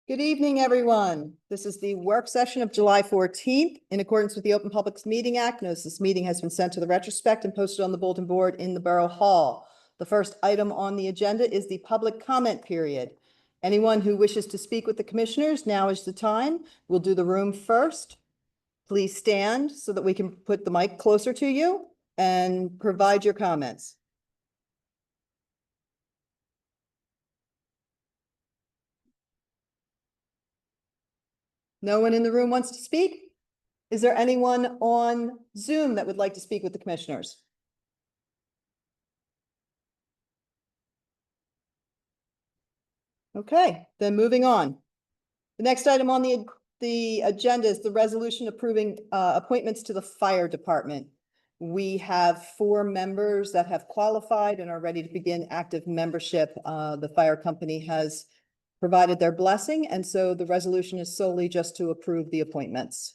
Good evening, everyone. This is the work session of July 14th. In accordance with the Open Public Meeting Act, notice this meeting has been sent to the retrospect and posted on the bulletin board in the Borough Hall. The first item on the agenda is the public comment period. Anyone who wishes to speak with the commissioners, now is the time. We'll do the room first. Please stand so that we can put the mic closer to you and provide your comments. No one in the room wants to speak? Is there anyone on Zoom that would like to speak with the commissioners? Okay, then moving on. The next item on the agenda is the resolution approving appointments to the fire department. We have 4 members that have qualified and are ready to begin active membership. The fire company has provided their blessing, and so the resolution is solely just to approve the appointments.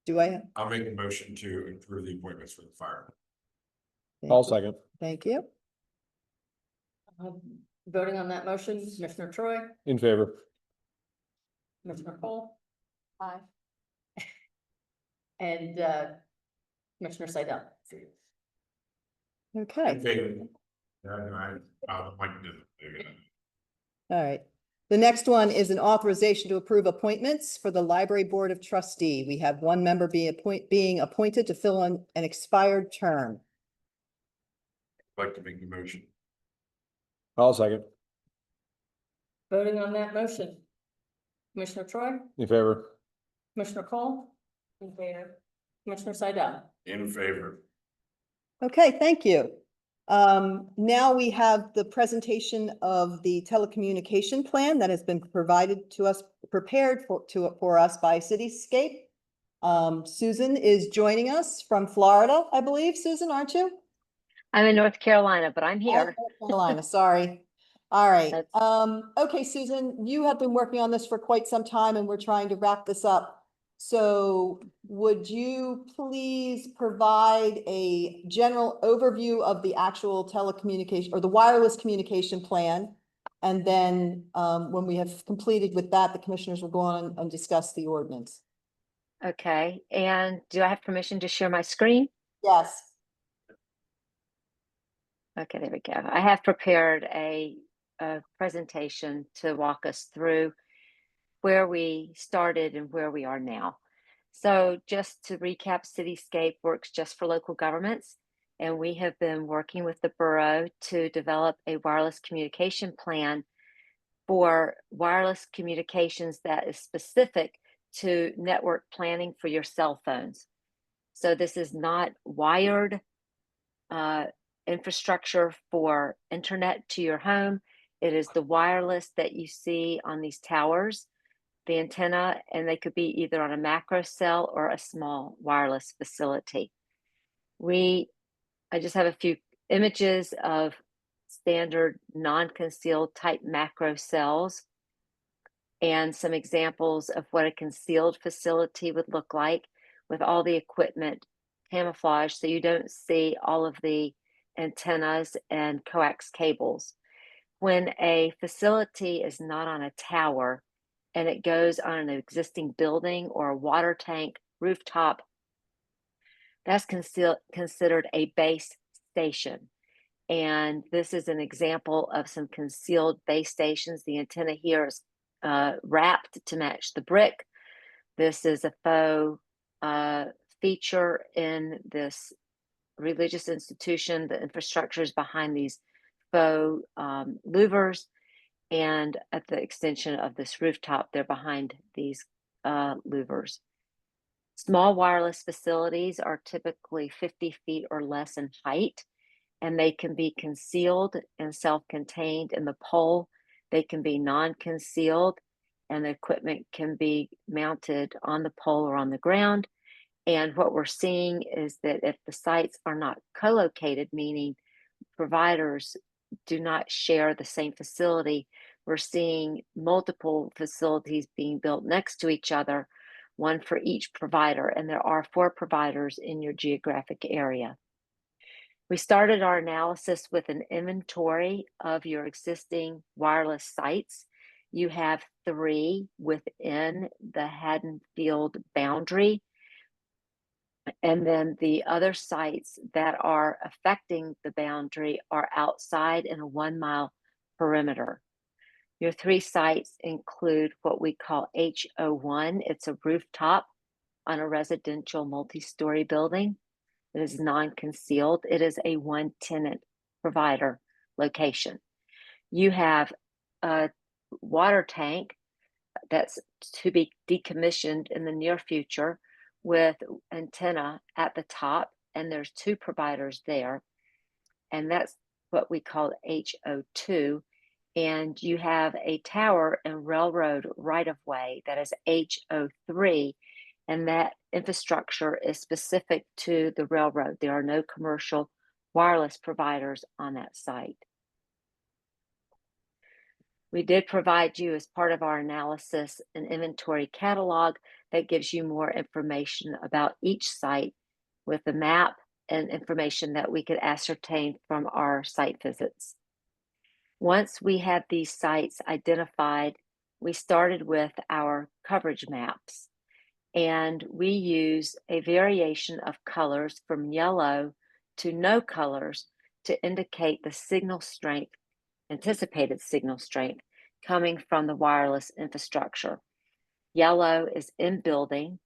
I'll make a motion to approve the appointments for the fire. I'll second. Thank you. Voting on that motion, Commissioner Troy, In favor. Commissioner Cole. Aye. And Commissioner Seidel. Okay. In favor. I'll like to do it. All right. The next one is an authorization to approve appointments for the Library Board of Trustee. We have 1 member being appointed to fill an expired term. I'd like to make the motion. I'll second. Voting on that motion, Commissioner Troy, In favor. Commissioner Cole. In favor. Commissioner Seidel. In favor. Okay, thank you. Now we have the presentation of the telecommunication plan that has been provided to us, prepared for us by Cityscape. Susan is joining us from Florida, I believe. Susan, aren't you? I'm in North Carolina, but I'm here. North Carolina, sorry. All right. That's- Okay, Susan, you have been working on this for quite some time and we're trying to wrap this up. So would you please provide a general overview of the actual telecommunication or the wireless communication plan? And then when we have completed with that, the commissioners will go on and discuss the ordinance. Okay, and do I have permission to share my screen? Yes. Okay, there we go. I have prepared a presentation to walk us through where we started and where we are now. So just to recap, Cityscape works just for local governments, and we have been working with the borough to develop a wireless communication plan for wireless communications that is specific to network planning for your cell phones. So this is not wired infrastructure for internet to your home. It is the wireless that you see on these towers, the antenna, and they could be either on a macro cell or a small wireless facility. I just have a few images of standard non-concealed type macro cells and some examples of what a concealed facility would look like with all the equipment camouflaged so you don't see all of the antennas and coax cables. When a facility is not on a tower and it goes on an existing building or a water tank rooftop, that's considered a base station. And this is an example of some concealed base stations. The antenna here is wrapped to match the brick. This is a faux feature in this religious institution. The infrastructure is behind these faux louvers, and at the extension of this rooftop, they're behind these louvers. Small wireless facilities are typically 50 feet or less in height, and they can be concealed and self-contained in the pole. They can be non-concealed, and the equipment can be mounted on the pole or on the ground. And what we're seeing is that if the sites are not co-located, meaning providers do not share the same facility, we're seeing multiple facilities being built next to each other, one for each provider, and there are 4 providers in your geographic area. We started our analysis with an inventory of your existing wireless sites. you have 3 within the Haddonfield boundary. And then the other sites that are affecting the boundary are outside in a 1-mile perimeter. Your 3 sites include what we call HO1. It's a rooftop on a residential multi-story building. It is non-concealed. It is a 1-tenant provider location. You have a water tank that's to be decommissioned in the near future with antenna at the top, and there's 2 providers there, and that's what we call HO2. And you have a tower and railroad right-of-way that is HO3, and that infrastructure is specific to the railroad. There are no commercial wireless providers on that site. We did provide you, as part of our analysis, an inventory catalog that gives you more information about each site with the map and information that we could ascertain from our site visits. Once we had these sites identified, we started with our coverage maps, and we use a variation of colors from yellow to no colors to indicate the signal strength, anticipated signal strength, coming from the wireless infrastructure. Yellow is in building.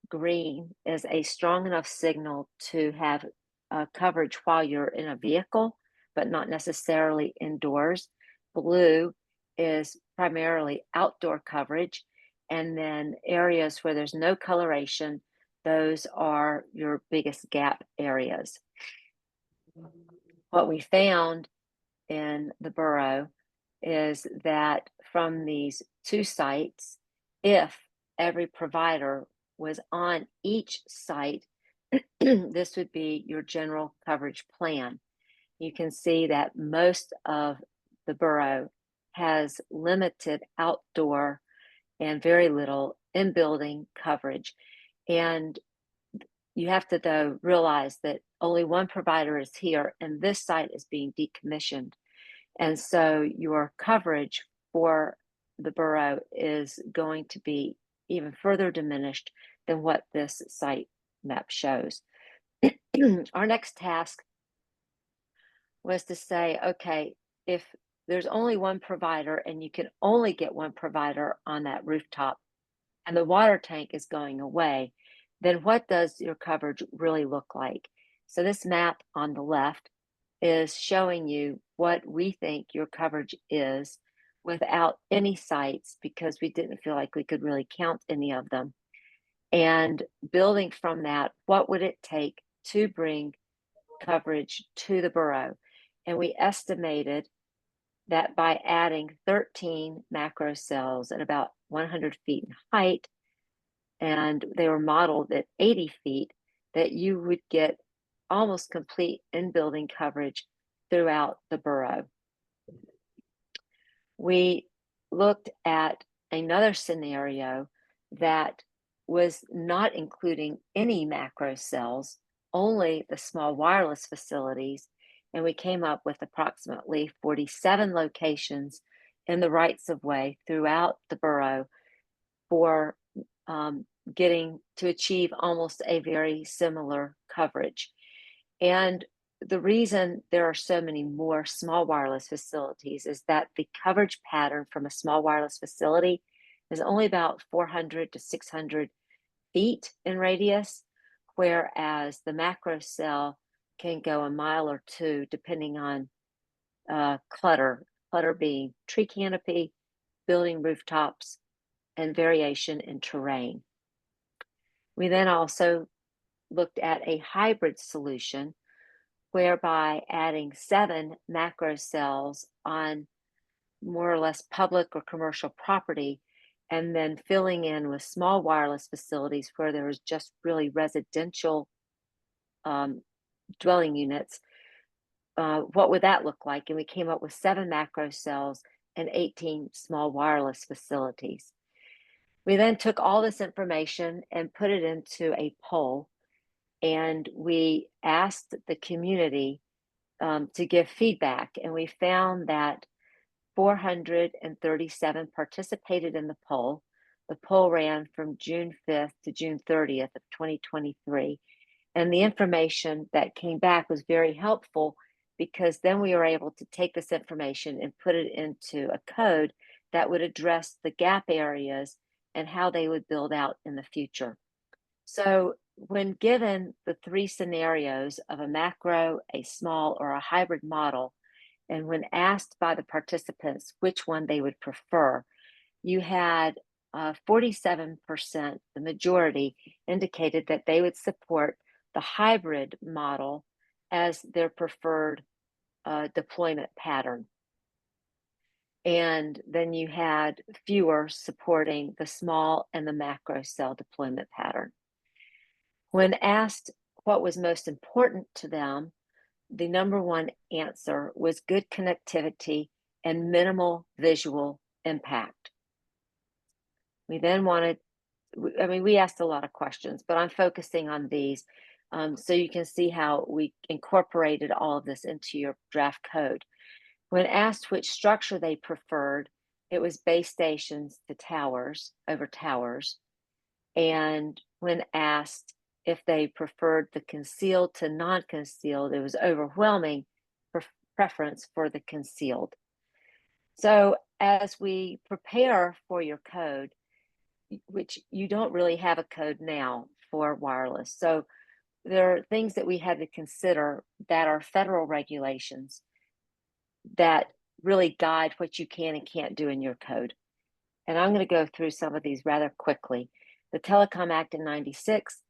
Green is a strong enough signal to have coverage while you're in a vehicle, but not necessarily indoors. Blue is primarily outdoor coverage. And then areas where there's no coloration, those are your biggest gap areas. What we found in the borough is that from these 2 sites, if every provider was on each site, this would be your general coverage plan. You can see that most of the borough has limited outdoor and very little in-building coverage. And you have to, though, realize that only 1 provider is here, and this site is being decommissioned. And so your coverage for the borough is going to be even further diminished than what this site map shows. Our next task was to say, okay, if there's only 1 provider and you can only get 1 provider on that rooftop and the water tank is going away, then what does your coverage really look like? So this map on the left is showing you what we think your coverage is without any sites, because we didn't feel like we could really count any of them. And building from that, what would it take to bring coverage to the borough? And we estimated that by adding 13 macro cells at about 100 feet in height, and they were modeled at 80 feet, that you would get almost complete in-building coverage throughout the borough. We looked at another scenario that was not including any macro cells, only the small wireless facilities, and we came up with approximately 47 locations in the rights of way throughout the borough for getting to achieve almost a very similar coverage. And the reason there are so many more small wireless facilities is that the coverage pattern from a small wireless facility is only about 400 to 600 feet in radius, whereas the macro cell can go a mile or 2 depending on clutter being tree canopy, building rooftops, and variation in terrain. We then also looked at a hybrid solution whereby adding 7 macro cells on more or less public or commercial property, and then filling in with small wireless facilities where there was just really residential dwelling units. What would that look like? And we came up with 7 macro cells and 18 small wireless facilities. We then took all this information and put it into a poll, and we asked the community to give feedback. And we found that 437 participated in the poll. The poll ran from June 5th to June 30th of 2023. And the information that came back was very helpful because then we were able to take this information and put it into a code that would address the gap areas and how they would build out in the future. So when given the three scenarios of a macro, a small, or a hybrid model, and when asked by the participants which one they would prefer, you had 47%, the majority, indicated that they would support the hybrid model as their preferred deployment pattern. And then you had fewer supporting the small and the macro cell deployment pattern. When asked what was most important to them, the number one answer was good connectivity and minimal visual impact. We then we asked a lot of questions, but I'm focusing on these so you can see how we incorporated all of this into your draft code. When asked which structure they preferred, it was base stations to towers over towers. And when asked if they preferred the concealed to non-concealed, it was overwhelming preference for the concealed. So as we prepare for your code, which you don't really have a code now for wireless. So there are things that we had to consider that are federal regulations that really guide what you can and can't do in your code. And I'm going to go through some of these rather quickly. The Telecom Act in '96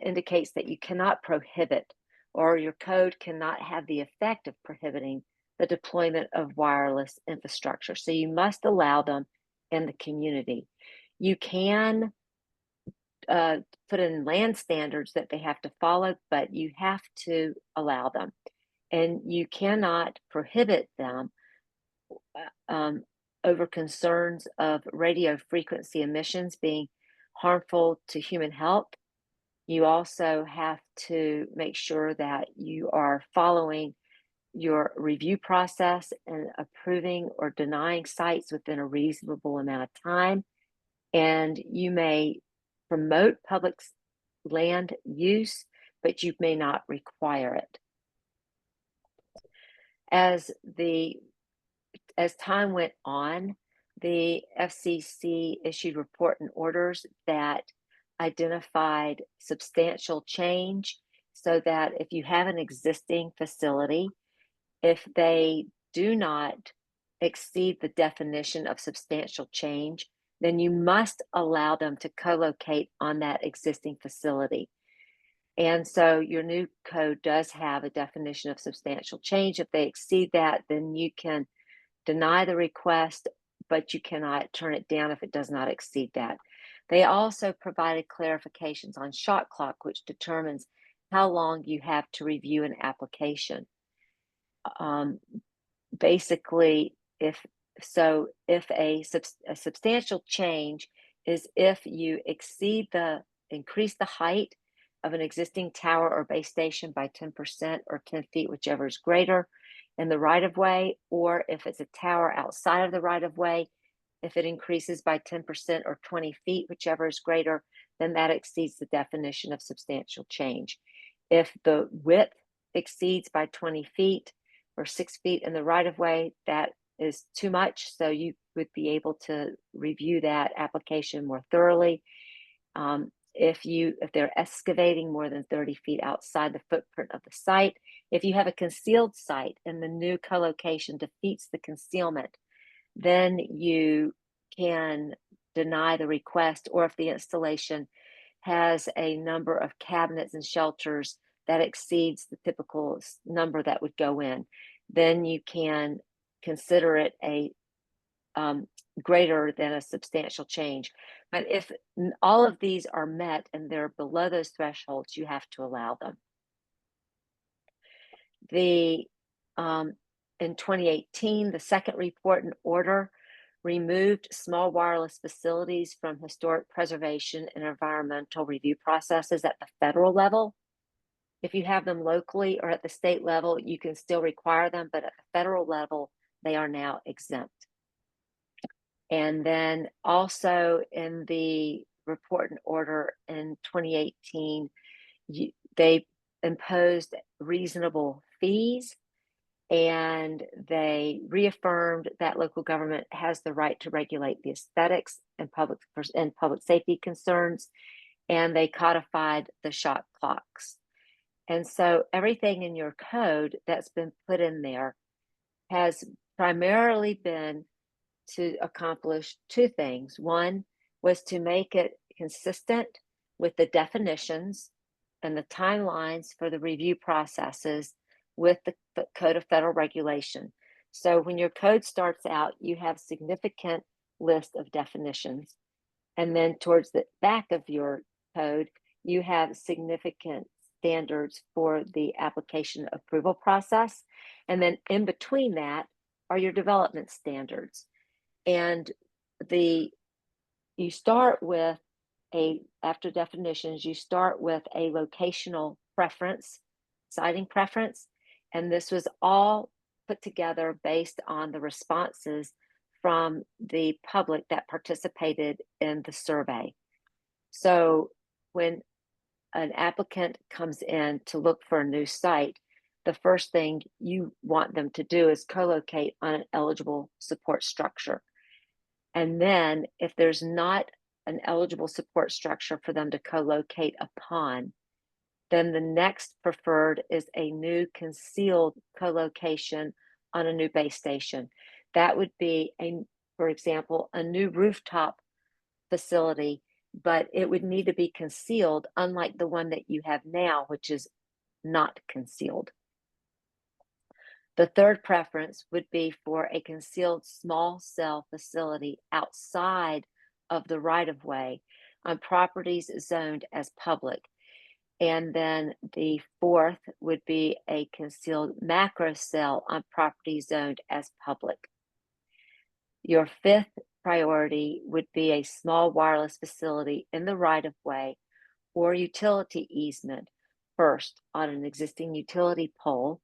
indicates that you cannot prohibit, or your code cannot have the effect of prohibiting the deployment of wireless infrastructure. So you must allow them in the community. You can put in land standards that they have to follow, but you have to allow them. And you cannot prohibit them over concerns of radio frequency emissions being harmful to human health. You also have to make sure that you are following your review process and approving or denying sites within a reasonable amount of time. And you may promote public land use, but you may not require it. As time went on, the FCC issued report and orders that identified substantial change, so that if you have an existing facility, if they do not exceed the definition of substantial change, then you must allow them to co-locate on that existing facility. And so your new code does have a definition of substantial change. If they exceed that, then you can deny the request, but you cannot turn it down if it does not exceed that. They also provided clarifications on shot clock, which determines how long you have to review an application. Basically, if a substantial change is if you increase the height of an existing tower or base station by 10% or 10 feet, whichever is greater, in the right of way, or if it's a tower outside of the right of way, if it increases by 10% or 20 feet, whichever is greater, then that exceeds the definition of substantial change. If the width exceeds by 20 feet or 6 feet in the right of way, that is too much. So you would be able to review that application more thoroughly. If they're excavating more than 30 feet outside the footprint of the site, if you have a concealed site and the new co-location defeats the concealment, then you can deny the request. Or if the installation has a number of cabinets and shelters that exceeds the typical number that would go in, then you can consider it a greater than a substantial change. But if all of these are met and they're below those thresholds, you have to allow them. In 2018, the second report and order removed small wireless facilities from historic preservation and environmental review processes at the federal level. If you have them locally or at the state level, you can still require them, but at the federal level, they are now exempt. And then also in the report and order in 2018, they imposed reasonable fees, and they reaffirmed that local government has the right to regulate the aesthetics and public safety concerns, and they codified the shot clocks. And so everything in your code that's been put in there has primarily been to accomplish two things. One was to make it consistent with the definitions and the timelines for the review processes with the Code of Federal Regulation. So when your code starts out, you have significant list of definitions. And then towards the back of your code, you have significant standards for the application approval process. And then in between that are your development standards. And you start with after definitions, you start with a locational preference, siting preference. And this was all put together based on the responses from the public that participated in the survey. So when an applicant comes in to look for a new site, the first thing you want them to do is co-locate on an eligible support structure. And then if there's not an eligible support structure for them to co-locate upon, then the next preferred is a new concealed co-location on a new base station. That would be, for example, a new rooftop facility, but it would need to be concealed, unlike the one that you have now, which is not concealed. The third preference would be for a concealed small cell facility outside of the right-of-way on properties zoned as public. And then the fourth would be a concealed macro cell on property zoned as public. Your fifth priority would be a small wireless facility in the right-of-way or utility easement, first on an existing utility pole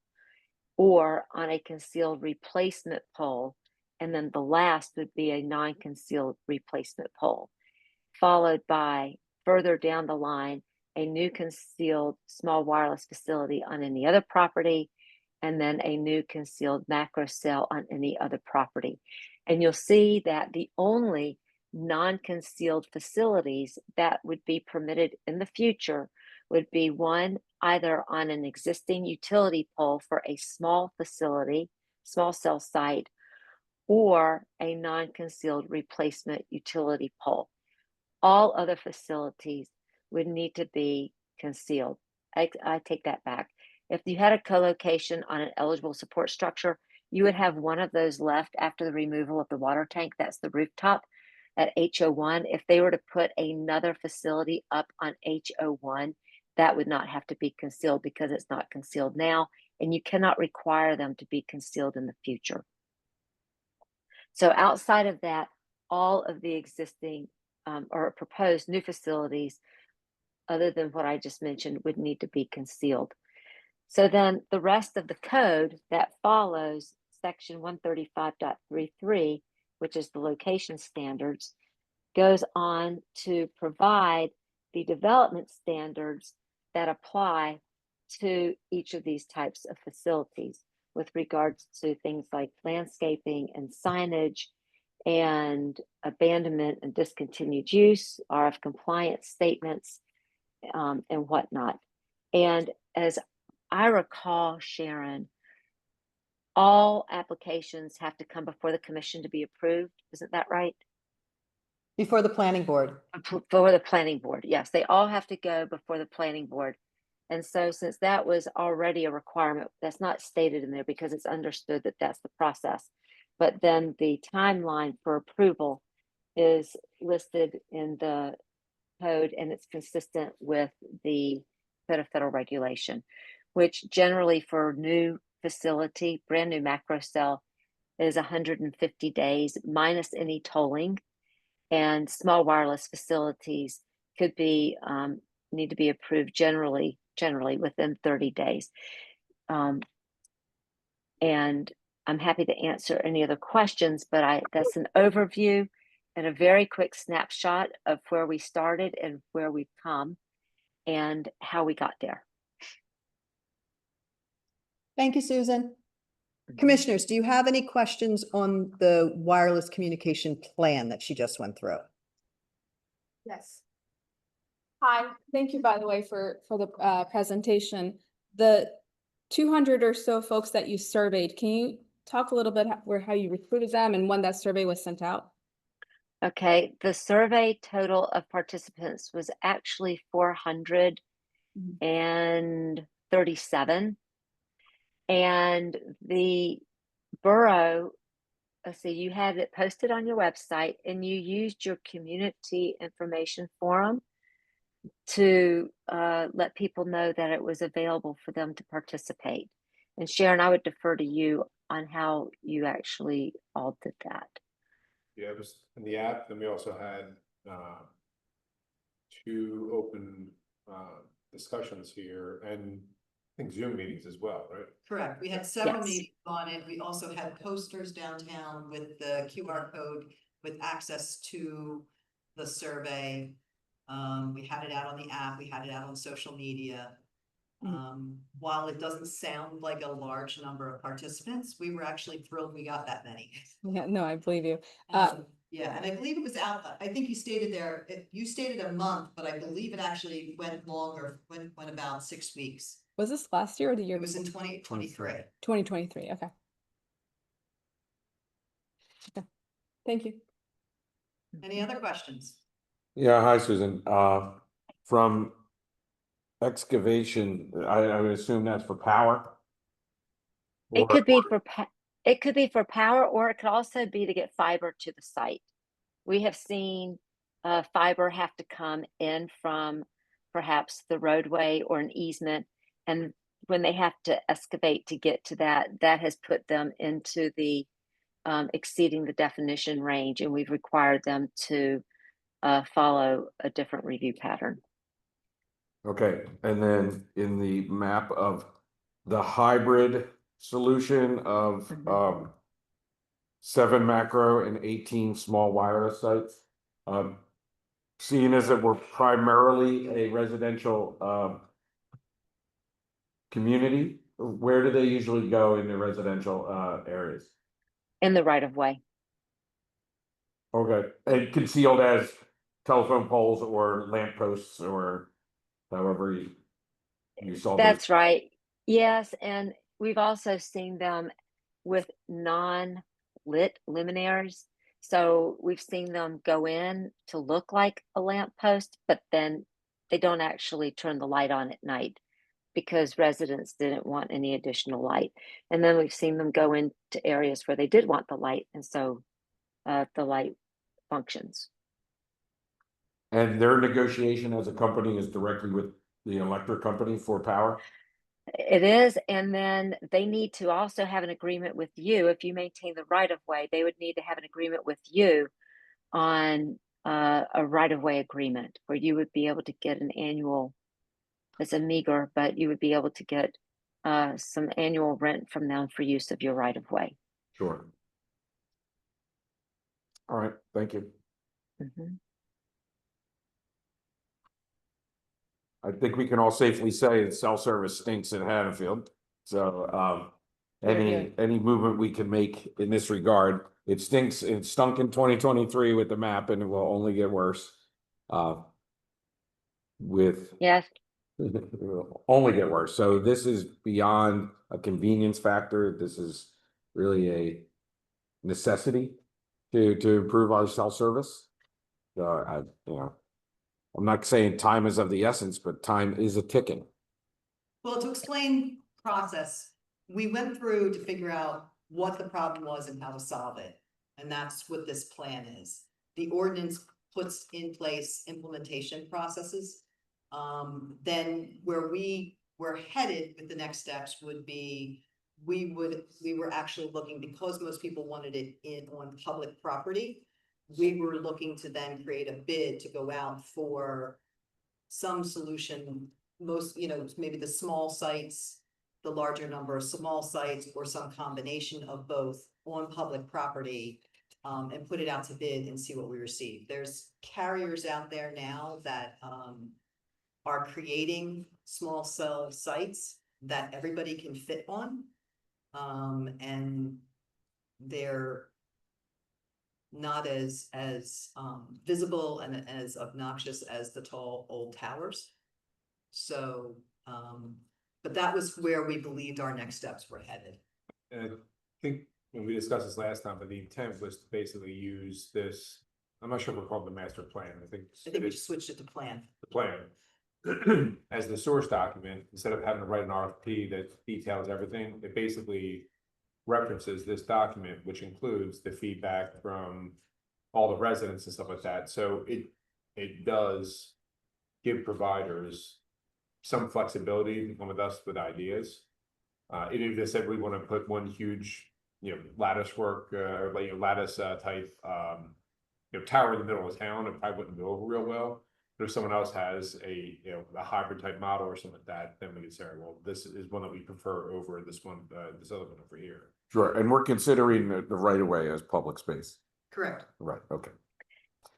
or on a concealed replacement pole, and then the last would be a non-concealed replacement pole, followed by further down the line, a new concealed small wireless facility on any other property, and then a new concealed macro cell on any other property. And you'll see that the only non-concealed facilities that would be permitted in the future would be one either on an existing utility pole for a small facility, small cell site, or a non-concealed replacement utility pole. All other facilities would need to be concealed. I take that back. If you had a co-location on an eligible support structure, you would have one of those left after the removal of the water tank. That's the rooftop at HO1. If they were to put another facility up on HO1, that would not have to be concealed because it's not concealed now, and you cannot require them to be concealed in the future. So outside of that, all of the existing or proposed new facilities, other than what I just mentioned, would need to be concealed. So then the rest of the code that follows section 135.33, which is the location standards, goes on to provide the development standards that apply to each of these types of facilities with regards to things like landscaping and signage and abandonment and discontinued use, RF compliance statements, and whatnot. And as I recall, Sharon, all applications have to come before the commission to be approved. Isn't that right? Before the planning board. Before the planning board, yes. They all have to go before the planning board. And so since that was already a requirement, that's not stated in there because it's understood that that's the process. But then the timeline for approval is listed in the code, and it's consistent with the Code of Federal Regulation, which generally for new facility, brand new macro cell, is 150 days minus any tolling. And small wireless facilities could be need to be approved generally within 30 days. And I'm happy to answer any other questions, but that's an overview and a very quick snapshot of where we started and where we've come and how we got there. Thank you, Susan. Commissioners, do you have any questions on the wireless communication plan that she just went through? Yes. Hi, thank you, by the way, for the presentation. The 200 or so folks that you surveyed, can you talk a little bit how you recruited them and when that survey was sent out? Okay, the survey total of participants was actually 437. And the borough, let's see, you had it posted on your website and you used your community information forum to let people know that it was available for them to participate. And Sharon, I would defer to you on how you actually all did that. Yeah, it was in the app. Then we also had 2 open discussions here, and I think Zoom meetings as well, right? Correct. We had several Yes. meetings on it. We also had posters downtown with the QR code with access to the survey. We had it out on the app. We had it out on social media. While it doesn't sound like a large number of participants, we were actually thrilled we got that many. Yeah, no, I believe you. Yeah, and I believe it was out, I think you stated there, you stated a month, but I believe it actually went longer, went about 6 weeks. Was this last year or the year? It was in 2023. 2023. Okay. Okay. Thank you. Any other questions? Yeah, hi, Susan. From excavation, I would assume that's for power? It could be for it could be for power, or it could also be to get fiber to the site. We have seen fiber have to come in from perhaps the roadway or an easement, and when they have to excavate to get to that, that has put them into the exceeding the definition range, and we've required them to follow a different review pattern. Okay, and then in the map of the hybrid solution of 7 macro and 18 small wireless sites, seeing as that we're primarily a residential community, where do they usually go in the residential areas? In the right of way. Okay, and concealed as telephone poles or lamp posts or however you saw those. That's right. Yes, and we've also seen them with non-lit luminaires. So we've seen them go in to look like a lamp post, but then they don't actually turn the light on at night because residents didn't want any additional light. And then we've seen them go into areas where they did want the light, and so the light functions. And their negotiation as a company is directly with the electric company for power? It is, and then they need to also have an agreement with you. If you maintain the right of way, they would need to have an agreement with you on a right of way agreement where you would be able to get an annual, it's a meager, but you would be able to get some annual rent from them for use of your right of way. Sure. All right, thank you. I think we can all safely say that cell service stinks in Haddonfield. So any movement we can make in this regard, it stinks. It stunk in 2023 with the map, and it will only get worse. Yes. It will only get worse. So this is beyond a convenience factor. This is really a necessity to improve our cell service. So I'm not saying time is of the essence, but time is a ticking. Well, to explain process, we went through to figure out what the problem was and how to solve it. And that's what this plan is. The ordinance puts in place implementation processes. Then where we were headed with the next steps would be, we were actually looking, because most people wanted it on public property, we were looking to then create a bid to go out for some solution, maybe the small sites the larger number of small sites or some combination of both on public property, and put it out to bid and see what we receive. There's carriers out there now that, are creating small cell sites that everybody can fit on. And they're not as visible and as obnoxious as the tall old towers. So, but that was where we believed our next steps were headed. And I think when we discussed this last time, but the intent was to basically use this, I'm not sure if we're called the master plan, I think We just switched it to plan. the plan as the source document, instead of having to write an RFP that details everything, it basically references this document, which includes the feedback from all the residents and stuff like that. So it does give providers some flexibility to come with us with ideas. Even if they said we want to put one huge, lattice work, or lattice type, tower in the middle of town, it probably wouldn't go over real well. But if someone else has a hybrid type model or something like that, then we can say, well, this is one that we prefer over this one, this other one over here. Sure, and we're considering the right of way as public space. Correct. Right, okay.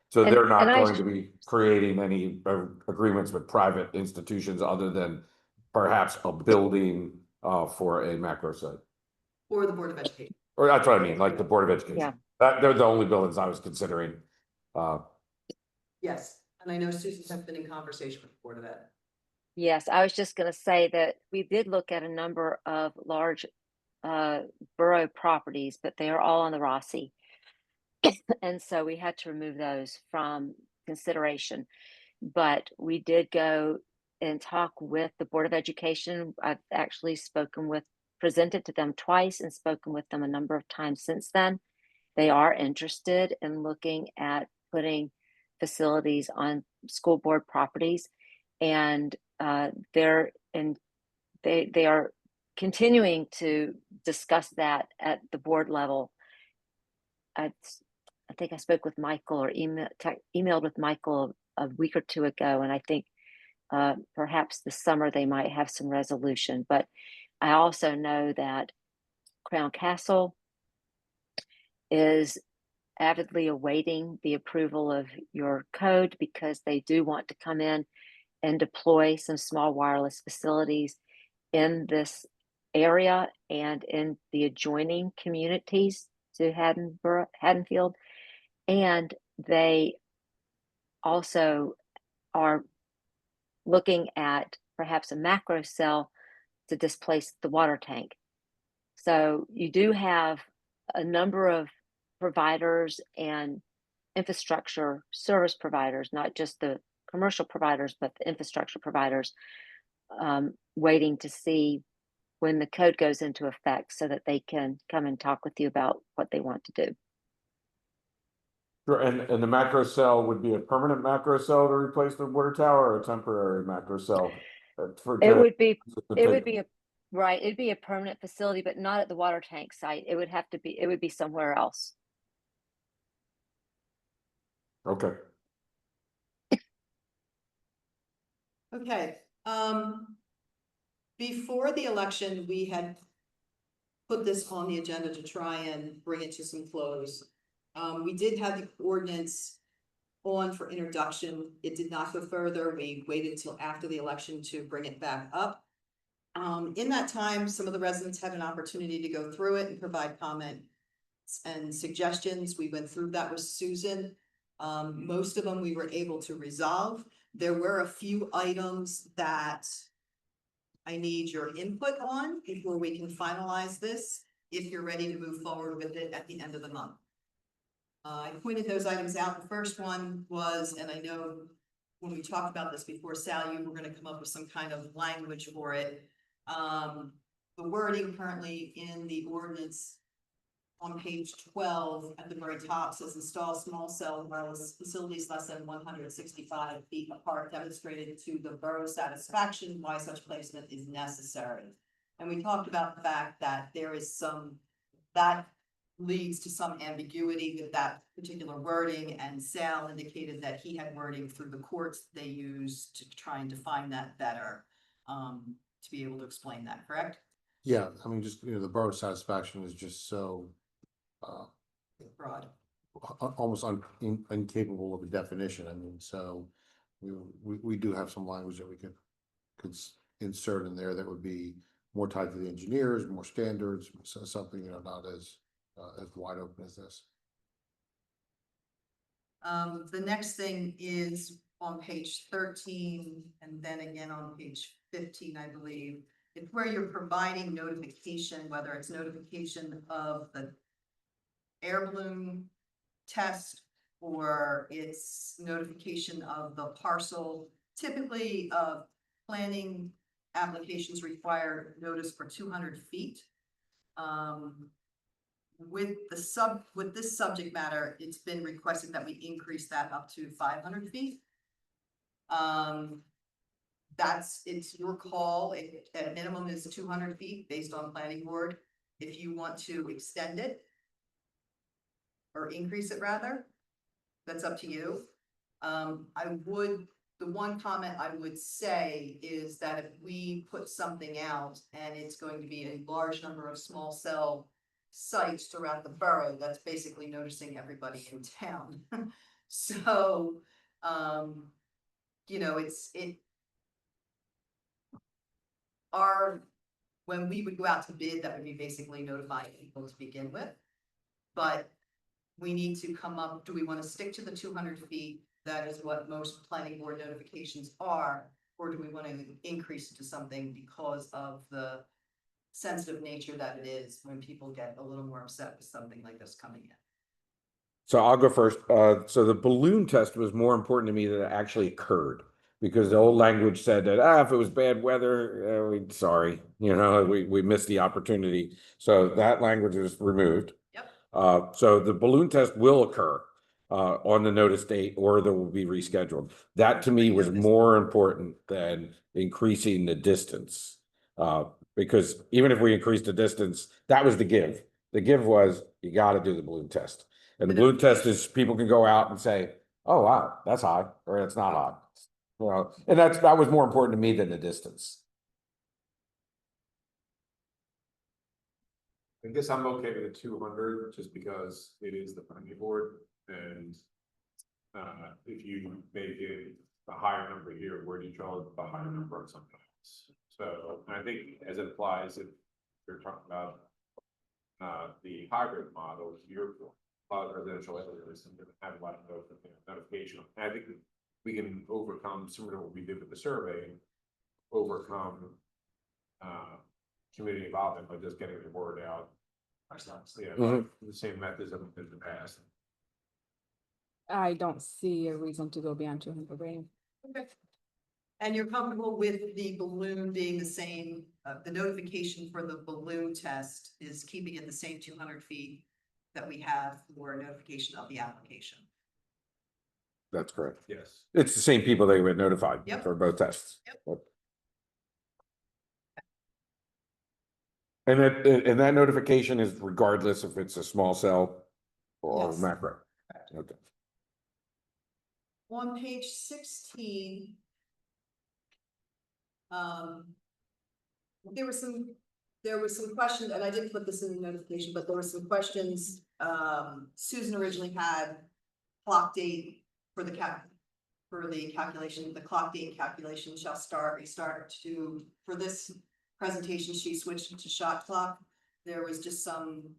So And- they're not and I- going to be creating any agreements with private institutions other than perhaps a building for a macro site? Or the Board of Education. Or that's what I mean, like the Board of Education. Yeah. They're the only buildings I was considering. Yes, and I know Susan's have been in conversation with the Board of Ed. Yes, I was just going to say that we did look at a number of large borough properties, but they are all on the Rossi. And so we had to remove those from consideration. But we did go and talk with the Board of Education. I've actually presented to them twice and spoken with them a number of times since then. They are interested in looking at putting facilities on school board properties, and they are continuing to discuss that at the board level. I think I spoke with Michael or emailed with Michael a week or two ago, and I think perhaps this summer they might have some resolution. But I also know that Crown Castle is avidly awaiting the approval of your code, because they do want to come in and deploy some small wireless facilities in this area and in the adjoining communities to Haddonfield. And they also are looking at perhaps a macro cell to displace the water tank. So you do have a number of providers and infrastructure service providers, not just the commercial providers, but the infrastructure providers, waiting to see when the code goes into effect so that they can come and talk with you about what they want to do. Sure, and the macro cell would be a permanent macro cell to replace the water tower, or a temporary macro cell? It would be right. It'd be a permanent facility, but not at the water tank site. It would be somewhere else. Okay. Okay, before the election, we had put this on the agenda to try and bring it to some close. We did have the ordinance on for introduction. It did not go further. We waited until after the election to bring it back up. In that time, some of the residents had an opportunity to go through it and provide comments and suggestions. We went through that with Susan. Most of them we were able to resolve. There were a few items that I need your input on before we can finalize this, if you're ready to move forward with it at the end of the month. I pointed those items out. The first one was, and I know when we talked about this before, Sal, you were going to come up with some kind of language for it. The wording currently in the ordinance on page 12 at the very top says install small cell wireless facilities less than 165 feet apart, demonstrated to the borough's satisfaction why such placement is necessary. And we talked about the fact that there is that leads to some ambiguity with that particular wording, and Sal indicated that he had wording through the courts they use to try and define that better, to be able to explain that, correct? Yeah, I mean, just, the borough satisfaction is just so, Broad. almost incapable of a definition. I mean, so we do have some language that we could insert in there that would be more tied to the engineers, more standards, something, not as wide open as this. The next thing is on page 13 and then again on page 15, I believe. It's where you're providing notification, whether it's notification of the air balloon test or it's notification of the parcel. Typically, planning applications require notice for 200 feet. With this subject matter, it's been requested that we increase that up to 500 feet. It's your call. At minimum is 200 feet based on planning board. If you want to extend it or increase it rather, that's up to you. The one comment I would say is that if we put something out and it's going to be a large number of small cell sites throughout the borough, that's basically noticing everybody in town. So, when we would go out to bid, that would be basically notifying people to begin with. But we need to come up, do we want to stick to the 200 feet? That is what most planning board notifications are, or do we want to increase it to something because of the sensitive nature that it is when people get a little more upset with something like this coming in? So I'll go first. So the balloon test was more important to me that it actually occurred, because the old language said that, if it was bad weather, we missed the opportunity. So that language is removed. Yep. So the balloon test will occur on the notice date, or there will be rescheduled. That to me was more important than increasing the distance. Because even if we increased the distance, that was the give. The give was, you got to do the balloon test. And the balloon test is, people can go out and say, oh, wow, that's high, or it's not high. And that was more important to me than the distance. I guess I'm okay with the 200 just because it is the planning board, and if you make it a higher number here, where do you draw the higher number on something else? So I think as it applies, if you're talking about the hybrid model, you're a lot of residential areas and have a lot of notification. I think we can overcome, similar to what we did with the survey, overcome community involvement by just getting the word out ourselves. Yeah, the same methods of in the past. I don't see a reason to go beyond 200 rating. Okay. And you're comfortable with the balloon being the same, the notification for the balloon test is keeping it the same 200 feet that we have for notification of the application? That's correct. Yes. It's the same people that were notified Yep. for both tests. Yep. And that notification is regardless if it's a small cell or Yes. macro. Okay. On page 16, there was some questions, and I didn't put this in the notification, but there were some questions. Susan originally had clock date for the calculation. The clock date calculation shall restart for this presentation, she switched to shot clock. There was just some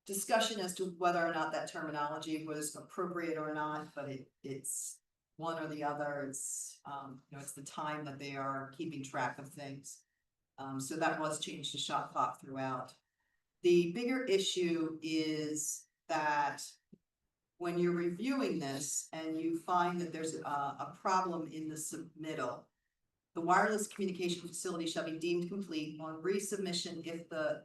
discussion as to whether or not that terminology was appropriate or not, but it's one or the other. It's it's the time that they are keeping track of things. So that was changed to shot clock throughout. The bigger issue is that when you're reviewing this and you find that there's a problem in the submittal, the wireless communication facility shall be deemed complete on resubmission if the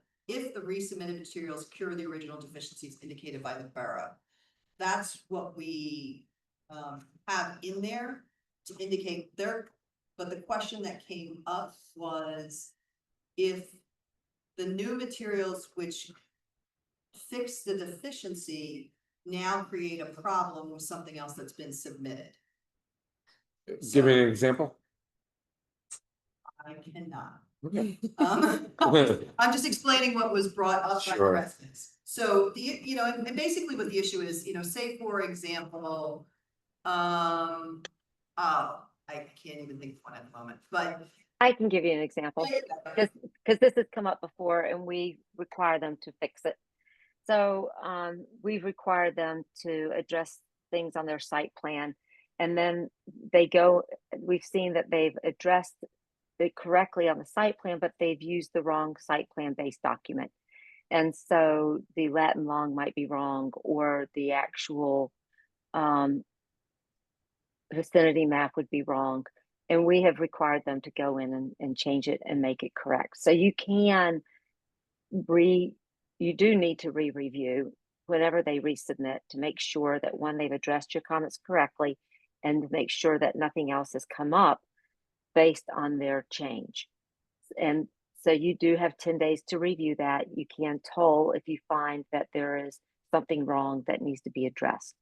resubmitted materials cure the original deficiencies indicated by the borough. That's what we have in there to indicate there. But the question that came up was if the new materials which fix the deficiency now create a problem with something else that's been submitted. Give me an example. I cannot. I'm just explaining what was brought up by the Sure. residents. So and basically what the issue is, say, for example, I can't even think of one at the moment, but. I can give you an example because this has come up before and we require them to fix it. So we've required them to address things on their site plan, and then we've seen that they've addressed it correctly on the site plan, but they've used the wrong site plan based document. And so the Latin long might be wrong, or the actual vicinity map would be wrong. And we have required them to go in and change it and make it correct. So you do need to re-review whenever they resubmit to make sure that, one, they've addressed your comments correctly, and to make sure that nothing else has come up based on their change. And so you do have 10 days to review that. You can toll if you find that there is something wrong that needs to be addressed.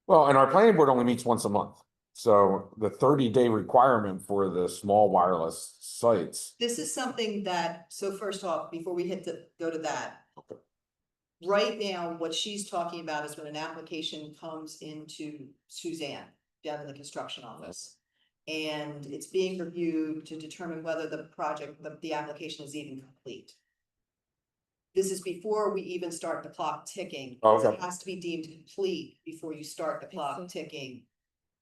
Well, and our planning board only meets once a month. So the 30-day requirement for the small wireless sites. This is something that, so first off, before we go to that. Right now, what she's talking about is when an application comes into Suzanne down in the construction office. And it's being reviewed to determine whether the application is even complete. This is before we even start the clock ticking. Okay. It has to be deemed complete before you start the clock ticking.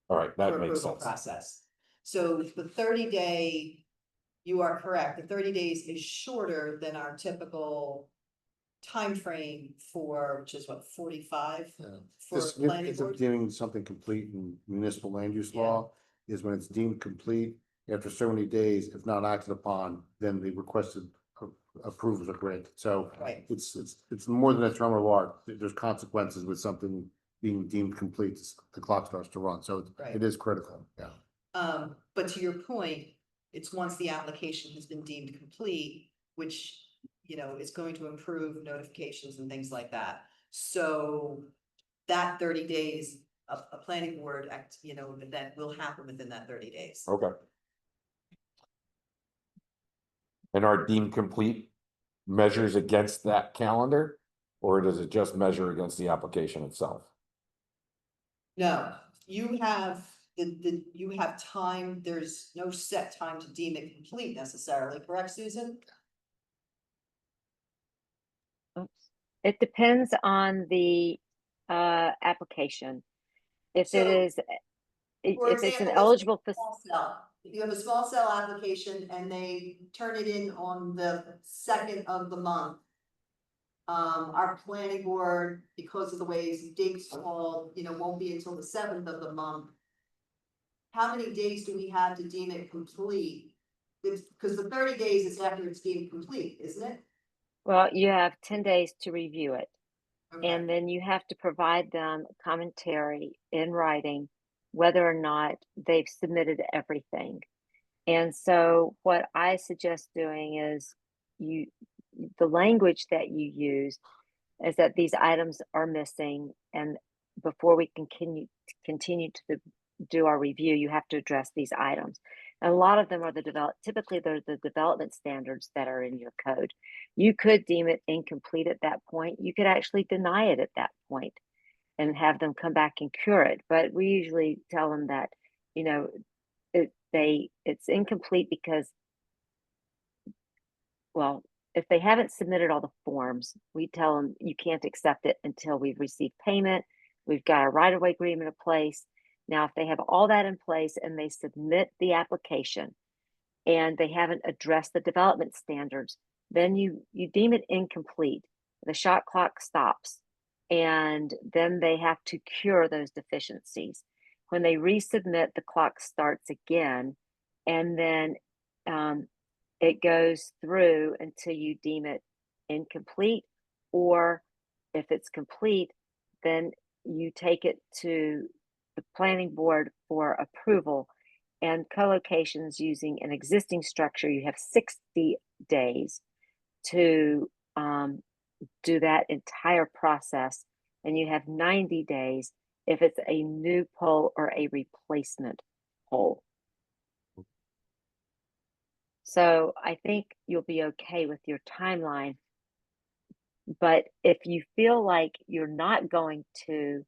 All right, that For makes approval sense. process. So the 30-day, you are correct, the 30 days is shorter than our typical time frame for, which is what, 45? For The planning significance of board? deeming something complete in municipal land use Yeah. law is when it's deemed complete, after so many days, if not acted upon, then the requested approvals are granted. So Right. it's more than a term of art. There's consequences with something being deemed complete. The clock starts to run. So Right. it is critical. Yeah. But to your point, it's once the application has been deemed complete, which, is going to improve notifications and things like that. So that 30 days, a planning board act, that will happen within that 30 days. Okay. And are deemed complete measures against that calendar, or does it just measure against the application itself? No, you have you have time, there's no set time to deem it complete necessarily, correct, Susan? It depends on the application. If So, it is, For if it's an example, eligible if you have a small cell application and they turn it in on the 2nd of the month. Our planning board, because of the ways dates fall, won't be until the 7th of the month. How many days do we have to deem it complete? Because the 30 days is after it's deemed complete, isn't it? well, you have 10 days to review it. Okay. And then you have to provide them commentary in writing, whether or not they've submitted everything. And so what I suggest doing is the language that you use is that these items are missing, and before we can continue to do our review, you have to address these items. And a lot of them are typically they're the development standards that are in your code. You could deem it incomplete at that point. You could actually deny it at that point and have them come back and cure it. But we usually tell them that, it's incomplete because, well, if they haven't submitted all the forms, we tell them you can't accept it until we've received payment. We've got a right-of-way agreement in place. Now, if they have all that in place and they submit the application and they haven't addressed the development standards, then you deem it incomplete. The shot clock stops, and then they have to cure those deficiencies. When they resubmit, the clock starts again, and then it goes through until you deem it incomplete, or if it's complete, then you take it to the planning board for approval. And co-locations using an existing structure, you have 60 days to do that entire process, and you have 90 days if it's a new pole or a replacement pole. So I think you'll be okay with your timeline. But if you feel like you're not going to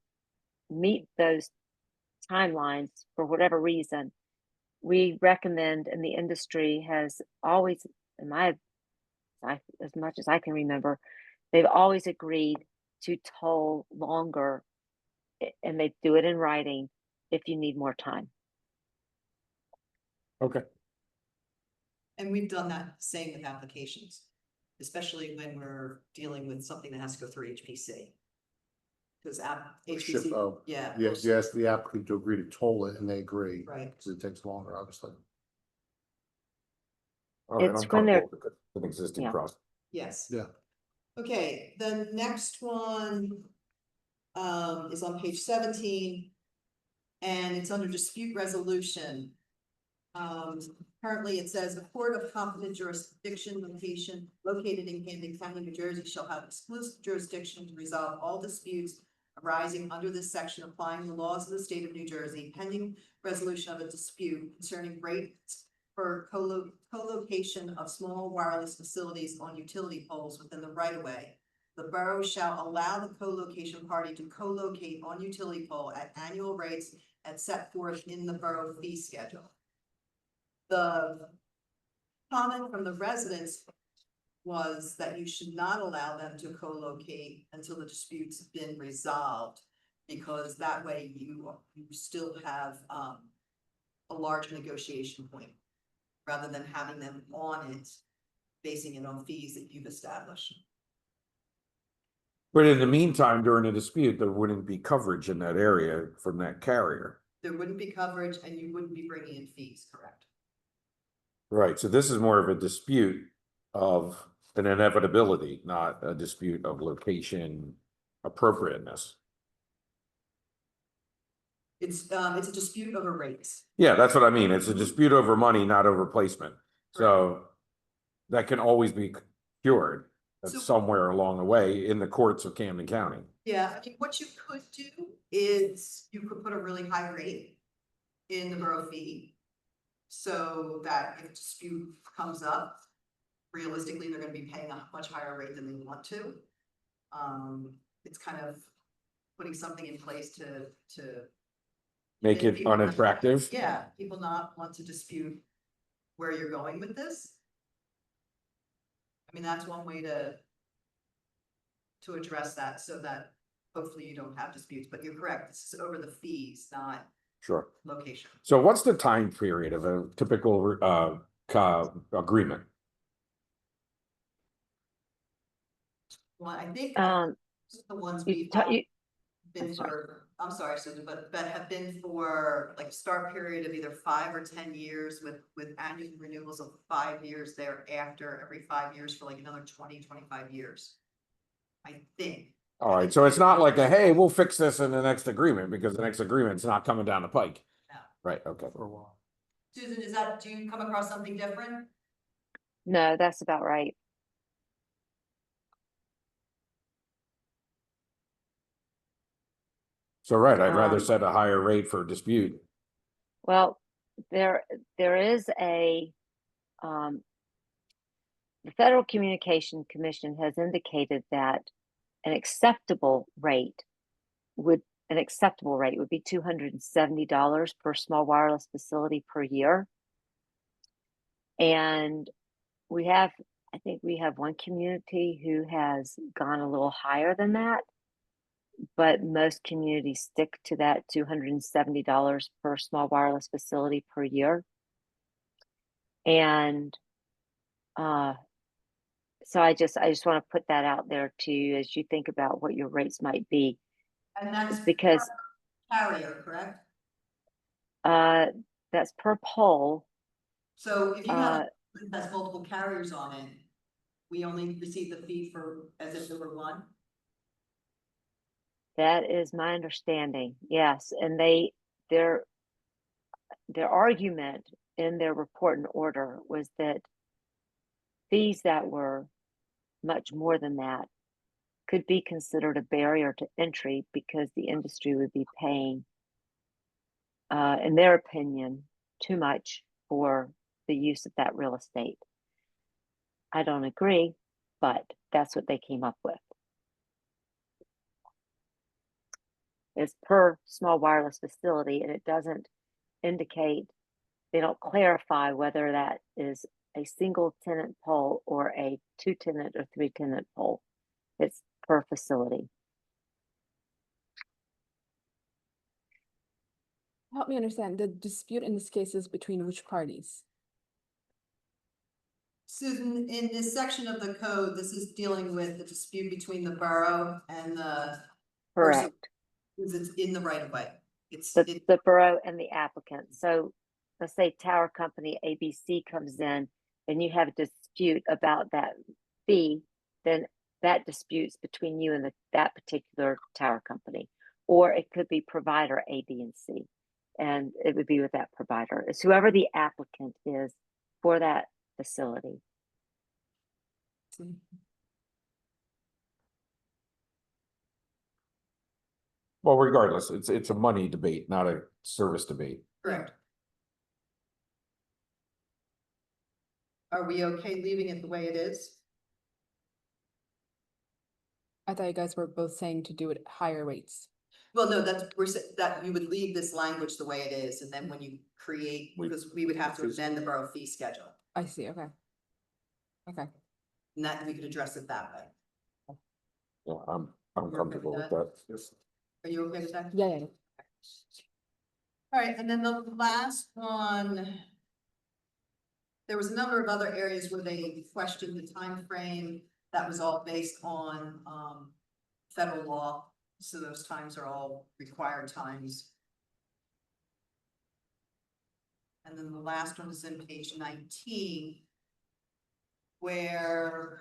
meet those timelines for whatever reason, we recommend, and the industry has always, as much as I can remember, they've always agreed to toll longer, and they do it in writing if you need more time. Okay. And we've done that same with applications, especially when we're dealing with something that has to go through HPC. Because HPC, yeah. Yes, you ask the applicant to agree to toll it and they agree. Right. Because it takes longer, obviously. All right, It's I'm when they're- comfortable with an existing Yeah. process. Yes. Yeah. Okay, the next one is on page 17. And it's under dispute resolution. Currently it says the court of competent jurisdiction location located in Camden County, New Jersey shall have exclusive jurisdiction to resolve all disputes arising under this section, applying the laws of the state of New Jersey, pending resolution of a dispute concerning rates for co-location of small wireless facilities on utility poles within the right of way. The borough shall allow the co-location party to co-locate on utility pole at annual rates as set forth in the borough fee schedule. The comment from the residents was that you should not allow them to co-locate until the dispute's been resolved, because that way you still have a large negotiation point, rather than having them on it, basing it on fees that you've established. But in the meantime, during a dispute, there wouldn't be coverage in that area from that carrier. There wouldn't be coverage and you wouldn't be bringing in fees, correct? Right, so this is more of a dispute of an inevitability, not a dispute of location appropriateness. It's a dispute over rates. Yeah, that's what I mean. It's a dispute over money, not over placement. So that can always be cured So- somewhere along the way in the courts of Camden County. Yeah, I mean, what you could do is you could put a really high rate in the borough fee. So that if a dispute comes up, realistically, they're gonna be paying a much higher rate than they want to. It's kind of putting something in place to. Make it people not- unattractive. Yeah, people not want to dispute where you're going with this. I mean, that's one way to address that, so that hopefully you don't have disputes, but you're correct, this is over the fees, not Sure. location. So what's the time period of a typical agreement? Well, I think the ones you we've ta- had you- been for, I'm sorry, Susan, but have been for like a start period of either 5 or 10 years with annual renewals of 5 years thereafter, every 5 years for like another 20-25 years. I think. All right, so it's not like a, hey, we'll fix this in the next agreement, because the next agreement's not coming down the pike. No. Right, okay. For a while. Susan, do you come across something different? No, that's about right. So, right, I'd rather Um, set a higher rate for dispute. Well, there is the Federal Communication Commission has indicated that an acceptable rate would be $270 per small wireless facility per year. And I think we have one community who has gone a little higher than that, but most communities stick to that $270 per small wireless facility per year. And so I just want to put that out there to you as you think about what your rates might be, And that's because per carrier, correct? that's per pole. So if you have that's multiple carriers on it, we only receive the fee for as if there were one. That is my understanding. Yes, and their argument in their report and order was that fees that were much more than that could be considered a barrier to entry, because the industry would be paying, in their opinion, too much for the use of that real estate. I don't agree, but that's what they came up with. It's per small wireless facility, and it doesn't indicate, they don't clarify whether that is a single tenant pole or a 2-tenant or 3-tenant pole. It's per facility. Help me understand, the dispute in this case is between which parties? Susan, in this section of the code, this is dealing with the dispute between the borough and the person Correct. who's in the right of way. It's, The borough and the applicant. So let's say tower company ABC comes in and you have a dispute about that fee, then that dispute's between you and that particular tower company. Or it could be provider A, B, and C. And it would be with that provider. It's whoever the applicant is for that facility. Well, regardless, it's a money debate, not a service debate. correct. Are we okay leaving it the way it is? I thought you guys were both saying to do it at higher rates. Well, no, that you would leave this language the way it is, and then when you create, because we would have to amend the borough fee schedule. I see, okay. Okay. And that, we could address it that way. Yeah, I'm You're okay comfortable with with that. Are you okay with that? Yeah, yeah, yeah. All right, and then the last one. There was a number of other areas where they questioned the time frame. That was all based on federal law. So those times are all required times. And then the last one is in page 19, where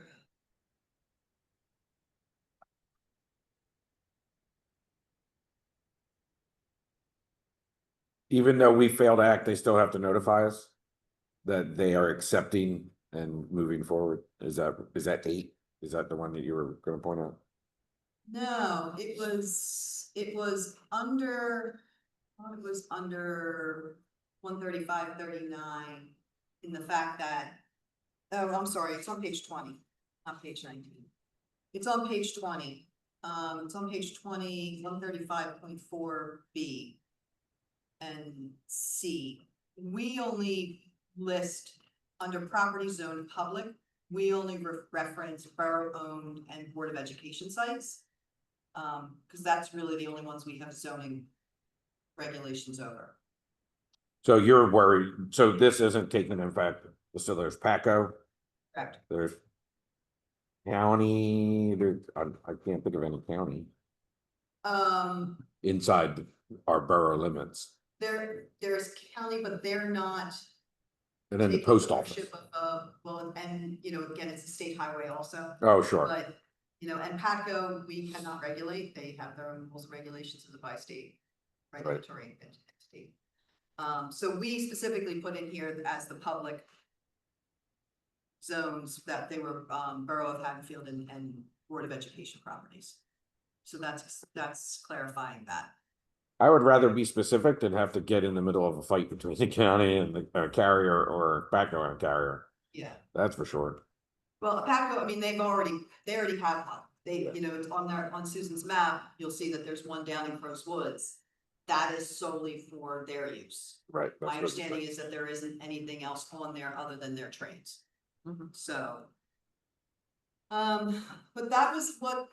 Even though we failed to act, they still have to notify us that they are accepting and moving forward. Is that 8? Is that the one that you were gonna point out? no, it was under, well, it was under 135.39 in the fact that, oh, I'm sorry, it's on page 20, not page 19. It's on page 20. It's on page 20, 135.4B and C. We only list under property zone public, we only reference borough-owned and Board of Education sites. Because that's really the only ones we have zoning regulations over. So you're worried, so this isn't taking in fact, so there's Paco, Correct. there's county, I can't think of any county inside our borough limits. There's county, but they're not. And then the taking post ownership office. of, well, and again, it's a state highway also. Oh, sure. But, and PATCO, we cannot regulate. They have their own rules and regulations of the bi-state regulatory entity. So we specifically put in here as the public zones that they were, Borough of Haddonfield and Board of Education properties. So that's clarifying that. I would rather be specific than have to get in the middle of a fight between the county and the carrier or Paco and carrier. Yeah. That's for sure. Well, PATCO, I mean, they already have one. It's on Susan's map, you'll see that there's one down in Crow's Woods. That is solely for their use. Right. My understanding is that there isn't anything else on there other than their trains. So. But that was what,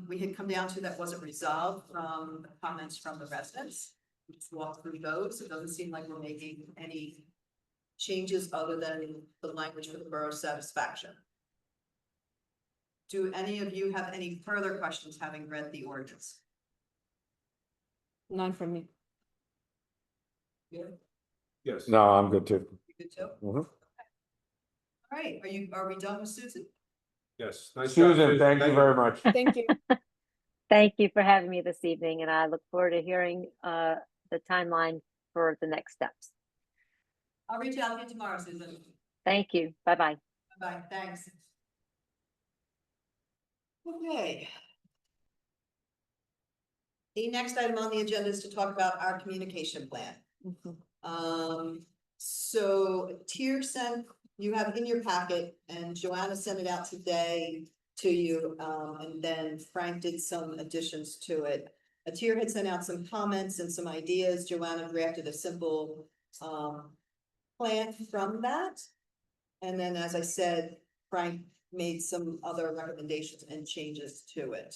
we had come down to that wasn't resolved from comments from the residents. We just walked through those. It doesn't seem like we're making any changes other than the language for the borough's satisfaction. Do any of you have any further questions having read the ordinance? None from me. Yes. No, I'm good too. You good too? Mhm. All right, are we done with Susan? Yes. Nice job, Susan, thank you very much. Thank you. Thank you for having me this evening, and I look forward to hearing the timeline for the next steps. I'll reach out to you tomorrow, Susan. Thank you. Bye-bye. Bye, thanks. Okay. The next item on the agenda is to talk about our communication plan. Mhm. So Tier sent, you have in your packet, and Joanna sent it out today to you, and then Frank did some additions to it. A Tier had sent out some comments and some ideas. Joanna drafted a simple, plan from that. And then, as I said, Frank made some other recommendations and changes to it.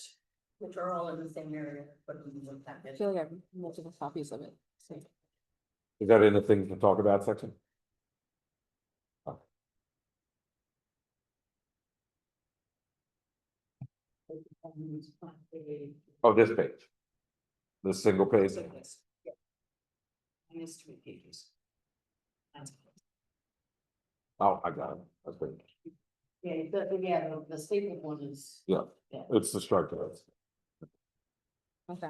Which are all in the same area, but in the I package. feel like I have multiple copies of it. So. Is that in the things to talk about section? Oh, this page. The single page. So this, yeah. And it's 3 pages. Oh, I got it. That's good. Yeah, the staple one is. Yeah, Yeah. it's the structure. Okay.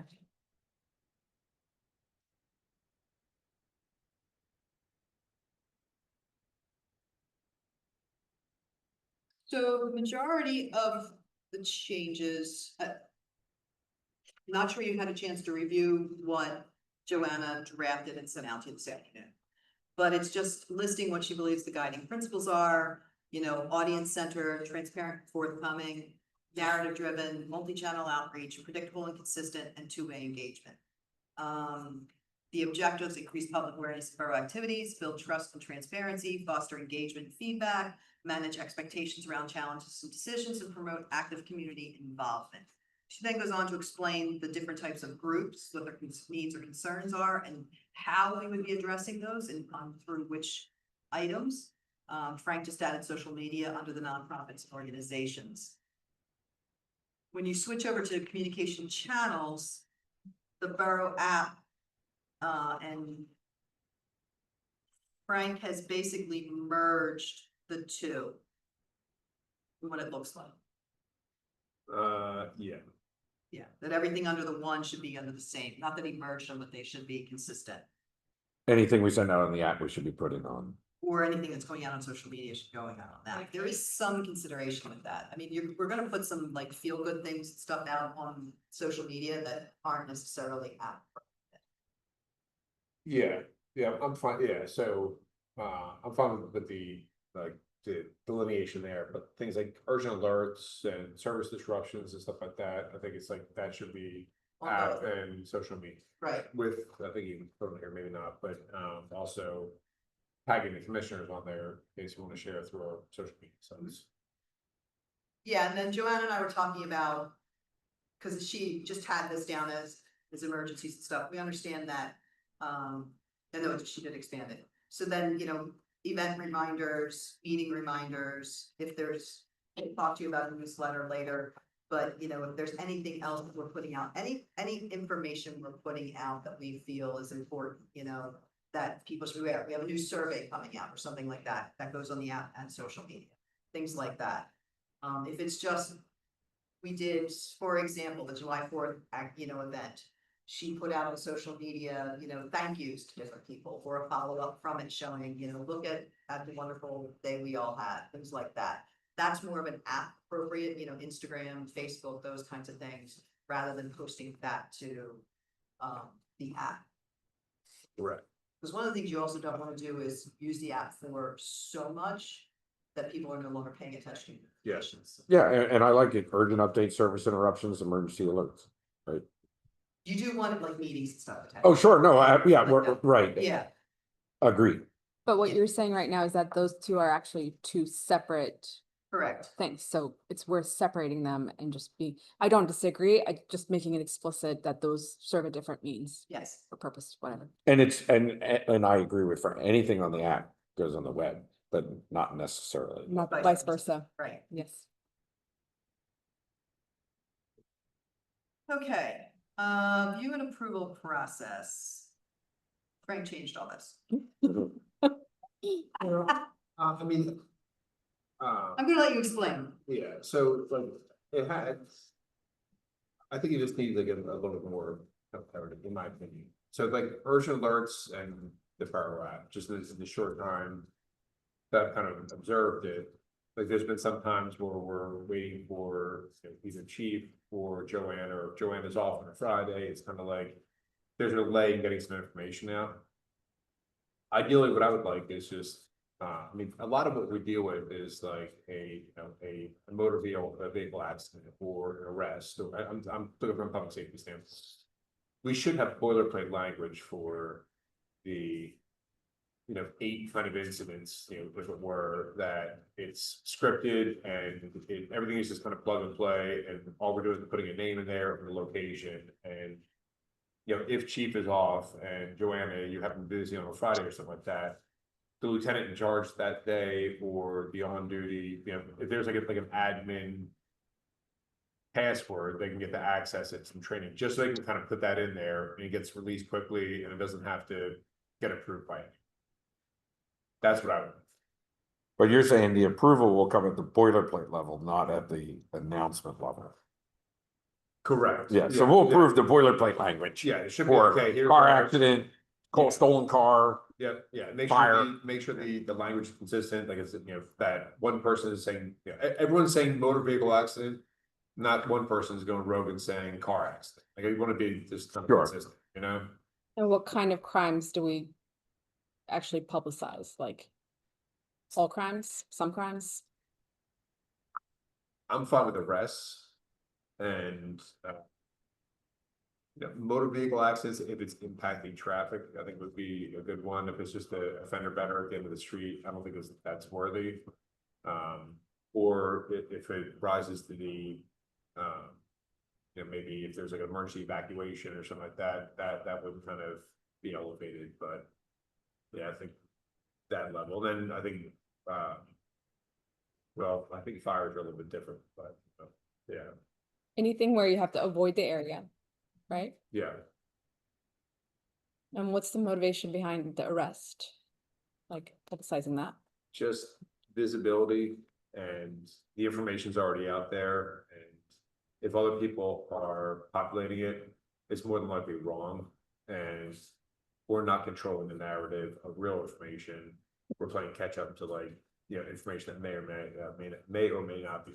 So the majority of the changes, not sure you had a chance to review what Joanna drafted and sent out to you this afternoon. But it's just listing what she believes the guiding principles are, you know, audience centered, transparent, forthcoming, narrative driven, multi-channel outreach, predictable and consistent, and two-way engagement. The objectives: increase public awareness of borough activities, build trust and transparency, foster engagement and feedback, manage expectations around challenges and decisions, and promote active community involvement. She then goes on to explain the different types of groups, what their needs or concerns are, and how we would be addressing those and through which items. Frank just added social media under the nonprofits and organizations. When you switch over to communication channels, the Borough app, and Frank has basically merged the two. What it looks like. Yeah. Yeah, that everything under the one should be under the same, not that he merged them, but they should be consistent. Anything we send out on the app, we should be putting on. Or anything that's going out on social media should be going out on that. There is some consideration with that. I mean, we're gonna put some like feel-good things, and stuff out on social media that aren't necessarily app. Yeah, I'm fine, yeah, so, I'm fine with the, like, the delineation there, but things like urgent alerts and service disruptions and stuff like that, I think it's like, that should be On app both. and social media. Right, With, I think you can put it here, maybe not, but, also tagging the commissioners on there, in case you want to share through our social media sites. yeah, and then Joanna and I were talking about, because she just had this down as emergencies and stuff, we understand that, I know she did expand it. So then, you know, event reminders, meeting reminders, if there's, I'll talk to you about a newsletter later. But, you know, if there's anything else that we're putting out, any information we're putting out that we feel is important, you know, that people should, we have a new survey coming out or something like that, that goes on the app and social media, things like that. If it's just, we did, for example, the July 4th, event. She put out on social media, you know, thank yous to different people or a follow-up from it showing, you know, look at the wonderful day we all had, things like that. That's more of an app appropriate, you know, Instagram, Facebook, those kinds of things, rather than posting that to the app. Correct. Because one of the things you also don't want to do is use the app for so much that people are no longer paying attention. Yes. Yeah, and I like it. Urgent updates, service interruptions, emergency alerts, right? You do want like meetings and stuff. attached. Oh, sure, no, yeah, Like we're, that. right, Yeah, agreed. But what Yeah. you're saying right now is that those two are actually two separate correct. things. So it's worth separating them and just be, I don't disagree. I just making it explicit that those serve a different means Yes, or purpose, whatever. And it's, and I agree with Frank, anything on the app goes on the web, but not necessarily. Not Vice vice versa. versa. right. Yes. Okay, view and approval process. Frank changed all this. I mean. I'm gonna let you explain. Yeah, so like it had. I think you just need to get a little bit more clarity, in my opinion. So like urgent alerts and the Borough app, just in the short time that I've kind of observed it. Like there's been some times where we're waiting for either Chief or Joanna, or if Joanna's off on a Friday, it's kind of like there's a delay in getting some information out. Ideally, what I would like is just, I mean, a lot of what we deal with is like a motor vehicle accident or an arrest, or I'm looking from a public safety standpoint. We should have boilerplate language for the, 8 kind of incidents, if it were, that it's scripted and everything is just kind of plug and play, and all we're doing is putting a name in there and the location, and if chief is off and Joanna, you happen to be busy on a Friday or something like that, the lieutenant in charge that day or the on duty, if there's like an admin password, they can get to access it, some training, just so they can kind of put that in there and it gets released quickly and it doesn't have to get approved by it. That's what I would. But you're saying the approval will come at the boilerplate level, not at the announcement level. Correct. Yeah, so we'll approve the boilerplate language. Yeah, it should be For okay. Here's car our- accident, Yeah. stolen car. Yeah, make Fire. sure the language is consistent, like it's, that one person is saying, everyone's saying motor vehicle accident. Not one person is going rogue and saying car accident, like you want to be just kind of Sure. consistent, And what kind of crimes do we actually publicize? Like all crimes, some crimes? I'm fine with arrests and, motor vehicle accidents, if it's impacting traffic, I think would be a good one. If it's just a fender bender at the end of the street, I don't think that's worthy. Or if it rises to the, maybe if there's like an emergency evacuation or something like that, that would kind of be elevated, but yeah, I think that level, then I think, well, I think fire is a little bit different, but, yeah, Anything where you have to avoid the area, right? yeah. And what's the motivation behind the arrest? Like publicizing that? Just visibility, and the information's already out there, and if other people are populating it, it's more than likely wrong, and we're not controlling the narrative of real information. We're playing catch up to information that may or may not be.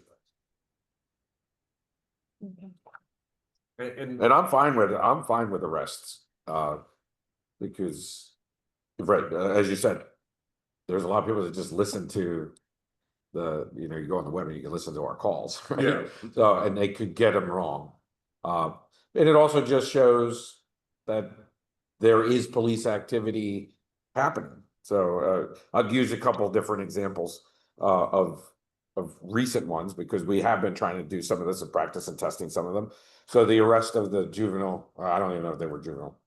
Okay. And I'm fine with arrests, because, right, as you said, there's a lot of people that just listen to you go on the web and you can listen to our calls, right? Yeah. So, and they could get them wrong. And it also just shows that there is police activity happening. So, I'll use a couple of different examples, of recent ones, because we have been trying to do some of this in practice and testing some of them. So the arrest of the juvenile, I don't even know if they were juvenile.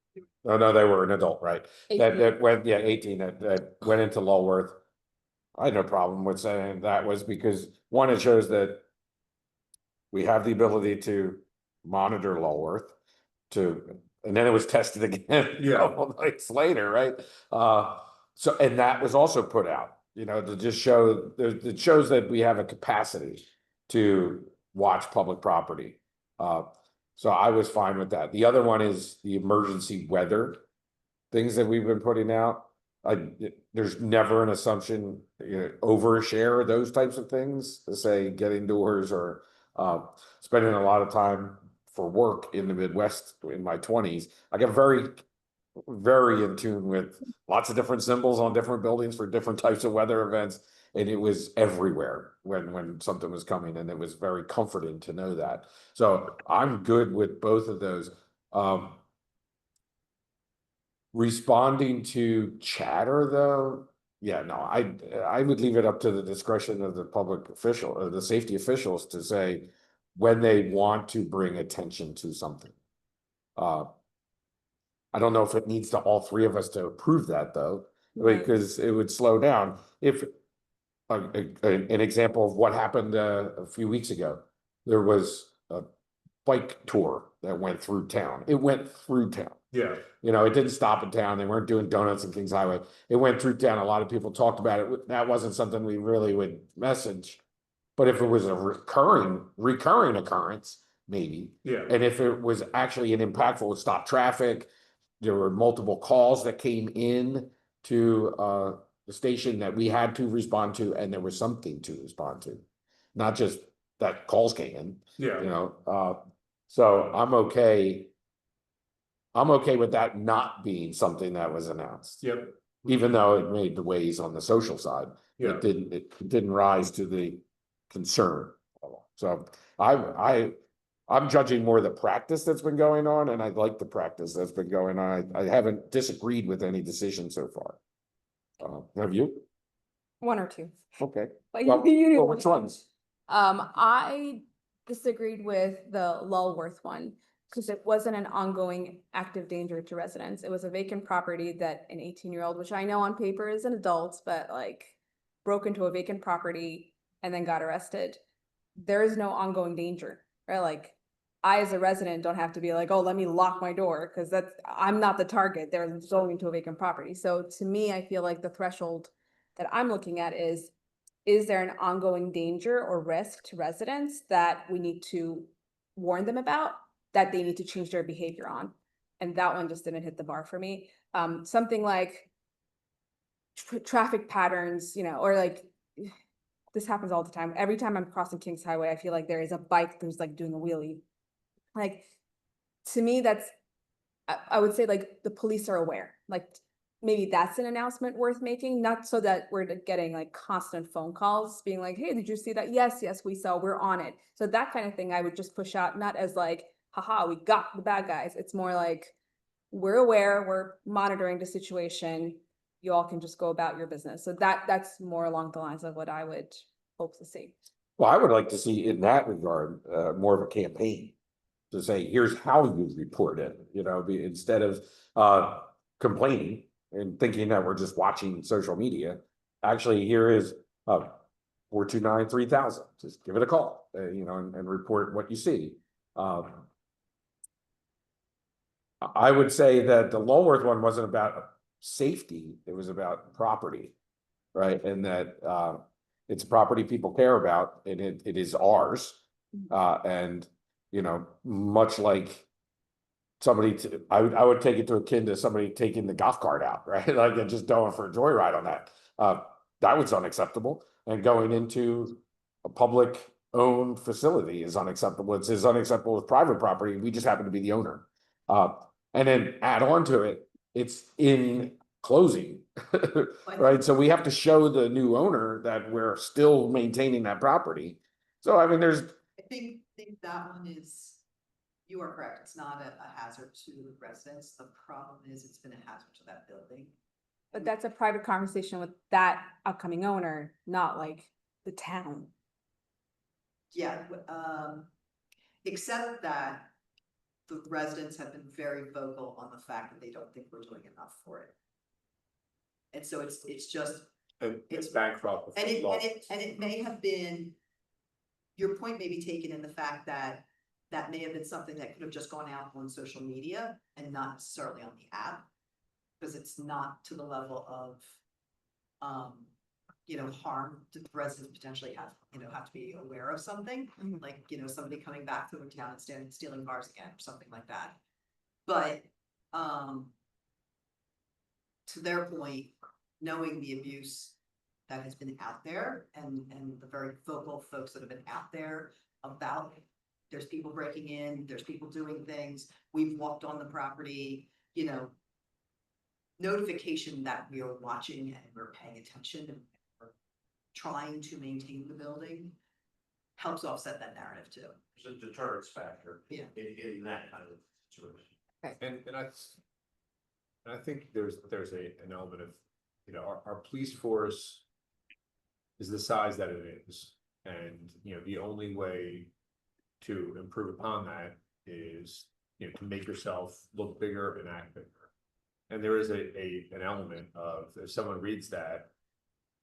No, they were an adult, right? 18. That went, 18, that went into Lulworth. I had no problem with saying that was because, one, it shows that we have the ability to monitor Lulworth and then it was tested again a couple nights later, right? So, and that was also put out, to just show, it shows that we have a capacity to watch public property. So I was fine with that. The other one is the emergency weather things that we've been putting out. There's never an assumption, overshare those types of things to say get indoors or spending a lot of time for work in the Midwest in my 20s. I got very, very in tune with lots of different symbols on different buildings for different types of weather events. And it was everywhere when something was coming, and it was very comforting to know that. So I'm good with both of those. Responding to chatter, though, yeah, no, I would leave it up to the discretion of the public official or the safety officials to say when they want to bring attention to something. I don't know if it needs to all three of us to approve that, though, because it would slow down. If an example of what happened a few weeks ago, there was a bike tour that went through town. It went through town. Yeah. It didn't stop in town. They weren't doing donuts in Kings Highway. It went through town. A lot of people talked about it. That wasn't something we really would message. But if it was a recurring occurrence, maybe. Yeah. And if it was actually an impactful, would stop traffic. There were multiple calls that came in to the station that we had to respond to, and there was something to respond to, not just that calls came in. Yeah. So I'm okay with that not being something that was announced. Yep. even though it made the waves on the social side, Yeah. it didn't rise to the concern level. So I'm judging more the practice that's been going on, and I like the practice that's been going on. I haven't disagreed with any decision so far. Have you? One or two. Okay. But Well, you which ones? I disagreed with the Lulworth one because it wasn't an ongoing active danger to residents. It was a vacant property that an 18-year-old, which I know on paper is an adult, but like broke into a vacant property and then got arrested. There is no ongoing danger, right? Like I, as a resident, don't have to be like, oh, let me lock my door because I'm not the target. They're going into a vacant property. So to me, I feel like the threshold that I'm looking at is there an ongoing danger or risk to residents that we need to warn them about, that they need to change their behavior on? And that one just didn't hit the bar for me. Something like traffic patterns, or like this happens all the time. Every time I'm crossing Kings Highway, I feel like there is a bike who's like doing a wheelie. Like, to me, I would say like the police are aware. Like maybe that's an announcement worth making, not so that we're getting like constant phone calls being like, hey, did you see that? Yes, we saw, we're on it. So that kind of thing I would just push out, not as like, haha, we got the bad guys. It's more like, we're aware, we're monitoring the situation. You all can just go about your business. So that's more along the lines of what I would hope to see. Well, I would like to see in that regard, more of a campaign to say, here's how you report it, instead of complaining and thinking that we're just watching social media. Actually, here is 429-3000. Just give it a call, and report what you see. I would say that the Lulworth one wasn't about safety, it was about property, right? And that it's a property people care about, and it is ours. And much like somebody, I would take it to akin to somebody taking the golf cart out, right? Like and just going for a joyride on that. That was unacceptable. And going into a public owned facility is unacceptable. It's as unacceptable as private property. We just happen to be the owner. And then add on to it, it's in closing, right? So we have to show the new owner that we're still maintaining that property. So, I mean, I think that one is, you are correct, it's not a hazard to residents. The problem is it's been a hazard to that building. But that's a private conversation with that upcoming owner, not like the town. Yeah, except that the residents have been very vocal on the fact that they don't think we're doing enough for it. And so it's just, It's bankrupt. and it may have been, your point may be taken in the fact that that may have been something that could have just gone out on social media and not necessarily on the app. Because it's not to the level of, harm that the residents potentially have to be aware of something. Like, somebody coming back through town and stealing cars again, or something like that. But, to their point, knowing the abuse that has been out there and the very vocal folks that have been out there about, there's people breaking in, there's people doing things, we've walked on the property, notification that we are watching and we're paying attention and we're trying to maintain the building helps offset that narrative too. There's a deterrence factor. Yeah. In that kind of situation. And I think there's an element of, our police force is the size that it is. And, the only way to improve upon that is, to make yourself look bigger and act bigger. And there is an element of, if someone reads that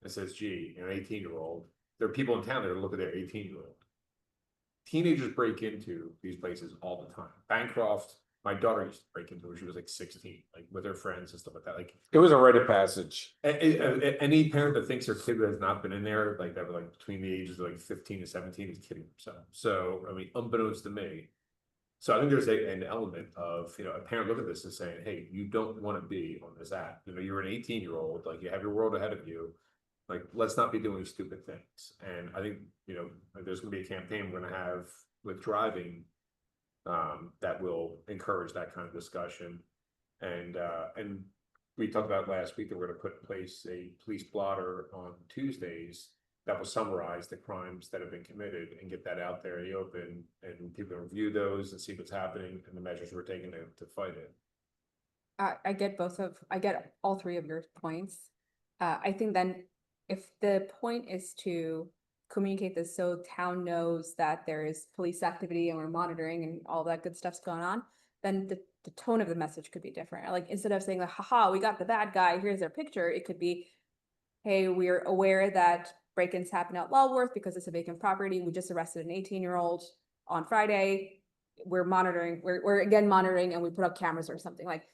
and says, gee, an 18-year-old, there are people in town that are looking at their 18-year-old. Teenagers break into these places all the time. Bancroft, my daughter used to break into when she was like 16, like with her friends and stuff like that. Like it was a rite of passage. Any parent that thinks their kid has not been in there, like that, like between the ages of like 15 and 17, is kidding themselves. So, I mean, unbeknownst to me. So I think there's an element of, a parent look at this and saying, hey, you don't want to be on this app. You're an 18-year-old, like you have your world ahead of you. Like, let's not be doing stupid things. And I think, there's gonna be a campaign we're gonna have with driving that will encourage that kind of discussion. And we talked about last week that we're gonna put in place a police blotter on Tuesdays that will summarize the crimes that have been committed and get that out there in the open, and people review those and see what's happening and the measures we're taking to fight it. I get all three of your points. I think then if the point is to communicate this so town knows that there is police activity and we're monitoring and all that good stuff's going on, then the tone of the message could be different. Like instead of saying like, haha, we got the bad guy, here's their picture, it could be, hey, we're aware that break-ins happen at Lulworth because it's a vacant property. We just arrested an 18-year-old on Friday. We're monitoring, we're again monitoring, and we put up cameras or something. Like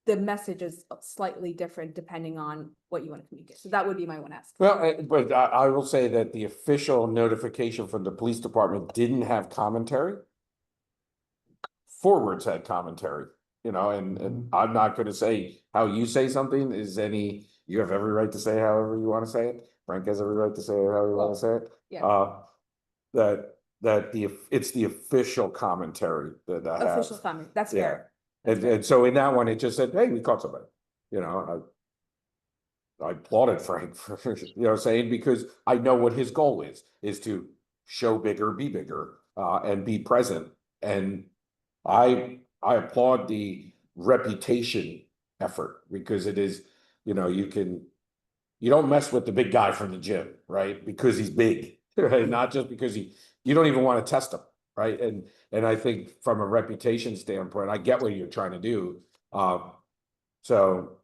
the message is slightly different depending on what you want to communicate. So that would be my one ask. Well, but I will say that the official notification from the police department didn't have commentary. Forwards had commentary, you know, and I'm not gonna say how you say something is any, you have every right to say however you wanna say it. Frank has every right to say it however you wanna say it. Yeah. It's the official commentary that I have. Official comment, that's Yeah. fair. That's fair. And so in that one, it just said, hey, we caught somebody, you know, I applauded Frank for, saying, because I know what his goal is to show bigger, be bigger, and be present. And I applaud the reputation effort, because it is, you don't mess with the big guy from the gym, right? Because he's big, right? Not just because you don't even want to test him, right? And I think from a reputation standpoint, I get what you're trying to do. So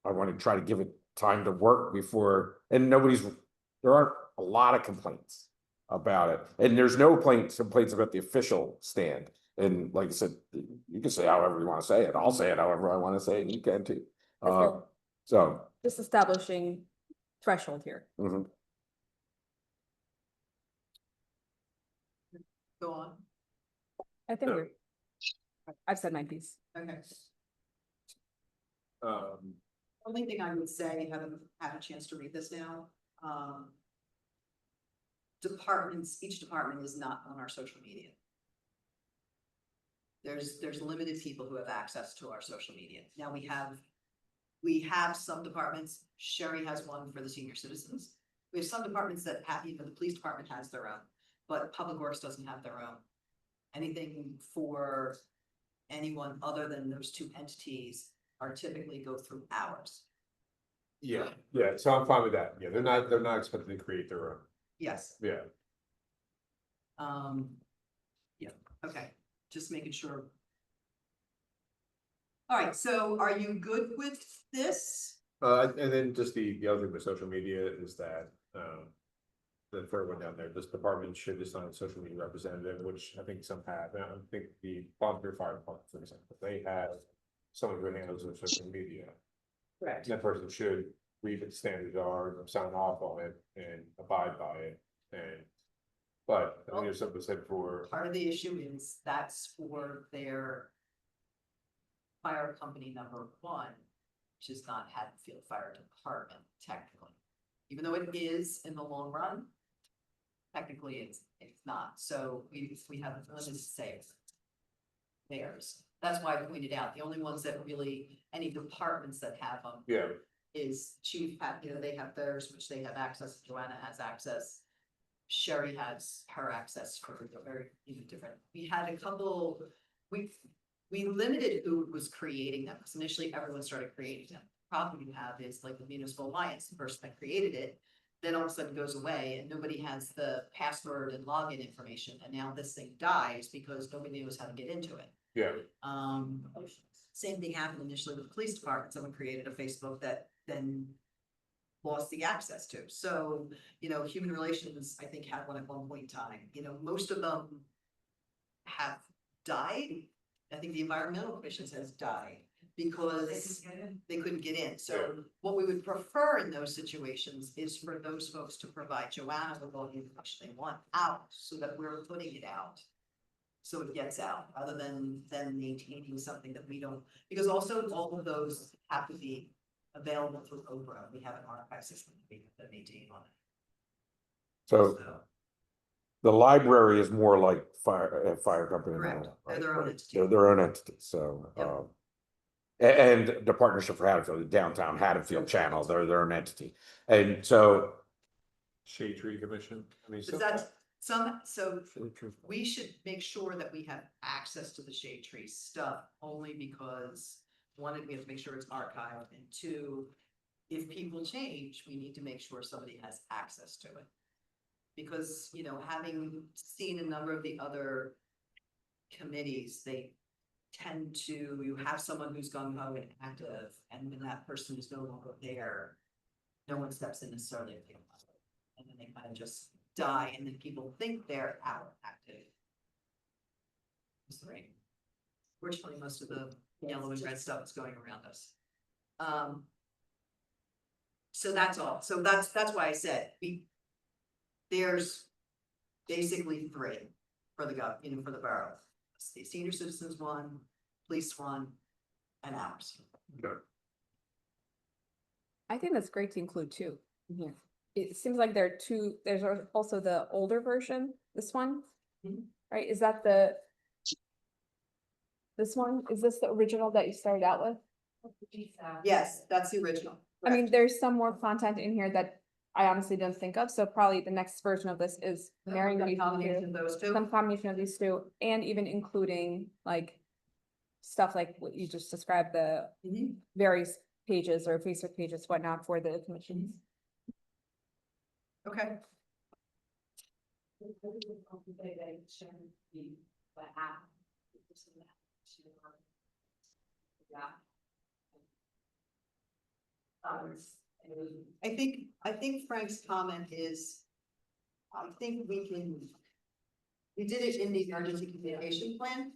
I want to try to give it time to work before, and there aren't a lot of complaints about it. And there's no complaints about the official stand. And like I said, you can say however you want to say it. I'll say it however I want to say it, and you can too. So Just establishing threshold here. mhm. Go on. I think I've said my piece. Okay. Um, Only thing I would say, having had a chance to read this now, each department is not on our social media. There's limited people who have access to our social media. Now we have some departments, Sherry has one for the senior citizens. We have some departments that have, the police department has their own, but Public Works doesn't have their own. Anything for anyone other than those two entities are typically go through ours. yeah, so I'm fine with that. Yeah, they're not expected to create their own. Yes. Yeah. Yeah, okay, just making sure. All right, so are you good with this? And then just the other thing with social media is that, the third one down there, this department should assign a social media representative, which I think some have. And I think the volunteer fire department, for example, they have someone who handles their social media. Correct. That person should read what the standards are, sign off on it, and abide by it. But I think there's something said for. Part of the issue is that's for their fire company number one, which is not Haddonfield Fire Department technically. Even though it is in the long run, technically it's not. So we have limited to say theirs. That's why I pointed out the only ones that really, any departments that have them. Yeah. Is Chief, they have theirs, which they have access, Joanna has access. Sherry has her access for the very, different, we had a couple, we limited who was creating them, because initially everyone started creating them. The problem you have is like the Municipal Alliance, the person that created it, then all of a sudden goes away and nobody has the password and login information, and now this thing dies because nobody knows how to get into it. Yeah. Same thing happened initially with the police department, someone created a Facebook that then lost the access to. So, human relations, I think, had one at one point in time. Most of them have died. I think the environmental commission has died because they couldn't get in. So what we would prefer in those situations is for those folks to provide Joanna with all the information they want out, so that we're putting it out. So it gets out, rather than maintaining something that we don't, because also all of those have to be available through Oprah. We have an archive system that maintain on it. So the library is more like fire company. Correct. now, They're their own right? entity. They're their own entity, so, Yep. And the Partnership for Haddonfield, the Downtown Haddonfield Channel, they're an entity. And so, Shade Tree Commission, I mean. Is that so we should make sure that we have access to the shade tree stuff only because one, we have to make sure it's archived, and two, if people change, we need to make sure somebody has access to it. Because, you know, having seen a number of the other committees, they tend to, you have someone who's gung ho and active, and when that person is no longer there, no one steps in necessarily to pick them up. And then they kind of just die, and then people think they're out active. Right. Fortunately, most of the yellow and red stuff is going around us. So that's all. So that's why I said there's basically three for the for the borough. The senior citizens one, police one, and ours. I think that's great to include two in here. It seems like there are two, there's also the older version, this one, Mhm. right? Is that this one? Is this the original that you started out with? Yes, that's the original. I mean, there's some more content in here that I honestly didn't think of, so probably the next version of this is marrying the these combination two, of those two. some combination of these two, and even including like stuff like what you just described, the Mhm. various pages or Facebook pages, whatnot for the commissions. Okay. I think Frank's comment is, I think we did it in the emergency communication plan.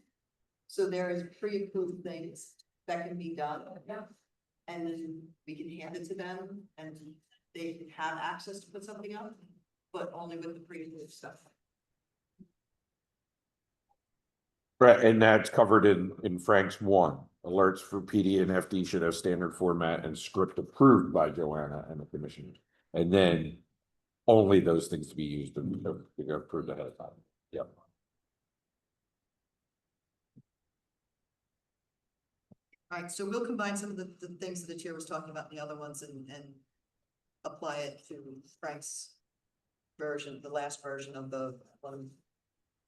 So there is pre-approved things that can be done. And then we can hand it to them and they can have access to put something up, but only with the pre-approved stuff. right, and that's covered in Frank's one. Alerts for PD and FD should have standard format and script approved by Joanna and the commission. And then only those things to be used and approved ahead of time. Yep. All right, so we'll combine some of the things that the chair was talking about, in the other ones, and apply it to Frank's version, the last version of the one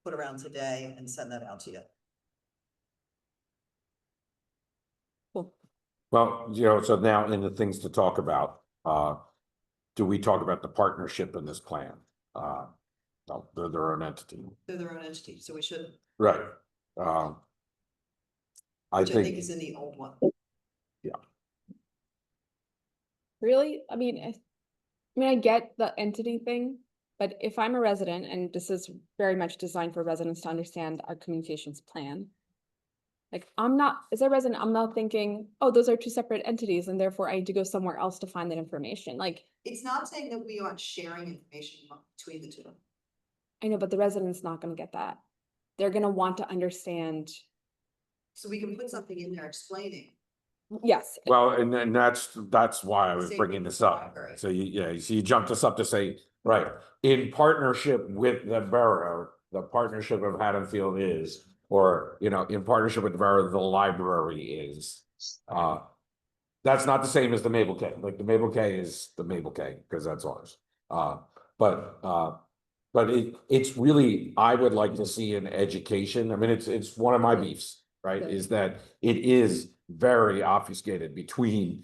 put around today, and send that out to you. Cool. Well, you know, so now in the things to talk about, do we talk about the partnership in this plan? No, they're their own entity. They're their own entity, so we should, Right. I which I think think, is in the old one. Really? I mean, I get the entity thing, but if I'm a resident, and this is very much designed for residents to understand our communications plan. Like, as a resident, I'm not thinking, oh, those are two separate entities, and therefore I need to go somewhere else to find that information. Like, It's not saying that we aren't sharing information between the two. I know, but the resident's not gonna get that. They're gonna want to understand, So we can put something in there explaining. yes, well, and that's why I was Same bringing with this the up. library. So you jumped us up to say, right, in partnership with the borough, the partnership of Haddonfield is, or, you know, in partnership with the borough, the library is. That's not the same as the Mabel K. Like the Mabel K is the Mabel K, because that's ours. But it's really, I would like to see an education. I mean, it's one of my beefs, right? Yeah. Is that it is very obfuscated between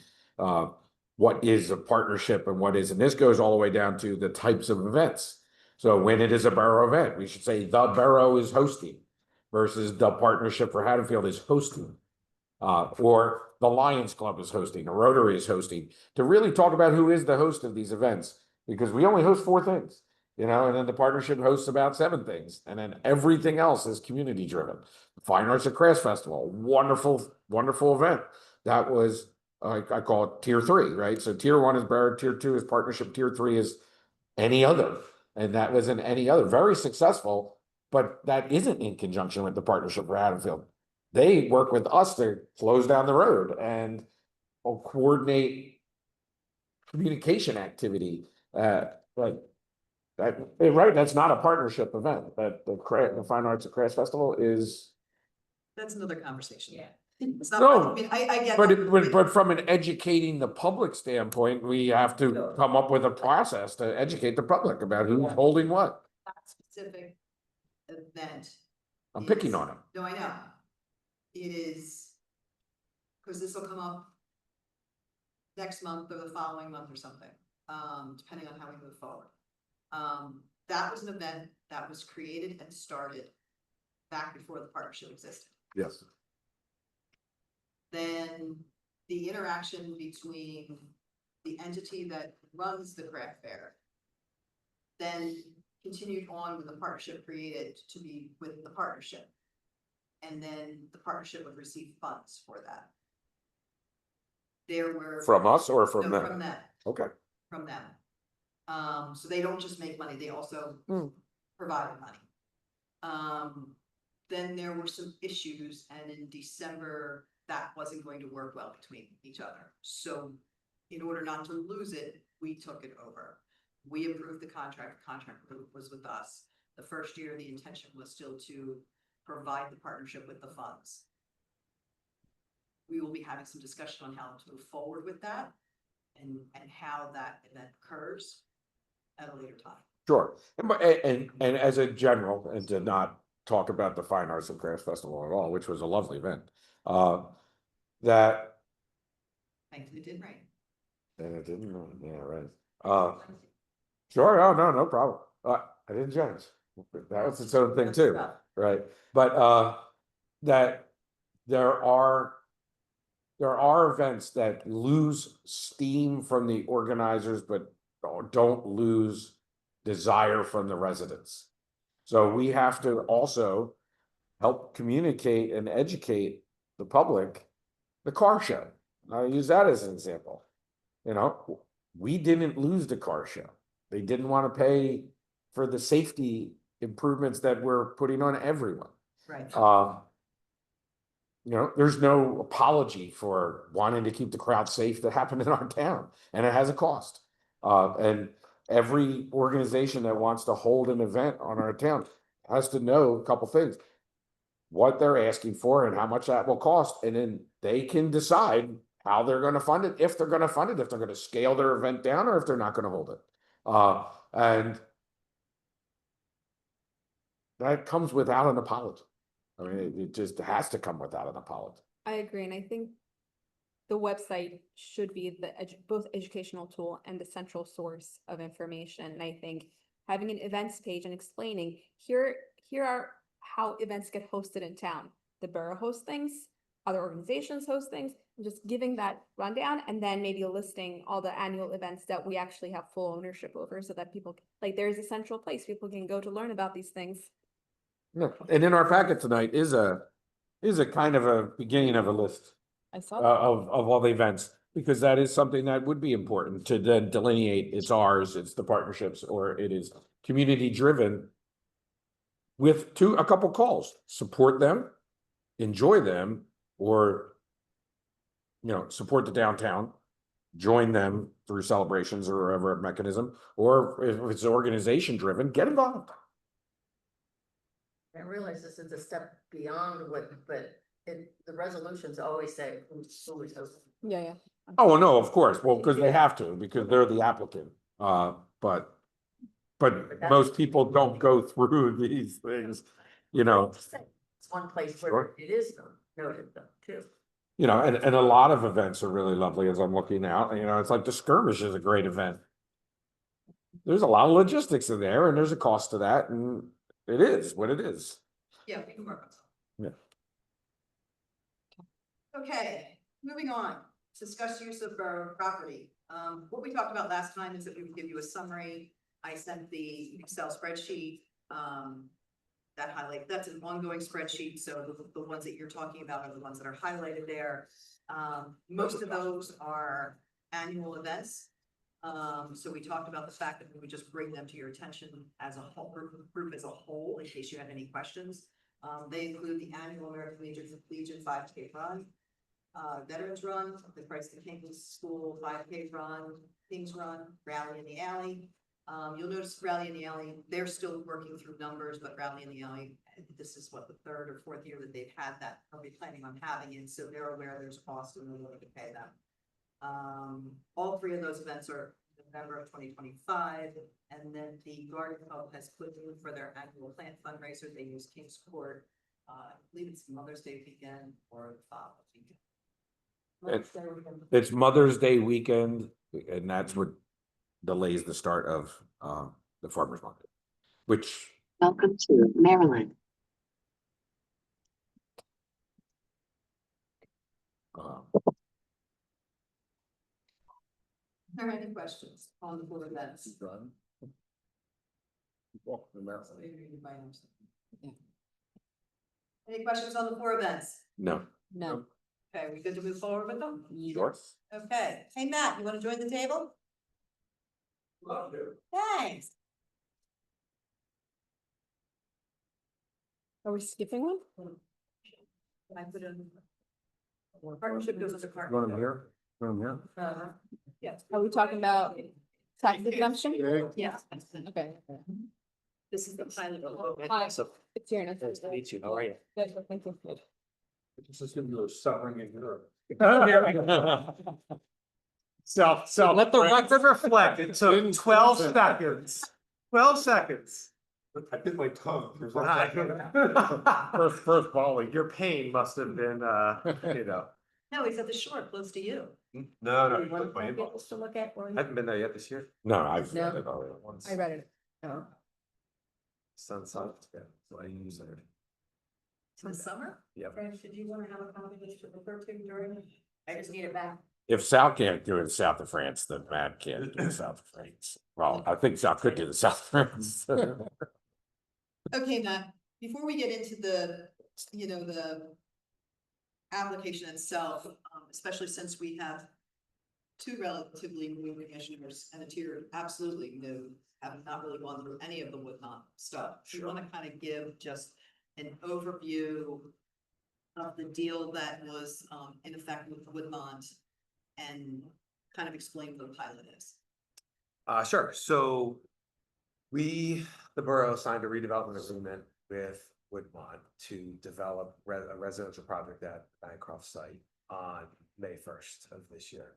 what is a partnership and what is, and this goes all the way down to the types of events. So when it is a borough event, we should say the borough is hosting versus the Partnership for Haddonfield is hosting. Or the Lions Club is hosting, or Rotary is hosting, to really talk about who is the host of these events, because we only host 4 things, you know, and then the partnership hosts about 7 things, and then everything else is community driven. Fine Arts and Crafts Festival, wonderful, wonderful event. That was, I call it tier 3, right? So tier 1 is borough, tier 2 is partnership, tier 3 is any other. And that was an any other, very successful, but that isn't in conjunction with the Partnership for Haddonfield. They work with us to close down the road and coordinate communication activity. Right, that's not a partnership event. That the Fine Arts and Crafts Festival is. That's another conversation. It's not, No, I mean, I get. But that. but from an educating the public standpoint, we have to come up with a process to educate the public about who's holding what. That specific event. I'm picking is- on them. No, I know. It is, because this will come up next month or the following month or something, depending on how we move forward. That was an event that was created and started back before the partnership existed. Yes. Then the interaction between the entity that runs the craft fair then continued on with the partnership created to be with the partnership. And then the partnership would receive funds for that. There were. From us or from No, them? from them, Okay. from them. So they don't just make money, they also Hmm. provide money. Then there were some issues, and in December, that wasn't going to work well between each other. So in order not to lose it, we took it over. We approved the contract was with us. The first year, the intention was still to provide the partnership with the funds. We will be having some discussion on how to move forward with that and how that event occurs at a later time. Sure. And as a general, and to not talk about the Fine Arts and Crafts Festival at all, which was a lovely event, that. Thankfully, it did rain. And it didn't, yeah, right. Sure, oh, no problem. I didn't judge. That was its own thing too, right? But that there are events that lose steam from the organizers, but don't lose desire from the residents. So we have to also help communicate and educate the public. The car show, I'll use that as an example. You know, we didn't lose the car show. They didn't want to pay for the safety improvements that we're putting on everyone. Right. You know, there's no apology for wanting to keep the crowd safe that happened in our town, and it has a cost. And every organization that wants to hold an event on our town has to know a couple things: what they're asking for and how much that will cost, and then they can decide how they're going to fund it, if they're going to fund it, if they're going to scale their event down, or if they're not going to hold it. And that comes without an apology. I mean, it just has to come without an apology. I agree, and I think the website should be both educational tool and the central source of information. And I think having an events page and explaining here are how events get hosted in town. The borough hosts things, other organizations host things, and just giving that rundown, and then maybe listing all the annual events that we actually have full ownership over, so that people, like, there's a central place people can go to learn about these things. Yeah. And in our packet tonight is a kind of a beginning of a list I saw that. of all the events, because that is something that would be important to then delineate. It's ours, it's the partnerships, or it is community driven, with a couple calls: support them, enjoy them, or support the downtown, join them through celebrations or whatever mechanism, or if it's organization driven, get involved. I realize this is a step beyond but the resolutions always say who's hosting. Yeah. Oh, no, of course. Well, because they have to, because they're the applicant. But most people don't go through these things, It's one place where Sure. it is noted though, too. And a lot of events are really lovely as I'm looking out. It's like the Skirmish is a great event. There's a lot of logistics in there, and there's a cost to that, and it is what it is. Yeah, we can work on that. Yeah. Okay, moving on. Discuss use of borough property. What we talked about last time is that we would give you a summary. I sent the Excel spreadsheet, that's an ongoing spreadsheet, so the ones that you're talking about are the ones that are highlighted there. Most of those are annual events. So we talked about the fact that we would just bring them to your attention as a whole group as a whole, in case you have any questions. They include the annual American Legion 5K run, Veterans Run, the Christ the King School 5K run, Kings Run, Rally in the Alley, You'll notice Rally in the Alley, they're still working through numbers, but Rally in the Alley, this is what, the third or fourth year that they've had that, are we planning on having it, so they're aware there's cost and they're willing to pay them. All three of those events are November of 2025, and then the Garden Club has put in for their annual plant fundraiser, they use King's Court. I believe it's Mother's Day weekend or Father's weekend. Mother's Day weekend. It's Mother's Day weekend, and that's what delays the start of the farmer's market, which Welcome to Maryland. Are there any questions on the board events? Any questions on the four events? no. No. Okay, we good to move forward with them? Sure. Okay, hey, Matt, you want to join the table? Love to. Thanks. Are we skipping one? Can I put in? Partnership goes under You want partnership. them here? You want them here? Yes. Are we talking about tax exemption? Yeah. Okay. This is the pilot. Hi, it's here. Nice to meet you. How are you? Good, thank you. This is gonna be suffering in Europe. So let the record reflect, it took 12 seconds. 12 seconds. I bit my tongue. First volley. Your pain must have been, you know. No, he's at the shore, close to you. No, You want my inbox to look at? I haven't been there yet this year. No, I've No. read it already once. I read it. Oh. Sunset, yeah, so I use it. In the summer? Yep. Fran, should you want to have a conversation with her too during? I just need it back. If Sal can't do it in south of France, then Matt can't do the south of France. Well, I think Sal could do the south of France. Okay, Matt, before we get into the, the application itself, especially since we have two relatively new commissioners and a tier absolutely new, have not really gone through any of the Woodmont stuff. We want to kind of give just an overview of the deal that was in effect with Woodmont and kind of explain what the pilot is. Sure, so the borough signed a redevelopment agreement with Woodmont to develop a residential project at the Bancroft site on May 1st of this year.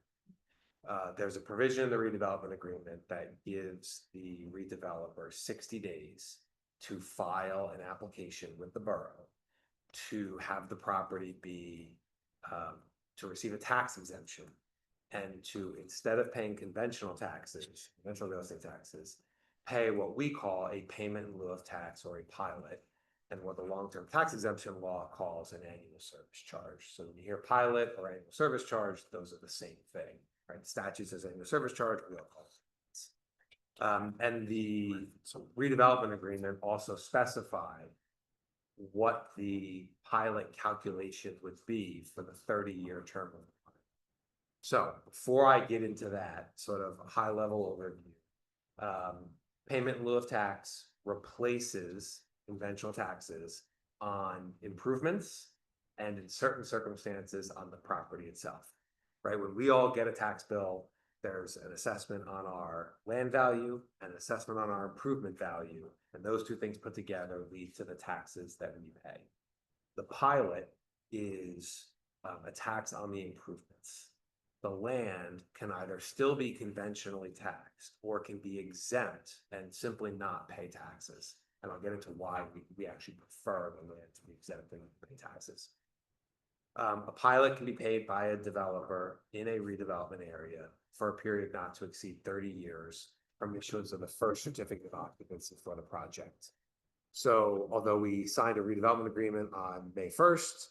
There's a provision in the redevelopment agreement that gives the redeveloper 60 days to file an application with the borough to have the property be, to receive a tax exemption and to, instead of paying conventional taxes, conventional real estate taxes, pay what we call a payment in lieu of tax or a pilot, and what the long-term tax exemption law calls an annual service charge. So when you hear pilot or annual service charge, those are the same thing, right? The statute says annual service charge, we all call it. And the redevelopment agreement also specified what the pilot calculation would be for the 30-year term of the pilot. So before I get into that sort of high-level overview, payment in lieu of tax replaces conventional taxes on improvements and in certain circumstances on the property itself, right? When we all get a tax bill, there's an assessment on our land value and an assessment on our improvement value, and those two things put together lead to the taxes that we pay. The pilot is a tax on the improvements. The land can either still be conventionally taxed or can be exempt and simply not pay taxes. And I'll get into why we actually prefer the land to be exempt and pay taxes. A pilot can be paid by a developer in a redevelopment area for a period not to exceed 30 years from issuance of the first certificate of occupancy for the project. So although we signed a redevelopment agreement on May 1st,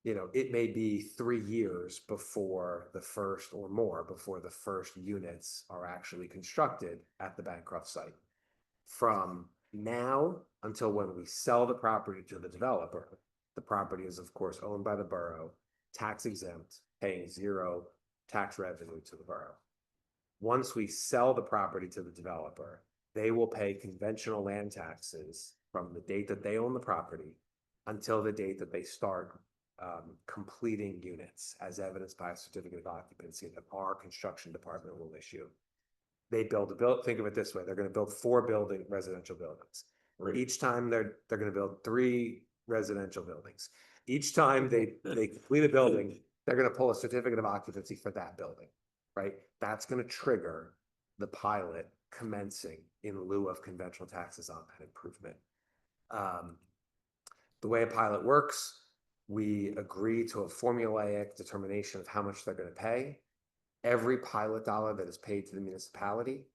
it may be 3 years before the first or more before the first units are actually constructed at the Bancroft site. From now until when we sell the property to the developer, the property is of course owned by the borough, tax exempt, paying zero tax revenue to the borough. Once we sell the property to the developer, they will pay conventional land taxes from the date that they own the property until the date that they start completing units, as evidenced by a certificate of occupancy that our construction department will issue. they think of it this way, they're gonna build 4 residential buildings. Right. Each time they're gonna build 3 residential buildings. Each time they complete a building, they're gonna pull a certificate of occupancy for that building, right? That's gonna trigger the pilot commencing in lieu of conventional taxes on that improvement. The way a pilot works, we agree to a formulaic determination of how much they're gonna pay. Every pilot dollar that is paid to the municipality,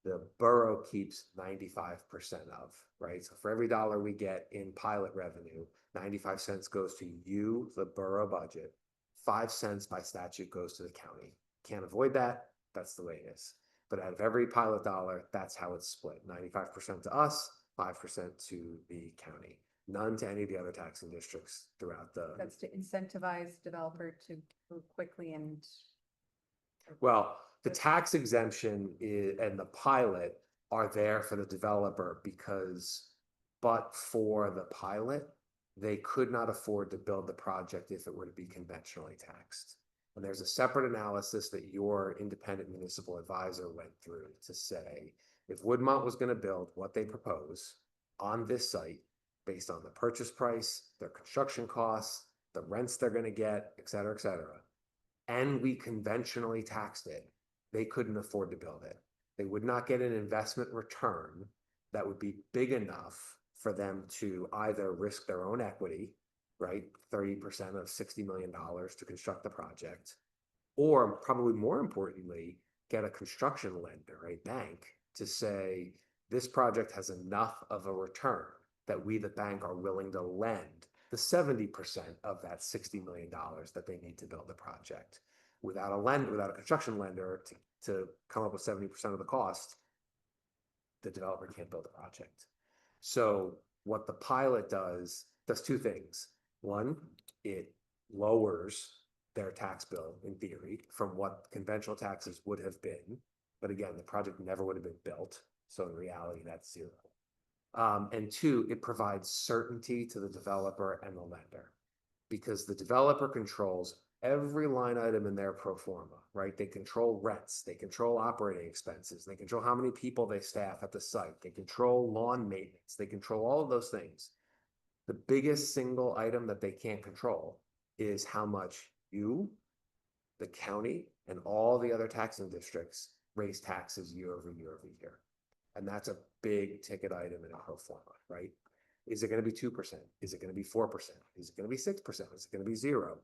the borough keeps 95% of, right? So for every dollar we get in pilot revenue, 95 cents goes to you, the borough budget. 5 cents by statute goes to the county. Can't avoid that. That's the way it is. But out of every pilot dollar, that's how it's split. 95% to us, 5% to the county. None to any of the other taxing districts throughout the. That's to incentivize developer to move quickly and. Well, the tax exemption and the pilot are there for the developer because, but for the pilot, they could not afford to build the project if it were to be conventionally taxed. And there's a separate analysis that your independent municipal advisor went through to say, if Woodmont was going to build what they propose on this site, based on the purchase price, their construction costs, the rents they're going to get, et cetera, and we conventionally taxed it, they couldn't afford to build it. They would not get an investment return that would be big enough for them to either risk their own equity, right? 30% of $60 million to construct the project, or probably more importantly, get a construction lender, a bank, to say, this project has enough of a return that we, the bank, are willing to lend the 70% of that $60 million that they need to build the project. Without a construction lender to come up with 70% of the cost, the developer can't build the project. So what the pilot does 2 things. One, it lowers their tax bill in theory from what conventional taxes would have been. But again, the project never would have been built. So in reality, that's 0. And 2, it provides certainty to the developer and the lender, because the developer controls every line item in their pro forma, right? They control rents, they control operating expenses, they control how many people they staff at the site, they control lawn maintenance, they control all of those things. The biggest single item that they can't control is how much you, the county, and all the other taxing districts raise taxes year over year over year. And that's a big ticket item in a pro forma, right? Is it going to be 2%? Is it going to be 4%? Is it going to be 6%? Is it going to be 0?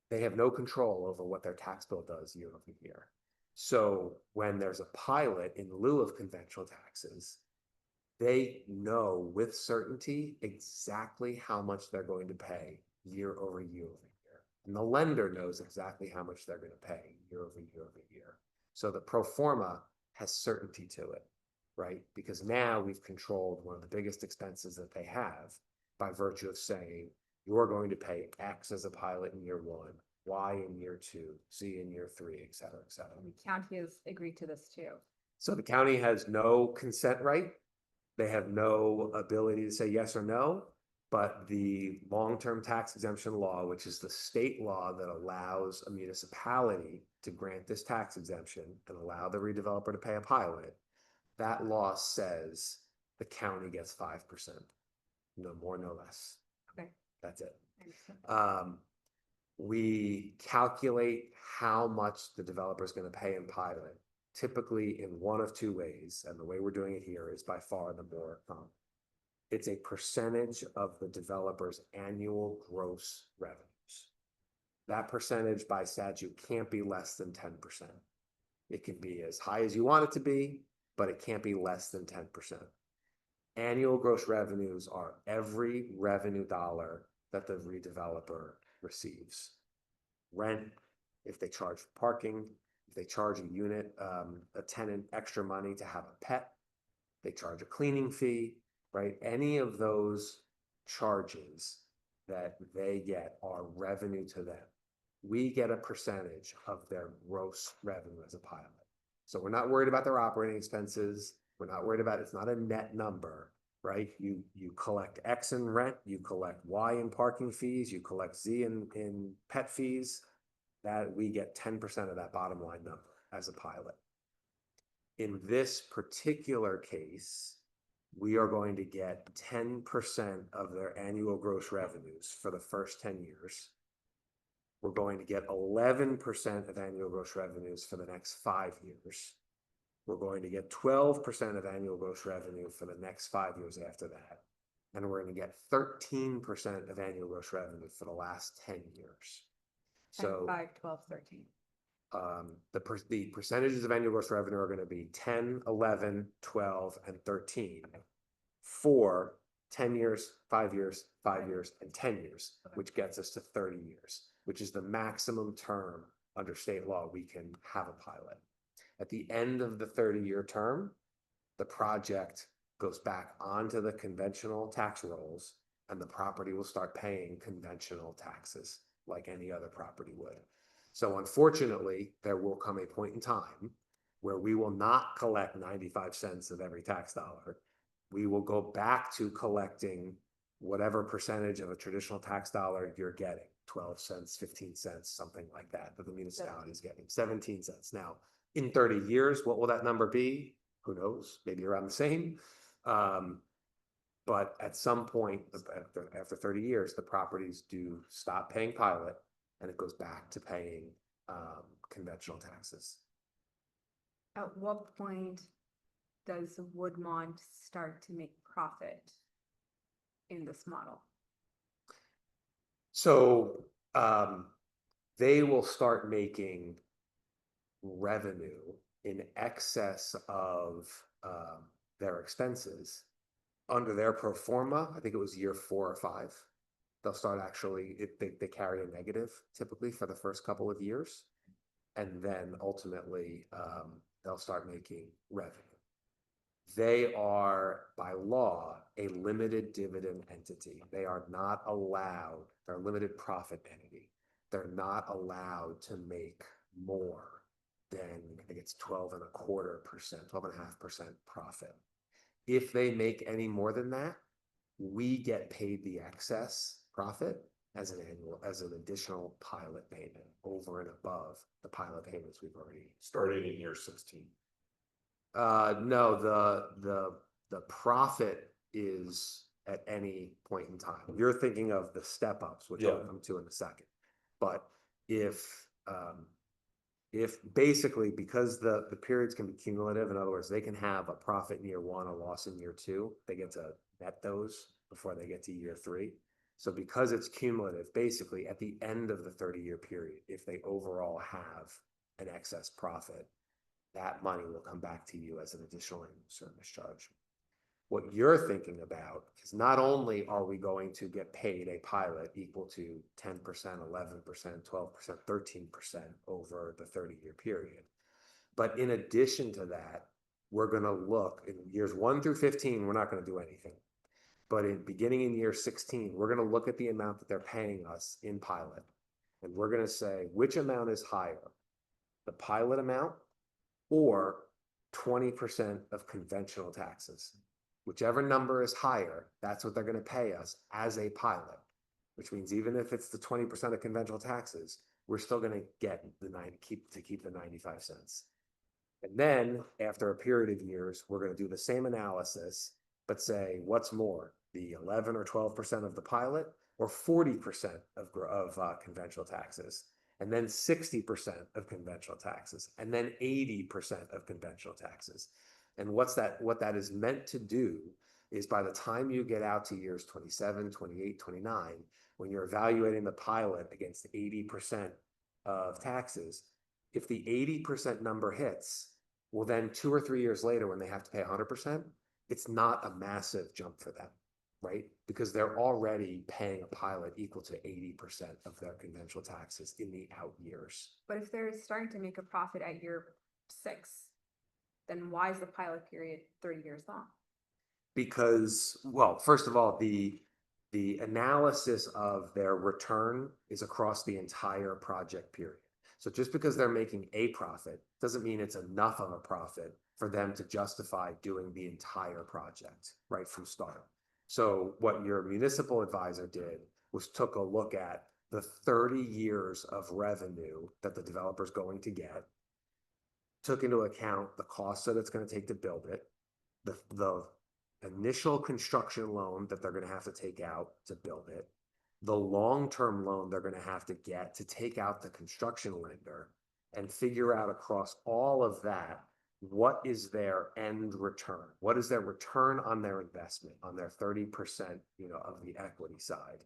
They have no control over what their tax bill does year over year. So when there's a pilot in lieu of conventional taxes, they know with certainty exactly how much they're going to pay year over year over year. And the lender knows exactly how much they're going to pay year over year over year. So the pro forma has certainty to it, right? Because now we've controlled one of the biggest expenses that they have by virtue of saying, you're going to pay X as a pilot in year 1, Y in year 2, Z in year 3, et cetera, et cetera. And the county has agreed to this too. So the county has no consent right. They have no ability to say yes or no, but the long-term tax exemption law, which is the state law that allows a municipality to grant this tax exemption and allow the redeveloper to pay a pilot, that law says the county gets 5%, no more, no less. Okay. That's it. We calculate how much the developer is going to pay in pilot, typically in one of 2 ways. And the way we're doing it here is by far the more common. It's a percentage of the developer's annual gross revenues. That percentage by statute can't be less than 10%. It can be as high as you want it to be, but it can't be less than 10%. Annual gross revenues are every revenue dollar that the redeveloper receives. Rent, if they charge for parking, if they charge a tenant extra money to have a pet, they charge a cleaning fee, right? Any of those charges that they get are revenue to them. We get a percentage of their gross revenue as a pilot. So we're not worried about their operating expenses. We're not worried about, it's not a net number, right? You collect X in rent, you collect Y in parking fees, you collect Z in pet fees, that we get 10% of that bottom line number as a pilot. In this particular case, we are going to get 10% of their annual gross revenues for the first 10 years. We're going to get 11% of annual gross revenues for the next 5 years. We're going to get 12% of annual gross revenue for the next 5 years after that. And we're going to get 13% of annual gross revenue for the last 10 years. 10, So 5, 12, 13. the percentages of annual gross revenue are going to be 10, 11, 12, and 13 for 10 years, 5 years, 5 years, and 10 years, which gets us to 30 years, which is the maximum term under state law we can have a pilot. At the end of the 30-year term, the project goes back onto the conventional tax rolls, and the property will start paying conventional taxes like any other property would. So unfortunately, there will come a point in time where we will not collect 95 cents of every tax dollar. We will go back to collecting whatever percentage of a traditional tax dollar you're getting, 12 cents, 15 cents, something like that the municipality is getting, 17 cents. Now, in 30 years, what will that number be? Who knows? Maybe around the same. But at some point, after 30 years, the properties do stop paying pilot, and it goes back to paying conventional taxes. At what point does Woodmont start to make profit in this model? So they will start making revenue in excess of their expenses under their pro forma. I think it was year 4 or 5. They'll start actually, they carry a negative typically for the first couple of years. And then ultimately, they'll start making revenue. They are, by law, a limited dividend entity. They are not allowed, they're a limited profit entity. They're not allowed to make more than, I think it's 12.25%, 12.5% profit. If they make any more than that, we get paid the excess profit as an additional pilot payment over and above the pilot payments we've already Started in year 16. No, the profit is at any point in time. You're thinking of the step ups, which I'll come to in a second. But if basically, because the periods can be cumulative, in other words, they can have a profit in year 1, a loss in year 2, they get to net those before they get to year 3. So because it's cumulative, basically at the end of the 30-year period, if they overall have an excess profit, that money will come back to you as an additional annual service charge. What you're thinking about is not only are we going to get paid a pilot equal to 10%, 11%, 12%, 13% over the 30-year period, but in addition to that, we're going to look in years 1 through 15, we're not going to do anything. But beginning in year 16, we're going to look at the amount that they're paying us in pilot. And we're going to say, which amount is higher, the pilot amount or 20% of conventional taxes? Whichever number is higher, that's what they're going to pay us as a pilot, which means even if it's the 20% of conventional taxes, we're still going to get keep the 95 cents. And then after a period of years, we're going to do the same analysis, but say, what's more, the 11 or 12% of the pilot or 40% of conventional taxes, and then 60% of conventional taxes, and then 80% of conventional taxes. And what that is meant to do is by the time you get out to years 27, 28, 29, when you're evaluating the pilot against 80% of taxes, if the 80% number hits, well then 2 or 3 years later when they have to pay 100%, it's not a massive jump for them, right? Because they're already paying a pilot equal to 80% of their conventional taxes in the out years. But if they're starting to make a profit at year 6, then why is the pilot period 30 years long? Because, well, first of all, the analysis of their return is across the entire project period. So just because they're making a profit doesn't mean it's enough of a profit for them to justify doing the entire project right from start. So what your municipal advisor did was took a look at the 30 years of revenue that the developer's going to get, took into account the cost that it's gonna take to build it, the initial construction loan that they're gonna have to take out to build it, the long-term loan they're gonna have to get to take out the construction lender, and figure out across all of that, what is their end return? What is their return on their investment, on their 30%, of the equity side?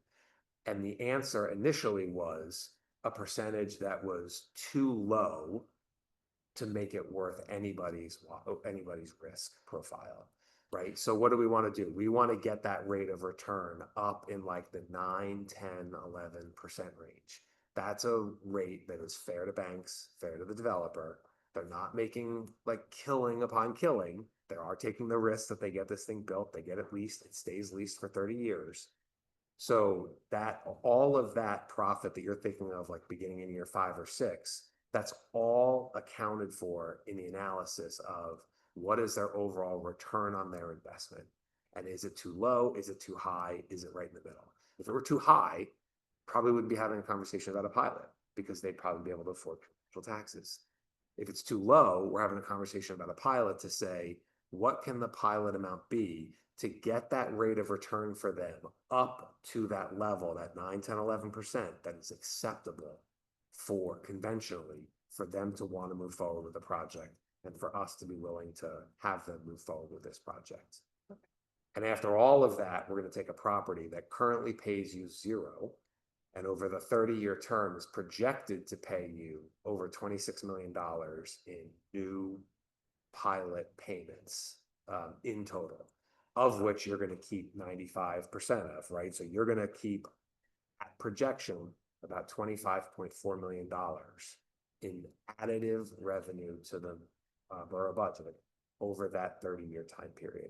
And the answer initially was a percentage that was too low to make it worth anybody's risk profile, right? So what do we want to do? We want to get that rate of return up in like the 9, 10, 11% range. That's a rate that is fair to banks, fair to the developer. They're not making like killing upon killing. They are taking the risk that they get this thing built, they get it leased, it stays leased for 30 years. So that all of that profit that you're thinking of, like beginning in year 5 or 6, that's all accounted for in the analysis of what is their overall return on their investment. And is it too low? Is it too high? Is it right in the middle? If it were too high, probably wouldn't be having a conversation about a pilot because they'd probably be able to afford commercial taxes. If it's too low, we're having a conversation about a pilot to say, what can the pilot amount be to get that rate of return for them up to that level, that 9, 10, 11% that is acceptable for conventionally for them to want to move forward with the project and for us to be willing to have them move forward with this project. Okay. And after all of that, we're going to take a property that currently pays you 0 and over the 30-year term is projected to pay you over $26 million in new pilot payments in total, of which you're going to keep 95% of, right? So you're going to keep at projection about $25.4 million in additive revenue to the borough budget over that 30-year time period,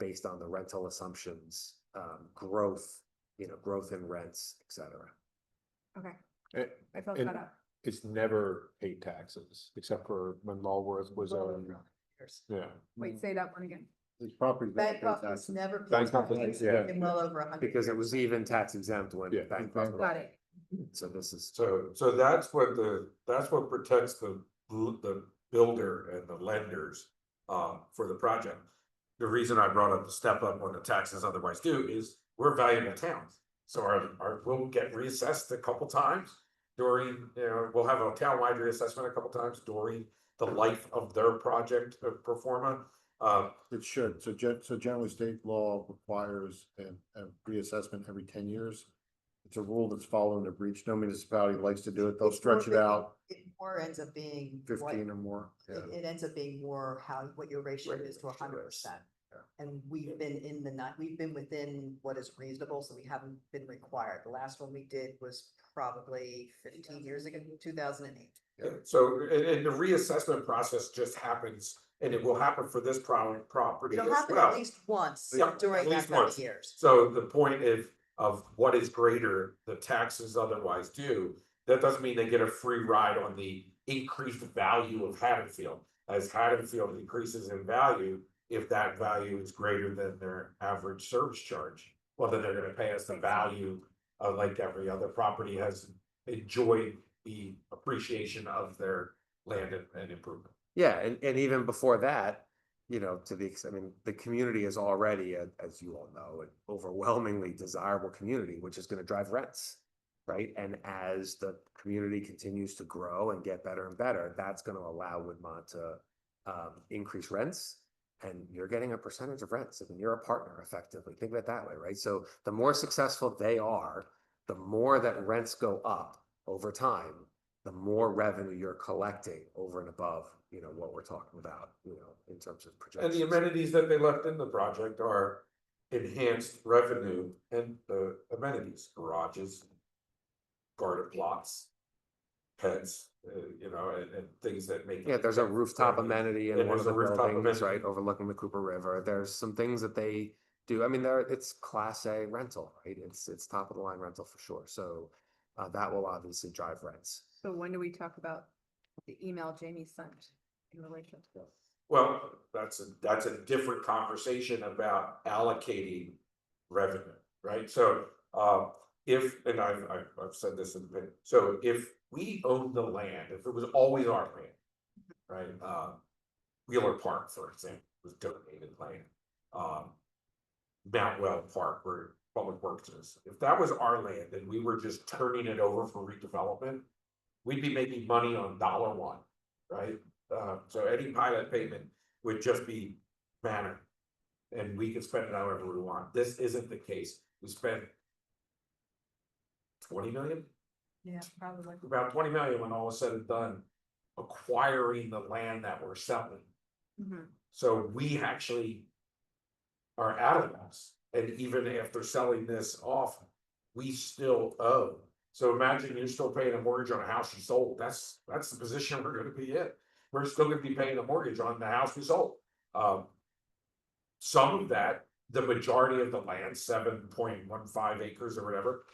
based on the rental assumptions, growth, growth in rents, et cetera. Okay, I felt and that up. It's never paid taxes, except for when Lulworth was owned. Yeah. Wait, say that one again. These properties. Bancroft has never. paid Bancroft has- taxes yeah. in well over 100 Because it years. was even tax exempt when Yeah. Bancroft. Got it. So this is. So that's what protects the builder and the lenders for the project. The reason I brought up the step up when the taxes otherwise due is we're valuable towns. So we'll get reassessed a couple times during, we'll have a townwide reassessment a couple times during the life of their project pro forma. It should. So generally state law requires a reassessment every 10 years. It's a rule that's followed in a breach. No municipality likes to do it. They'll stretch it out It more ends up being. 15 or more. Yeah. It ends up being more what your ratio is to 100%. And we've been within what is reasonable, so we haven't been required. The last one we did was probably 15 years ago, 2008. Yeah. So, and the reassessment process just happens, and it will happen for this property It'll as happen well. at least once Yeah, during at that least many once. years. So the point of what is greater, the taxes otherwise due, that doesn't mean they get a free ride on the increased value of Haddonfield. As Haddonfield increases in value, if that value is greater than their average service charge, well, then they're gonna pay us the value of, like every other property has enjoyed the appreciation of their land and improvement. Yeah, and even before that, the community is already, as you all know, an overwhelmingly desirable community, which is going to drive rents, right? And as the community continues to grow and get better and better, that's going to allow Woodmont to increase rents, and you're getting a percentage of rents. I mean, you're a partner effectively. Think of it that way, right? So the more successful they are, the more that rents go up over time, the more revenue you're collecting over and above, what we're talking about, in terms of projections. And the amenities that they left in the project are enhanced revenue and the amenities, garages, garden plots, pets, and things that make. Yeah, there's a rooftop amenity in And one of there's the a rooftop buildings, amenity. right, overlooking the Cooper River. There's some things that they do. I mean, it's Class A rental, right? It's top of the line rental for sure. So that will obviously drive rents. So when do we talk about the email Jamie sent in relation to this? Well, that's a different conversation about allocating revenue, right? So and I've said this in the past, so if we owned the land, if it was always our land, right? Wheeler Park, for example, was donated land. Mount Well Park, where Public Works is. If that was our land and we were just turning it over for redevelopment, we'd be making money on $1, right? So any pilot payment would just be manner. And we can spend it however we want. This isn't the case. We spent 20 million, Yeah, probably. about 20 million when all is said and done, acquiring the land that we're selling. Mhm. So we actually are out of this. And even after selling this off, we still owe. So imagine you're still paying a mortgage on a house you sold. That's the position we're gonna be in. We're still gonna be paying a mortgage on the house we sold. Some of that, the majority of the land, 7.15 acres or whatever,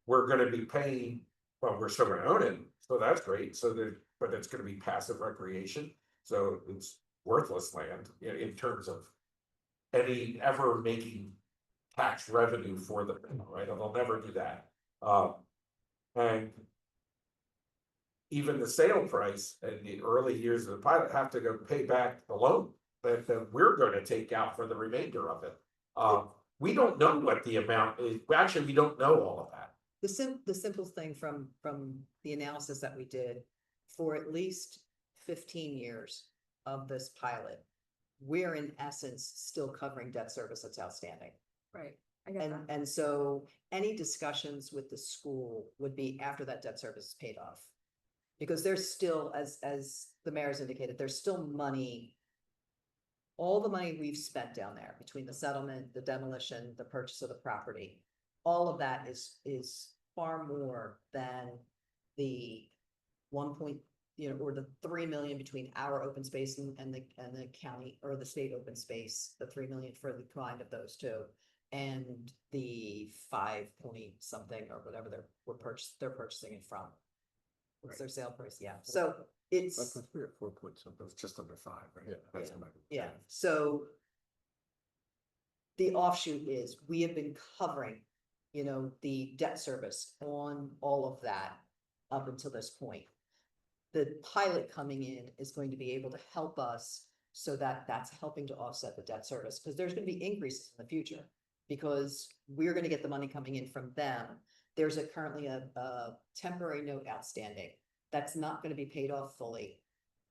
we're gonna be paying, well, we're still gonna own it, so that's great. So but it's gonna be passive recreation, so it's worthless land in terms of any ever making tax revenue for the, right? They'll never do that. And even the sale price and the early years of the pilot have to go pay back the loan that we're gonna take out for the remainder of it. We don't know what the amount is. Actually, we don't know all of that. The simple thing from the analysis that we did, for at least 15 years of this pilot, we're in essence still covering debt service that's outstanding. Right, I get that. And so any discussions with the school would be after that debt service is paid off. Because there's still, as the mayor's indicated, there's still money. All the money we've spent down there between the settlement, the demolition, the purchase of the property, all of that is far more than the 1 point, or the 3 million between our open space and the county or the state open space, the 3 million for the combined of those two. And the 5 point something or whatever they're purchasing it from. What's their sale price? Yeah, so it's. 3 or 4 point something, it's just under 5, right? Yeah, That's yeah. about it. Yeah, so the offshoot is we have been covering, the debt service on all of that up until this point. The pilot coming in is going to be able to help us so that that's helping to offset the debt service, because there's going to be increases in the future because we're going to get the money coming in from them. There's currently a temporary note outstanding that's not going to be paid off fully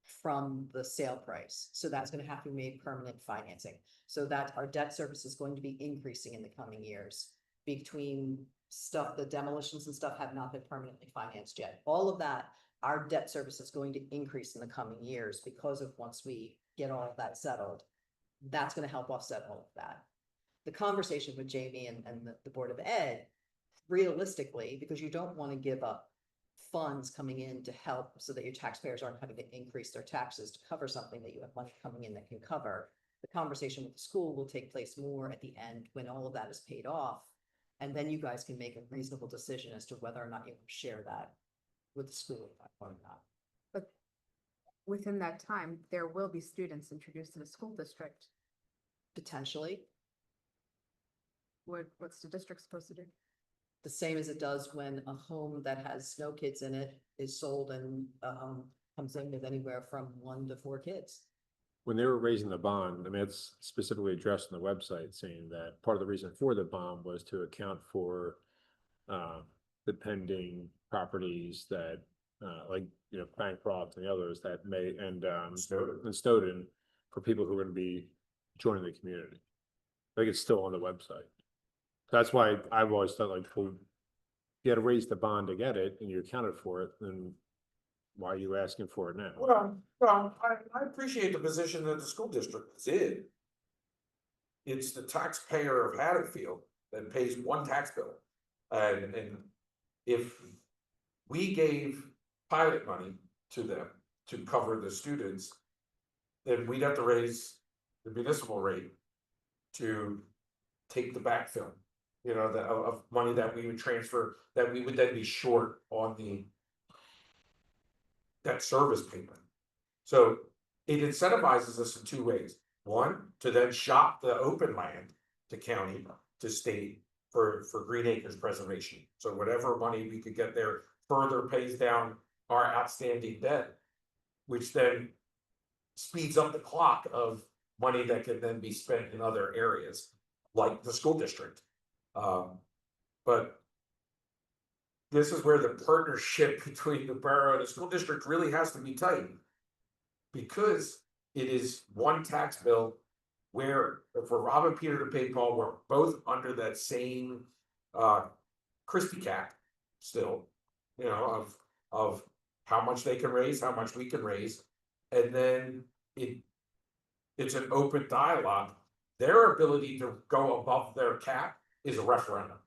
from the sale price. So that's going to have to be made permanent financing. So that our debt service is going to be increasing in the coming years between stuff, the demolitions and stuff have not been permanently financed yet. All of that, our debt service is going to increase in the coming years because of once we get all of that settled. That's going to help offset all of that. The conversation with Jamie and the Board of Ed, realistically, because you don't want to give up funds coming in to help so that your taxpayers aren't having to increase their taxes to cover something that you have money coming in that can cover. The conversation with the school will take place more at the end when all of that is paid off. And then you guys can make a reasonable decision as to whether or not you share that with the school or not. But within that time, there will be students introduced to the school district. Potentially, What's the district supposed to do? the same as it does when a home that has no kids in it is sold and comes in with anywhere from 1 to 4 kids. When they were raising the bond, I mean, it's specifically addressed on the website saying that part of the reason for the bond was to account for the pending properties that like, Bancroft and the others that may, and Snowden for people who are going to be joining the community. I think it's still on the website. That's why I've always thought like, well, you got to raise the bond to get it and you accounted for it, then why are you asking for it now? Well, I appreciate the position that the school district is in. It's the taxpayer of Haddonfield that pays one tax bill. And if we gave pilot money to them to cover the students, then we'd have to raise the municipal rate to take the backfill, of money that we would transfer, that we would then be short on the debt service payment. So it incentivizes us in 2 ways. One, to then shop the open land to county, to state for Green Acres preservation. So whatever money we could get there further pays down our outstanding debt, which then speeds up the clock of money that can then be spent in other areas, like the school district. But this is where the partnership between the borough and the school district really has to be tight. Because it is one tax bill where if we're robbing Peter to pay Paul, we're both under that same Christie cap still, you know, of how much they can raise, how much we can raise. And then it's an open dialogue. Their ability to go above their cap is a referendum.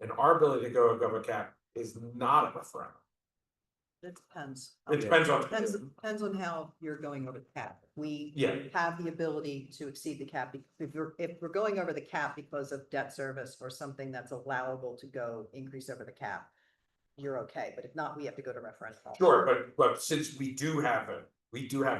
And our ability to go above a cap is not a referendum. It depends. It depends on. Depends on how you're going over the cap. We Yeah. have the ability to exceed the cap. If we're going over the cap because of debt service or something that's allowable to go increase over the cap, you're okay. But if not, we have to go to referendum. Sure, but since we do have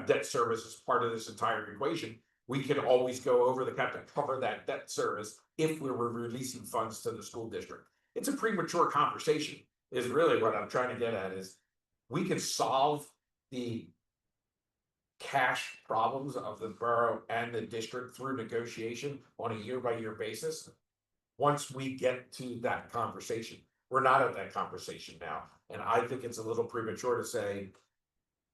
debt service as part of this entire equation, we can always go over the cap to cover that debt service if we were releasing funds to the school district. It's a premature conversation, is really what I'm trying to get at, is we can solve the cash problems of the borough and the district through negotiation on a year-by-year basis. Once we get to that conversation, we're not at that conversation now. And I think it's a little premature to say,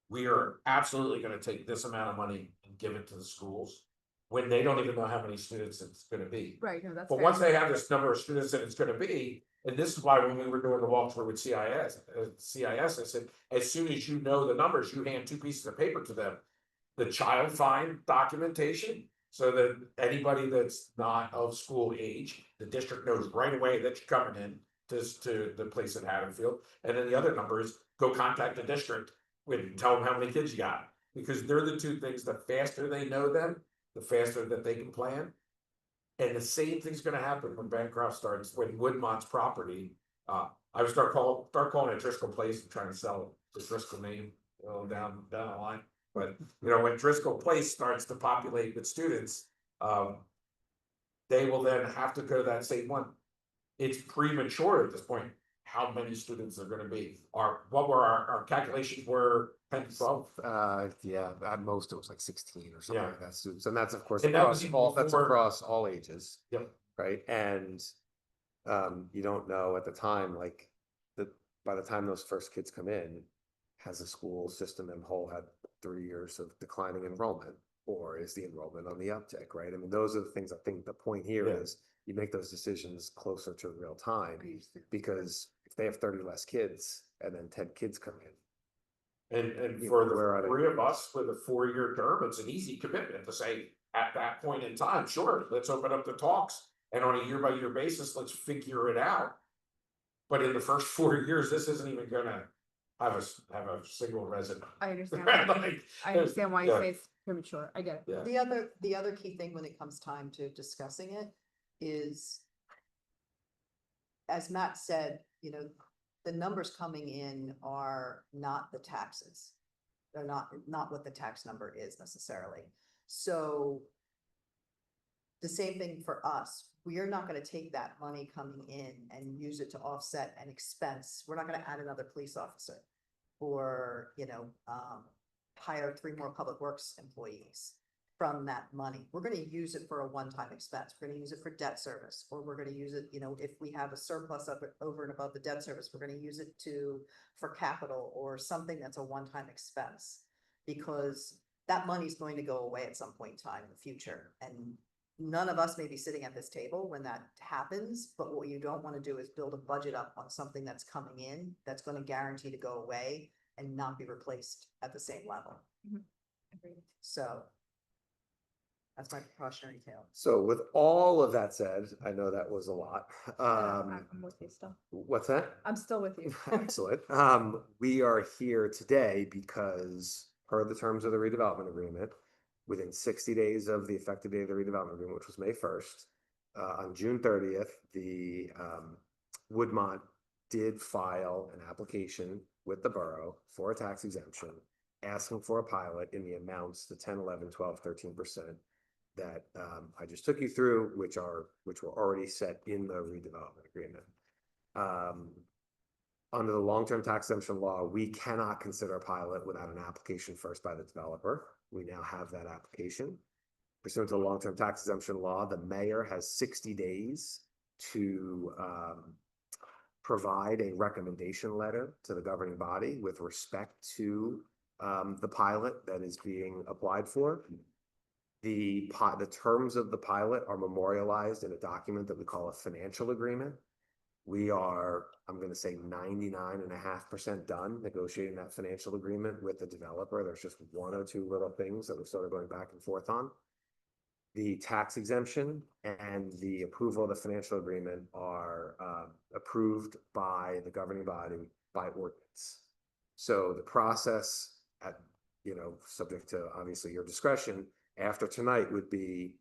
we are absolutely gonna take this amount of money and give it to the schools, when they don't even know how many students it's gonna be. Right, no, that's. But fair. once they have this number of students that it's gonna be, and this is why when we were doing the walkthrough with CIS, I said, as soon as you know the numbers, you hand 2 pieces of paper to them. The child find documentation, so that anybody that's not of school age, the district knows right away that you're coming in to the place in Haddonfield. And then the other number is go contact the district and tell them how many kids you got. Because they're the two things, the faster they know them, the faster that they can plan. And the same thing's gonna happen when Bancroft starts, when Woodmont's property, I would start calling it Driscoll Place and trying to sell the Driscoll name, you know, down the line. But, you know, when Driscoll Place starts to populate with students, they will then have to go to that same one. It's premature at this point, how many students are gonna be, what were our calculations were 10 to 12? Yeah, at most it was like 16 or something Yeah. like that students, and that's of course And that was that's before- across all ages. Yep. Right, and you don't know at the time, like, by the time those first kids come in, has the school system in whole had 3 years of declining enrollment, or is the enrollment on the uptick, right? I mean, those are the things. I think the point here Yeah. is you make those decisions closer to real time, because if they have 30 less kids and then 10 kids come in. And You for know, where are the they? 3 of us with a 4-year term, it's an easy commitment to say, at that point in time, sure, let's open up the talks. And on a year-by-year basis, let's figure it out. But in the first 4 years, this isn't even gonna have a single resident. I understand. Like, I understand why you yeah. say it's premature. I get it. Yeah. The other key thing when it comes time to discussing it is, as Matt said, you know, the numbers coming in are not the taxes. They're not what the tax number is necessarily. So the same thing for us. We are not gonna take that money coming in and use it to offset an expense. We're not gonna add another police officer or, you know, hire 3 more public works employees from that money. We're gonna use it for a one-time expense. We're gonna use it for debt service, or we're gonna use it, you know, if we have a surplus of it over and above the debt service, we're gonna use it for capital or something that's a one-time expense. Because that money's going to go away at some point in time in the future. And none of us may be sitting at this table when that happens, but what you don't want to do is build a budget up on something that's coming in, that's going to guarantee to go away and not be replaced at the same level. Agreed. So that's my precautionary tale. So with all of that said, I know that was a lot. I'm with you still. What's that? I'm still with you. Excellent. We are here today because per the terms of the redevelopment agreement, within 60 days of the effective date of the redevelopment agreement, which was May 1st, on June 30th, the Woodmont did file an application with the borough for a tax exemption, asking for a pilot in the amounts, the 10, 11, 12, 13% that I just took you through, which were already set in the redevelopment agreement. under the long-term tax exemption law, we cannot consider a pilot without an application first by the developer. We now have that application. Pursuant to the long-term tax exemption law, the mayor has 60 days to provide a recommendation letter to the governing body with respect to the pilot that is being applied for. The terms of the pilot are memorialized in a document that we call a financial agreement. We are, I'm going to say 99.5% done negotiating that financial agreement with the developer. There's just one or two little things that we're sort of going back and forth on. The tax exemption and the approval of the financial agreement are approved by the governing body by ordinance. So the process at, subject to obviously your discretion after tonight would be,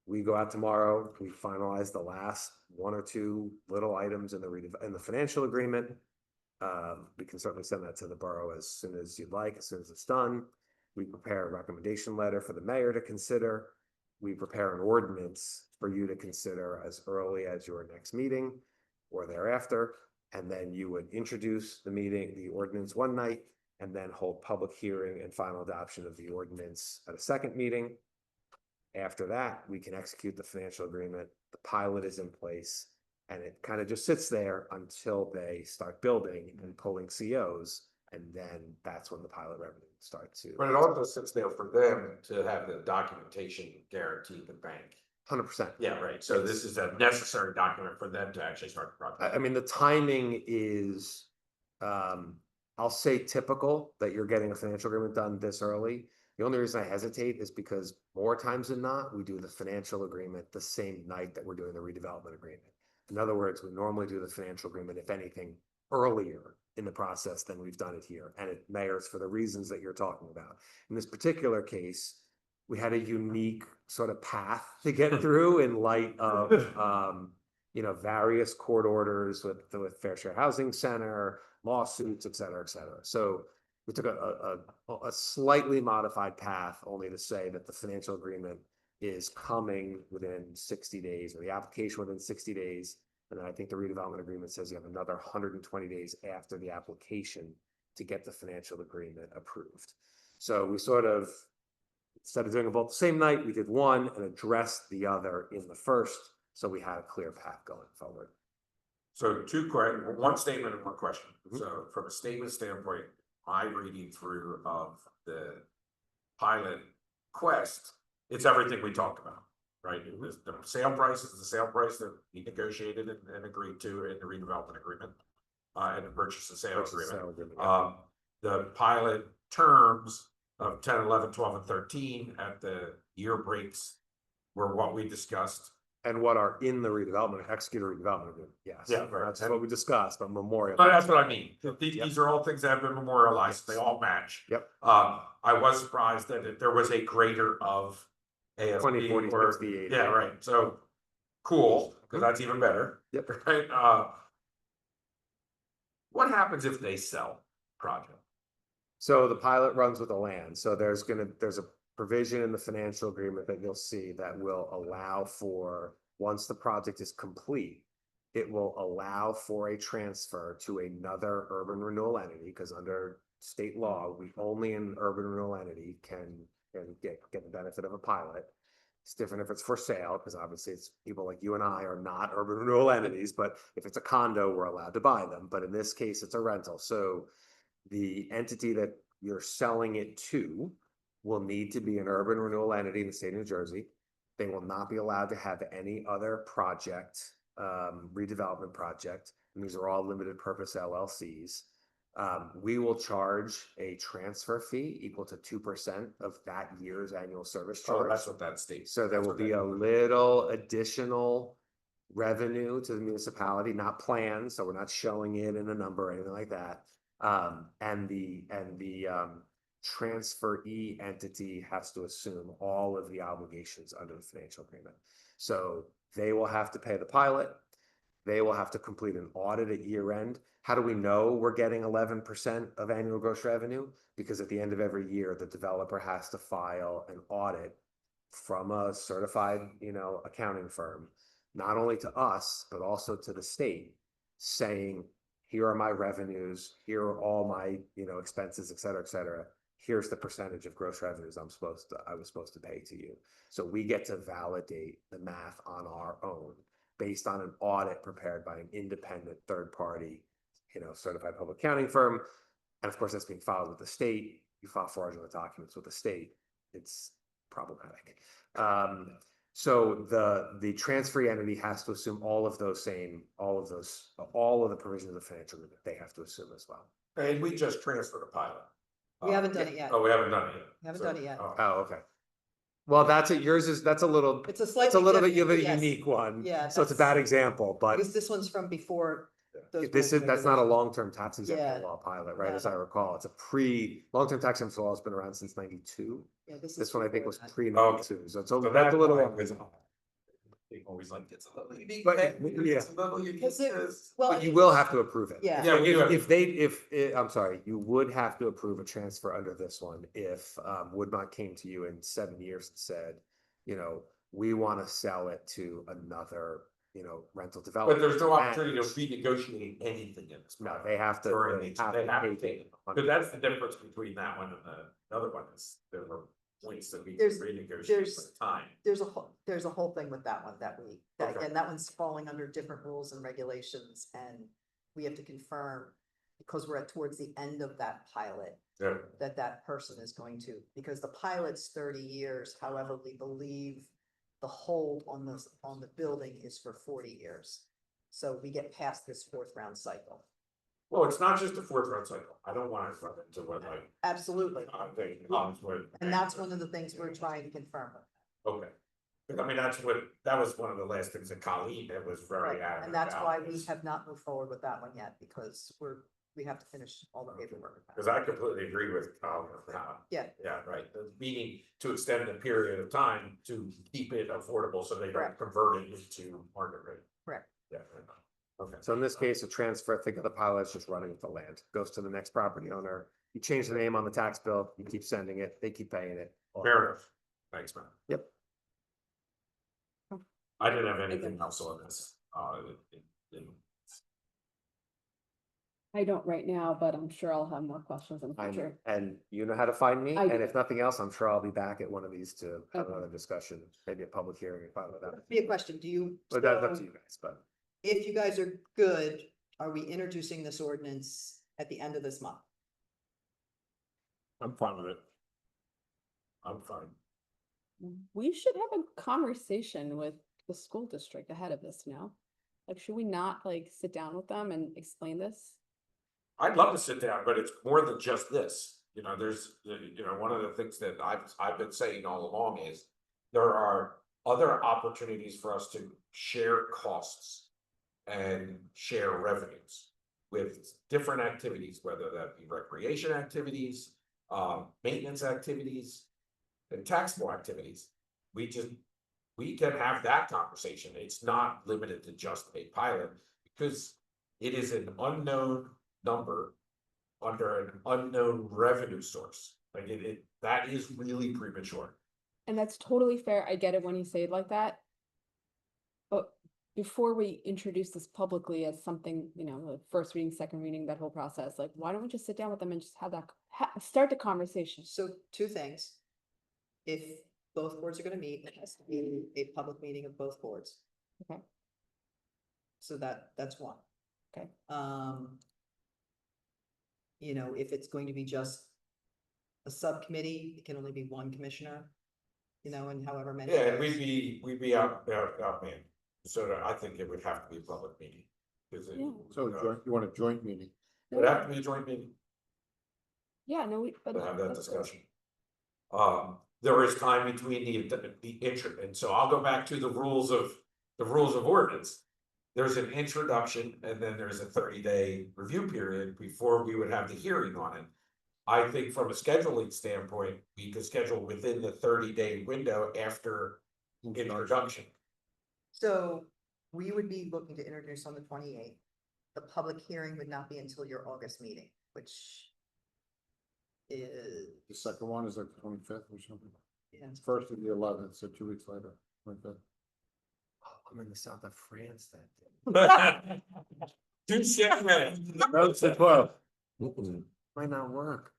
we go out tomorrow, we finalize the last one or two little items in the financial agreement. We can certainly send that to the borough as soon as you'd like, as soon as it's done. We prepare a recommendation letter for the mayor to consider. We prepare an ordinance for you to consider as early as your next meeting or thereafter. And then you would introduce the ordinance one night, and then hold public hearing and final adoption of the ordinance at a second meeting. After that, we can execute the financial agreement. The pilot is in place, and it kind of just sits there until they start building and pulling COs. And then that's when the pilot revenue starts to. But it also sits there for them to have the documentation guarantee the bank. 100%. Yeah, right. So this is a necessary document for them to actually start the project. I mean, the timing is, I'll say typical that you're getting a financial agreement done this early. The only reason I hesitate is because more times than not, we do the financial agreement the same night that we're doing the redevelopment agreement. In other words, we normally do the financial agreement, if anything, earlier in the process than we've done it here. And it mayors for the reasons that you're talking about. In this particular case, we had a unique sort of path to get through in light of, various court orders with Fair Share Housing Center, lawsuits, et cetera, et cetera. So we took a slightly modified path, only to say that the financial agreement is coming within 60 days, or the application within 60 days. And then I think the redevelopment agreement says you have another 120 days after the application to get the financial agreement approved. So we sort of, instead of doing them both the same night, we did one and addressed the other in the first. So we had a clear path going forward. So one statement and one question. So from a statement standpoint, my reading through of the pilot quest, it's everything we talked about, right? The sale price is the sale price that we negotiated and agreed to in the redevelopment agreement, and the purchase and sale agreement. The pilot terms of 10, 11, 12, and 13 at the year breaks were what we discussed. And what are in the executed redevelopment agreement, yes. Yeah, right. That's what we discussed, but memorial. But that's what I mean. These are all things that have been memorialized. They all match. Yep. I was surprised that there was a greater of ASP 20, 40, or, 60, 80. yeah, right. So cool, because that's even better. Yep. Right. What happens if they sell project? So the pilot runs with the land. So there's a provision in the financial agreement that you'll see that will allow for, once the project is complete, it will allow for a transfer to another urban renewal entity, because under state law, we only an urban renewal entity can get the benefit of a pilot. It's different if it's for sale, because obviously it's people like you and I are not urban renewal entities, but if it's a condo, we're allowed to buy them. But in this case, it's a rental. So the entity that you're selling it to will need to be an urban renewal entity in the state of New Jersey. They will not be allowed to have any other project, redevelopment project, and these are all limited purpose LLCs. We will charge a transfer fee equal to 2% of that year's annual service charge. Oh, that's what that states. So there will be a little additional revenue to the municipality, not planned, so we're not showing it in a number or anything like that. And the transferee entity has to assume all of the obligations under the financial agreement. So they will have to pay the pilot. They will have to complete an audit at year end. How do we know we're getting 11% of annual gross revenue? Because at the end of every year, the developer has to file an audit from a certified, accounting firm, not only to us, but also to the state, saying, here are my revenues, here are all my, expenses, et cetera, et cetera. Here's the percentage of gross revenues I was supposed to pay to you. So we get to validate the math on our own based on an audit prepared by an independent third party, certified public accounting firm. And of course, that's being filed with the state. You file fraudulent documents with the state, it's problematic. So the transferee entity has to assume all of the provisions of the financial agreement, they have to assume as well. And we just transferred a pilot. We haven't done it yet. Oh, we haven't done it yet. We haven't So- done it yet. oh. Oh, okay. Well, that's it. That's a little, It's a it's slightly a little bit different, of a yes. unique one. Yeah, So it's a that's- bad example, but Because this one's from before. those that's rules and not a regulations. long-term tax exempt Yeah. law pilot, right? No, As I no. recall, it's long-term tax exempt law has been around since 92. Yeah, this is This one I think before was that. pre-92, so So that's that's a little. why it was- They always like, it's a little unique. But- yeah. It's a little unique. Because it- It's- Well, But you will have to approve it. Yeah. Yeah, we do have to- I'm sorry, you would have to approve a transfer under this one if Woodmont came to you in 7 years and said, we want to sell it to another, rental But developer. there's no And- opportunity to renegotiate anything in this. No, they have to. During they the- have they to have to take take it. But that's the difference between that one and the other one is there were points that we can There's- renegotiate there's- with time. There's a whole thing with that one that Okay. again, that one's falling under different rules and regulations and we have to confirm because we're towards the end of that pilot, Yeah. that person is going to, because the pilot's 30 years, however, we believe the hold on the building is for 40 years. So we get past this fourth round cycle. Well, it's not just a fourth round cycle. I don't want to run into what Absolutely. thing comes with. And that's one of the things we're trying to confirm. Okay. But I mean, that was one of the last things that Colleen that was very Right, adamant and that's about why we is- have not moved forward with that one yet, because we have to finish all the paperwork. Because I completely agree with Colin with that. Yeah. Yeah, right. The meaning to extend the period of time to keep it affordable so they don't Correct. convert it into market rate. Correct. Yeah. Okay. So in this case, a transfer, think of the pilot as just running with the land, goes to the next property owner. You change the name on the tax bill, you keep sending it, they keep paying it. Fair enough. Thanks, man. Yep. I didn't have anything else on this. I don't right now, but I'm sure I'll have more questions in the And, future. and you know how to find me, I and do. if nothing else, I'm sure I'll be back at one of these to have Okay. another discussion, maybe a public hearing and file that. Be a question, do you? But that's up so to you guys, but If you guys are good, are we introducing this ordinance at the end of this month? I'm fine with it. I'm fine. We should have a conversation with the school district ahead of this now. Like, should we not like sit down with them and explain this? I'd love to sit down, but it's more than just this. There's, one of the things that I've been saying all along is there are other opportunities for us to share costs and share revenues with different activities, whether that be recreation activities, maintenance activities, and taxable activities. We can have that conversation. It's not limited to just a pilot because it is an unknown number under an unknown revenue source. Like that is really premature. And that's totally fair. I get it when you say it like that. But before we introduce this publicly as something, the first reading, second reading, that whole process, like, why don't we just sit down with them and just have that, start the conversation? So two things. If both boards are gonna meet, it has to be a public meeting of both boards. Okay. So that's one. Okay. If it's going to be just a subcommittee, it can only be one commissioner. And however many. Yeah, and others. we'd be out, man. So I think it would have to be a public meeting. Because it Yeah. So you want a joint meeting? would have to be a joint meeting Yeah, no, to have that that's good. discussion. There is time between the intro, and so I'll go back to the rules of ordinance. There's an introduction and then there's a 30-day review period before we would have the hearing on it. I think from a scheduling standpoint, we could schedule within the 30-day window after introduction. So we would be looking to introduce on the 28th. The public hearing would not be until your August meeting, which is. The second one is like the 25th or something. Yeah. First of the 11th, so 2 weeks later, 25th. I'm in the south of France that day. Might not work.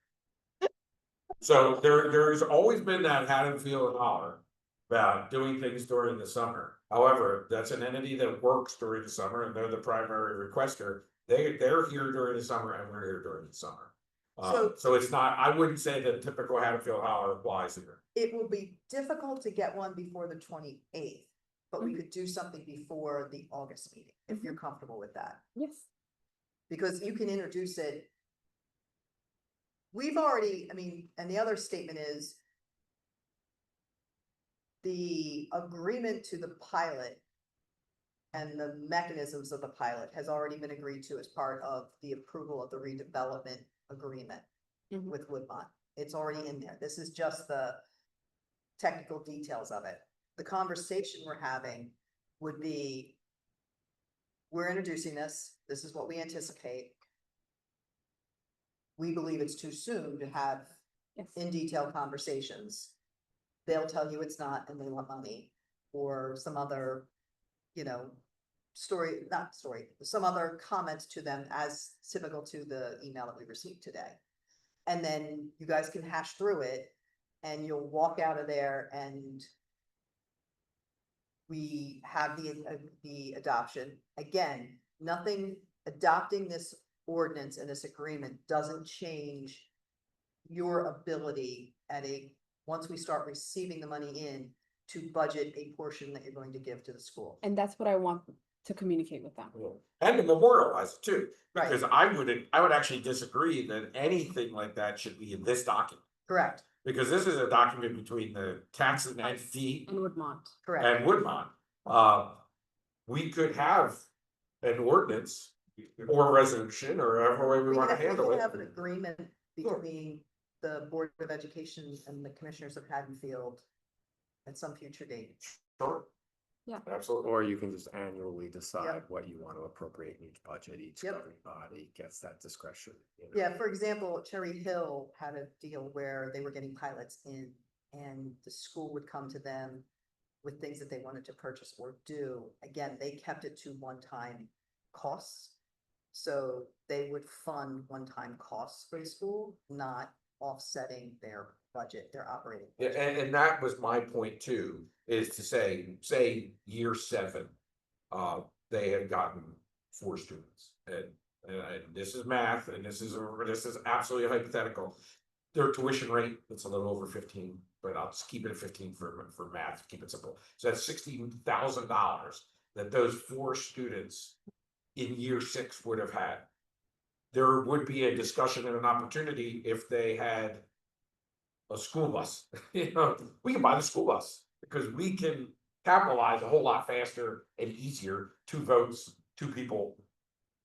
So there's always been that Haddonfield holler about doing things during the summer. However, that's an entity that works during the summer and they're the primary requester. They're here during the summer and we're here during the summer. So it's not, I wouldn't say that typical Haddonfield holler applies here. It will be difficult to get one before the 28th, but we could do something before the August meeting, if you're comfortable with that. Yes. Because you can introduce it. We've already, I mean, and the other statement is the agreement to the pilot and the mechanisms of the pilot has already been agreed to as part of the approval of the redevelopment agreement Mhm. with Woodmont. It's already in there. This is just the technical details of it. The conversation we're having would be, we're introducing this. This is what we anticipate. We believe it's too soon to have Yes. in detail conversations. They'll tell you it's not and they want money or some other, some other comments to them as typical to the email that we received today. And then you guys can hash through it and you'll walk out of there and we have the adoption. Again, nothing, adopting this ordinance and this agreement doesn't change your ability once we start receiving the money in, to budget a portion that you're going to give to the school. And that's what I want to communicate with them. And to memorialize it too, Right. because I would actually disagree that anything like that should be in this document. Correct, Because this is a document between the taxing entity And Woodmont. correct. and Woodmont. We could have an ordinance or resolution or however way we want to handle We it. have an agreement Sure. between the Board of Education and the Commissioners of Haddonfield at some future date. Sure. Yeah. Absolutely. Or you can just annually decide Yep. what you want to appropriate in each budget, each Yep. governing body gets that discretion. Yeah, for example, Cherry Hill had a deal where they were getting pilots in and the school would come to them with things that they wanted to purchase or do. Again, they kept it to one-time costs. So they would fund one-time costs for the school, not offsetting their budget, their operating. Yeah, budget. and that was my point too, is to say year 7, they had gotten 4 students. And this is math, and this is absolutely hypothetical. Their tuition rate, it's a little over 15, but I'll just keep it at 15 for math, keep it simple. So that's $16,000 that those 4 students in year 6 would have had. There would be a discussion and an opportunity if they had a school bus. We can buy the school bus because we can capitalize a whole lot faster and easier. 2 votes, 2 people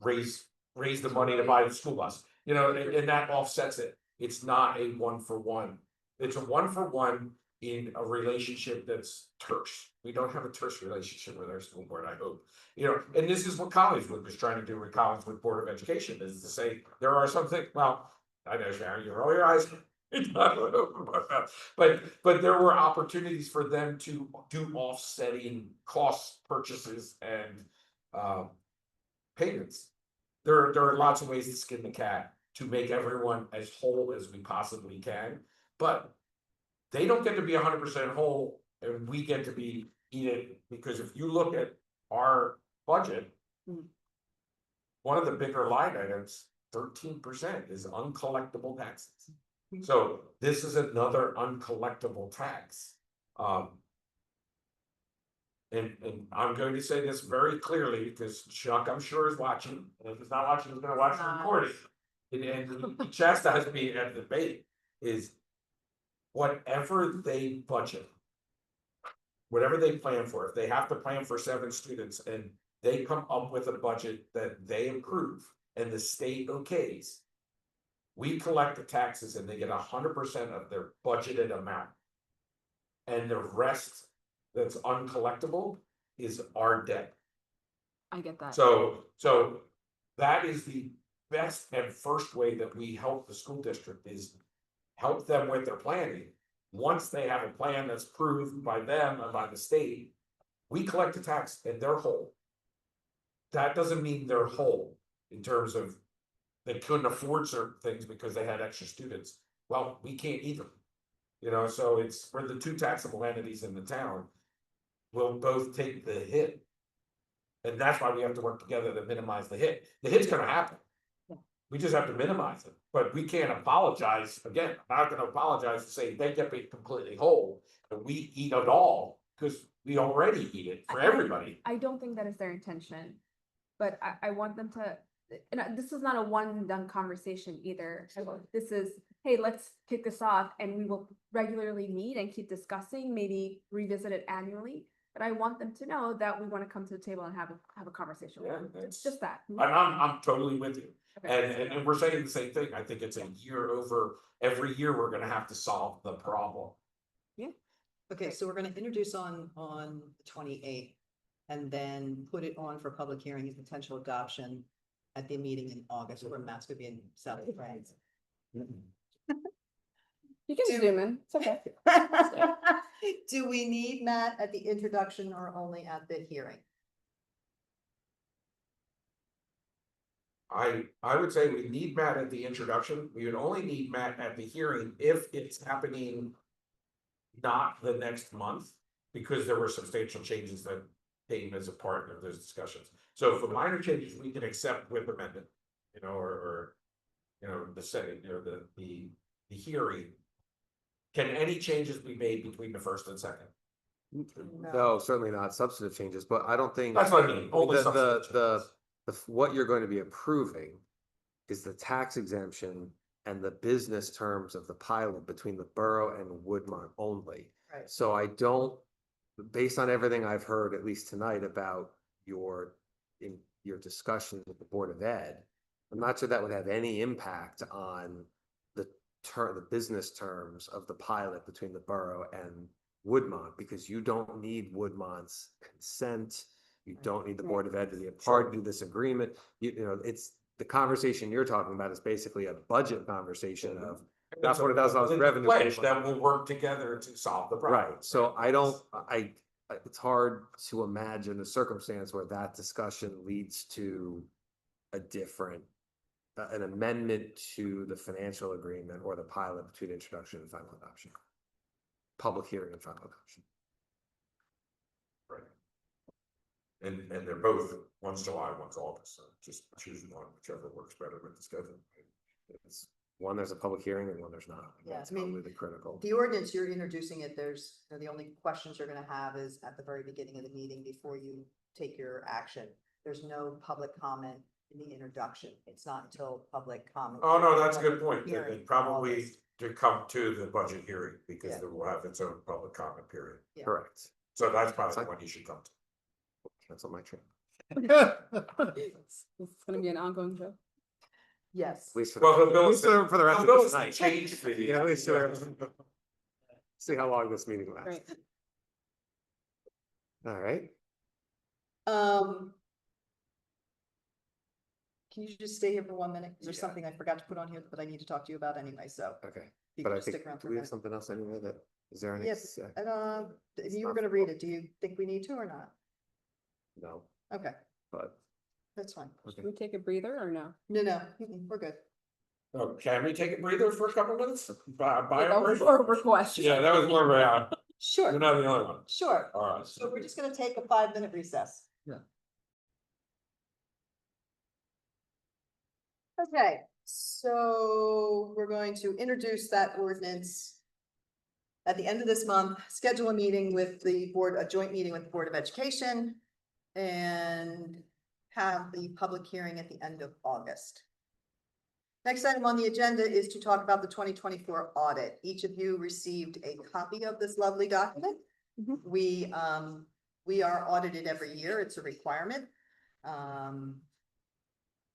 raise the money to buy the school bus, and that offsets it. It's not a 1-for-1. It's a 1-for-1 in a relationship that's terse. We don't have a terse relationship with our school board, I hope. And this is what Collingswood was trying to do with Collingswood Board of Education, is to say, there are some things, well, I know, Sharon, you roll your eyes. But there were opportunities for them to do offsetting costs, purchases, and payments. There are lots of ways to skin the cat to make everyone as whole as we possibly can, but they don't get to be 100% whole, and we get to be eating, because if you look at our budget, one of the bigger line items, 13%, is uncollectible taxes. So this is another uncollectible tax. And I'm going to say this very clearly because Chuck, I'm sure, is watching. And if he's not watching, he's gonna watch the recording. And he chastised me at the debate, is whatever they budget, whatever they plan for, if they have to plan for 7 students and they come up with a budget that they approve and the state okays, we collect the taxes and they get 100% of their budgeted amount. And the rest that's uncollectible is our debt. I get that. So that is the best and first way that we help the school district, is help them with their planning. Once they have a plan that's approved by them and by the state, we collect the tax and they're whole. That doesn't mean they're whole. in terms of they couldn't afford certain things because they had extra students. Well, we can't either. You know, so it's for the two taxable entities in the town will both take the hit. And that's why we have to work together to minimize the hit. The hit's gonna happen. We just have to minimize it, but we can't apologize. Again, I'm not gonna apologize to say they get paid completely whole and we eat it all, because we already eat it for everybody. I don't think that is their intention, but I want them to, and this is not a one and done conversation either. This is, hey, let's kick this off and we will regularly meet and keep discussing, maybe revisit it annually. But I want them to know that we want to come to the table and have a conversation. Yeah, It's that's- just that. And I'm totally with you. Okay. And we're saying the same thing. I think it's a year over, every year we're gonna have to solve the problem. Okay, so we're gonna introduce on the 28th and then put it on for public hearing and potential adoption at the meeting in August, where Matt's gonna be in South France. You can zoom in, it's okay. Do we need Matt at the introduction or only at the hearing? I would say we need Matt at the introduction. We would only need Matt at the hearing if it's happening not the next month, because there were substantial changes that came as a part of those discussions. So for minor changes, we can accept with amendment, you know, or you know, the setting, you know, the hearing. Can any changes be made between the first and second? No, certainly not substantive changes, but I don't think. That's what I mean, only The, substantive what you're going to be approving is the tax exemption and the business terms of the pilot between the borough and Woodmont only. Right. So I don't, based on everything I've heard, at least tonight, about your discussion with the Board of Ed, I'm not sure that would have any impact on the business terms of the pilot between the borough and Woodmont, because you don't need Woodmont's consent. You don't need the Board of Ed to be a part of this agreement. You know, it's the conversation you're talking about is basically a budget conversation of that's what it does on revenue. Pledge that will work together to solve the problem. Right, so it's hard to imagine a circumstance where that discussion leads to a different, an amendment to the financial agreement or the pilot between introduction and final adoption. Public hearing and final adoption. Right. And they're both, one's July, one's August, so just choose one, whichever works better with the schedule. It's one, there's a public hearing, and one there's not. Yeah, That's I mean, probably the critical. The ordinance, you're introducing it, there's, you know, the only questions you're gonna have is at the very beginning of the meeting before you take your action. There's no public comment in the introduction. It's not until public comment. Oh, no, that's a good point. They Hearing in probably August. to come to the budget hearing because Yeah. it will have its own public comment period. Yeah. Correct. So that's probably when you should come to. Cancel my trip. It's gonna be an ongoing joke. Yes. At least for Well, at least for the rest of Bill this night. changed the. Yeah, at least see how long this meeting lasts. Right. All right. Can you just stay here for 1 minute? There's Yeah. something I forgot to put on here that I need to talk to you about anyway, so. Okay. you But can I just think, stick around for do a we have minute. something else anyway that, is there any? Yes, and you were gonna read it. Do you think we need to or not? No, Okay, but, that's fine. Should we take a breather or no? No, we're good. Oh, can we take a breather for a couple minutes? By That was operation? more of a request. Yeah, that was more of a, you're Sure, not the only one. sure. All right. So we're just gonna take a 5-minute recess. Yeah. Okay, so we're going to introduce that ordinance at the end of this month, schedule a meeting with the board, a joint meeting with the Board of Education, and have the public hearing at the end of August. Next item on the agenda is to talk about the 2024 audit. Each of you received a copy of this lovely document. Mhm. We are audited every year. It's a requirement.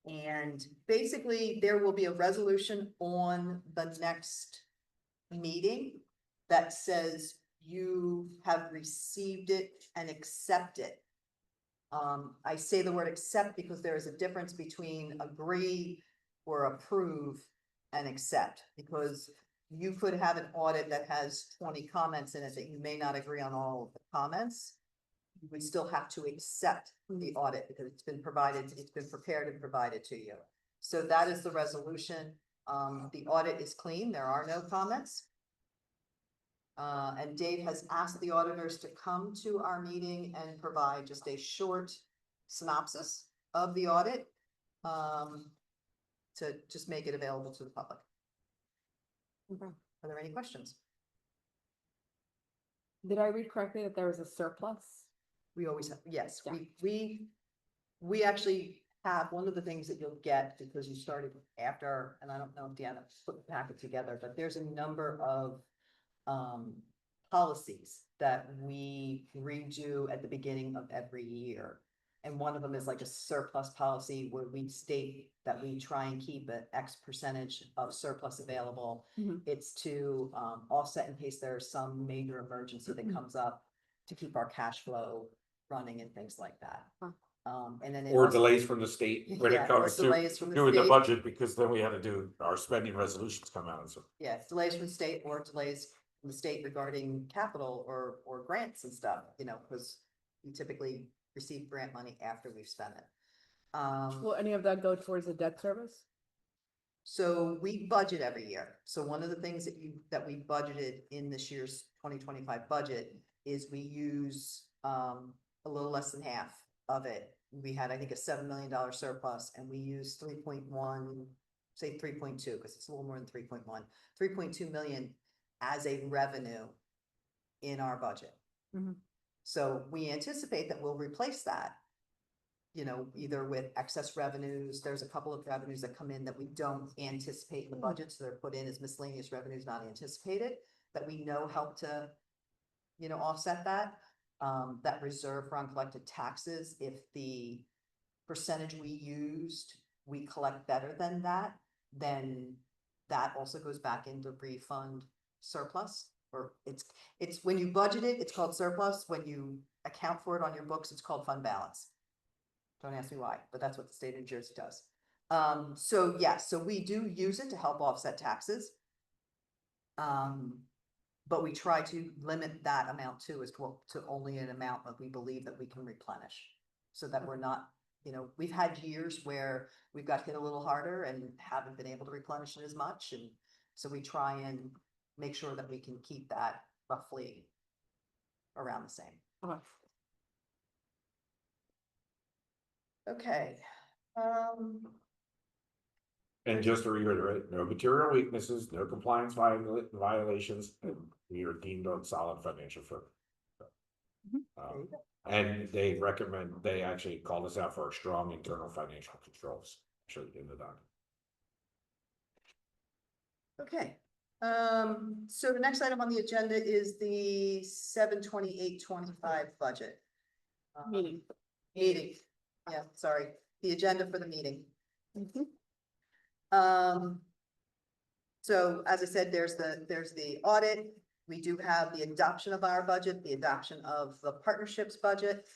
And basically, there will be a resolution on the next meeting that says you have received it and accept it. I say the word accept because there is a difference between agree or approve and accept, because you could have an audit that has 20 comments in it that you may not agree on all of the comments. we still have to accept the audit because it's been provided, it's been prepared and provided to you. So that is the resolution. The audit is clean. There are no comments. And Dave has asked the auditors to come to our meeting and provide just a short synopsis of the audit. To just make it available to the public. Are there any questions? Did I read correctly that there was a surplus? We always have, yes, Yeah. we actually have, one of the things that you'll get, because you started after, and I don't know if Deanna put the packet together, but there's a number of policies that we redo at the beginning of every year. And one of them is like a surplus policy where we state that we try and keep an X percentage of surplus available. Mhm. It's to offset in case there's some major emergency that comes up to keep our cash flow running and things like that. Huh. And then. it Or also- delays from the state when Yeah, it or comes to delays from the doing the state. budget, because then we had to do our spending resolutions come out, so. Yeah, delays from the state or delays from the state regarding capital or grants and stuff, you know, because we typically receive grant money after we've spent it. Will any of that go towards the debt service? So we budget every year. So one of the things that we budgeted in this year's 2025 budget is we use a little less than half of it. We had, I think, a $7 million surplus and we used 3.1, say 3.2, because it's a little more than 3.1, 3.2 million as a revenue in our budget. Mhm. So we anticipate that we'll replace that, you know, either with excess revenues. There's a couple of revenues that come in that we don't anticipate in the budget, so they're put in as miscellaneous revenues not anticipated, that we know help to, you know, offset that. That reserve for uncollected taxes, if the percentage we used, we collect better than that, then that also goes back into refund surplus. Or it's when you budget it, it's called surplus. When you account for it on your books, it's called fund balance. Don't ask me why, but that's what the state of New Jersey does. So yeah, so we do use it to help offset taxes. But we try to limit that amount too, to only an amount that we believe that we can replenish. So that we're not, you know, we've had years where we've got hit a little harder and haven't been able to replenish it as much. And so we try and make sure that we can keep that roughly around the same. Okay. Okay. And just to reiterate, no material weaknesses, no compliance violations, and we are deemed on solid financial footing. There you go. And they actually called us out for our strong internal financial controls, actually in the document. Okay, so the next item on the agenda is the 7/28/25 budget. Meeting. Meeting, yeah, sorry, the agenda for the meeting. Mhm. So as I said, there's the audit. We do have the adoption of our budget, the adoption of the partnerships budget.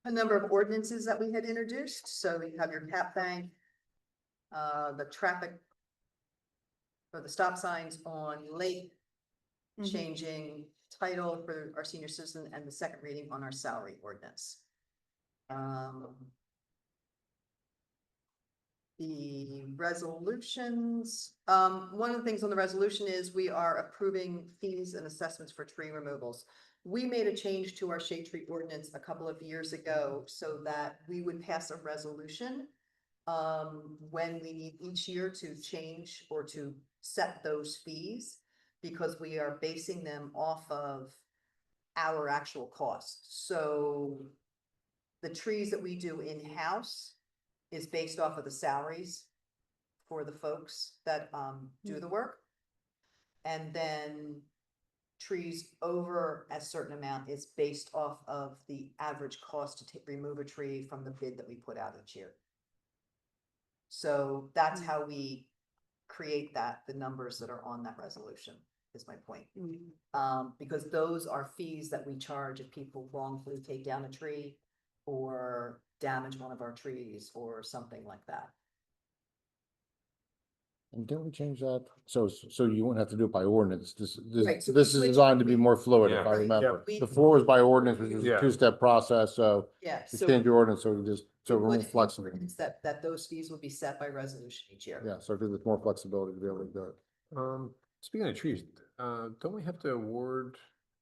A number of ordinances that we had introduced, so you have your cap bank, the traffic for the stop signs on Lake, Mhm. changing title for our senior citizen, and the second reading on our salary ordinance. The resolutions, one of the things on the resolution is we are approving fees and assessments for tree removals. We made a change to our shade tree ordinance a couple of years ago so that we would pass a resolution when we need each year to change or to set those fees, because we are basing them off of our actual costs. So the trees that we do in-house is based off of the salaries for the folks that do the work. And then trees over a certain amount is based off of the average cost to remove a tree from the bid that we put out each year. So that's how we create the numbers that are on that resolution, is my point. Because those are fees that we charge if people wrongfully take down a tree or damage one of our trees or something like that. And didn't we change that? So you wouldn't have to do it by ordinance. Right, so This we is switched- designed to be more fluid, if Yeah. I remember. We- Before it was by ordinance, which was a Yeah. two-step process, so Yeah, we so. changed the ordinance, so we just, so it we're would more flexible. influence That those fees will be set by resolution each year. Yeah, so it gives us more flexibility to be able to do it. Speaking of trees, don't we have to award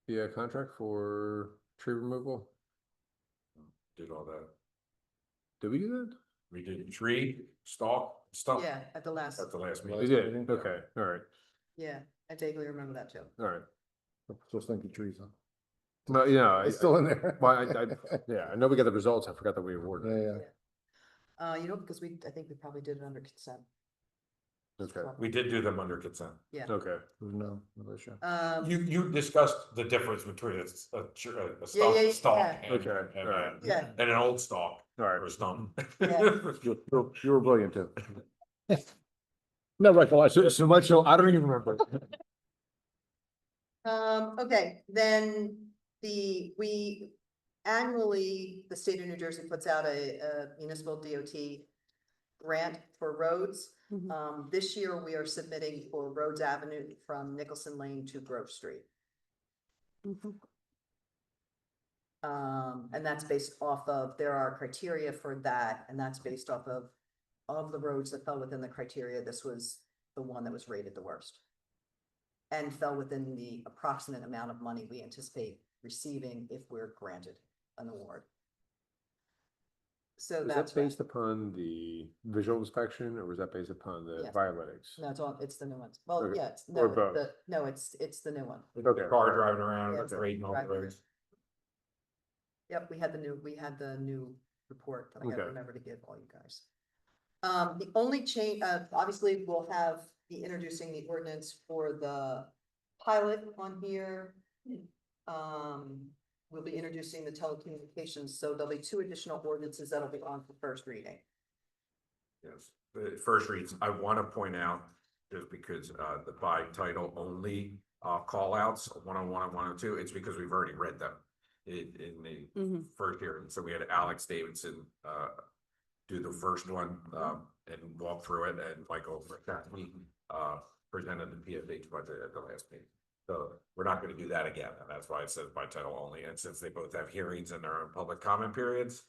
the contract for tree removal? Did all that. Did we do that? We did tree, stalk, stuff. Yeah, at the last, At the last We meeting. did, okay, all right, yeah, I vaguely remember that too. all right. Just thinking trees, huh? But, you know, It's still in there. well, yeah, I know we got the results, I forgot that we awarded. Yeah, it. yeah. You know, because I think we probably did it under consent. Okay. We did do them under consent. Yeah. Okay, No issue. You discussed the difference between a Yeah, stalk, yeah, stalk yeah. and, Okay, and, alright. Yeah. and an old stalk all right. or a stump. Yeah. You were brilliant too. No recollection, so much, so I don't even remember. Okay, then we annually, the state of New Jersey puts out a municipal DOT grant for roads. Mhm. This year we are submitting for Rhodes Avenue from Nicholson Lane to Grove Street. Mhm. And that's based off of, there are criteria for that, and that's based off of the roads that fell within the criteria, this was the one that was rated the worst. And fell within the approximate amount of money we anticipate receiving if we're granted an award. So Was that's that based upon the visual inspection, or was that based upon the Yes. biolytics? No, it's the new ones. Well, Okay. yeah, it's, Or no, both. it's the new one. Okay. Car driving around, Yeah, rating all the driving. roads. Yep, we had the new report that I gotta Okay. remember to give all you guys. The only change, obviously, we'll be introducing the ordinance for the pilot on here. We'll be introducing the telecommunications, so there'll be 2 additional ordinances that'll be on for first reading. Yes, the first reads, I want to point out, just because the by title only call outs, 101 and 102, it's because we've already read them in the Mhm. first hearing. So we had Alex Davidson do the first one and walk through it, and Michael presented the PFH budget at the last meeting. So we're not going to do that again, and that's why it says by title only. And since they both have hearings and their own public comment periods,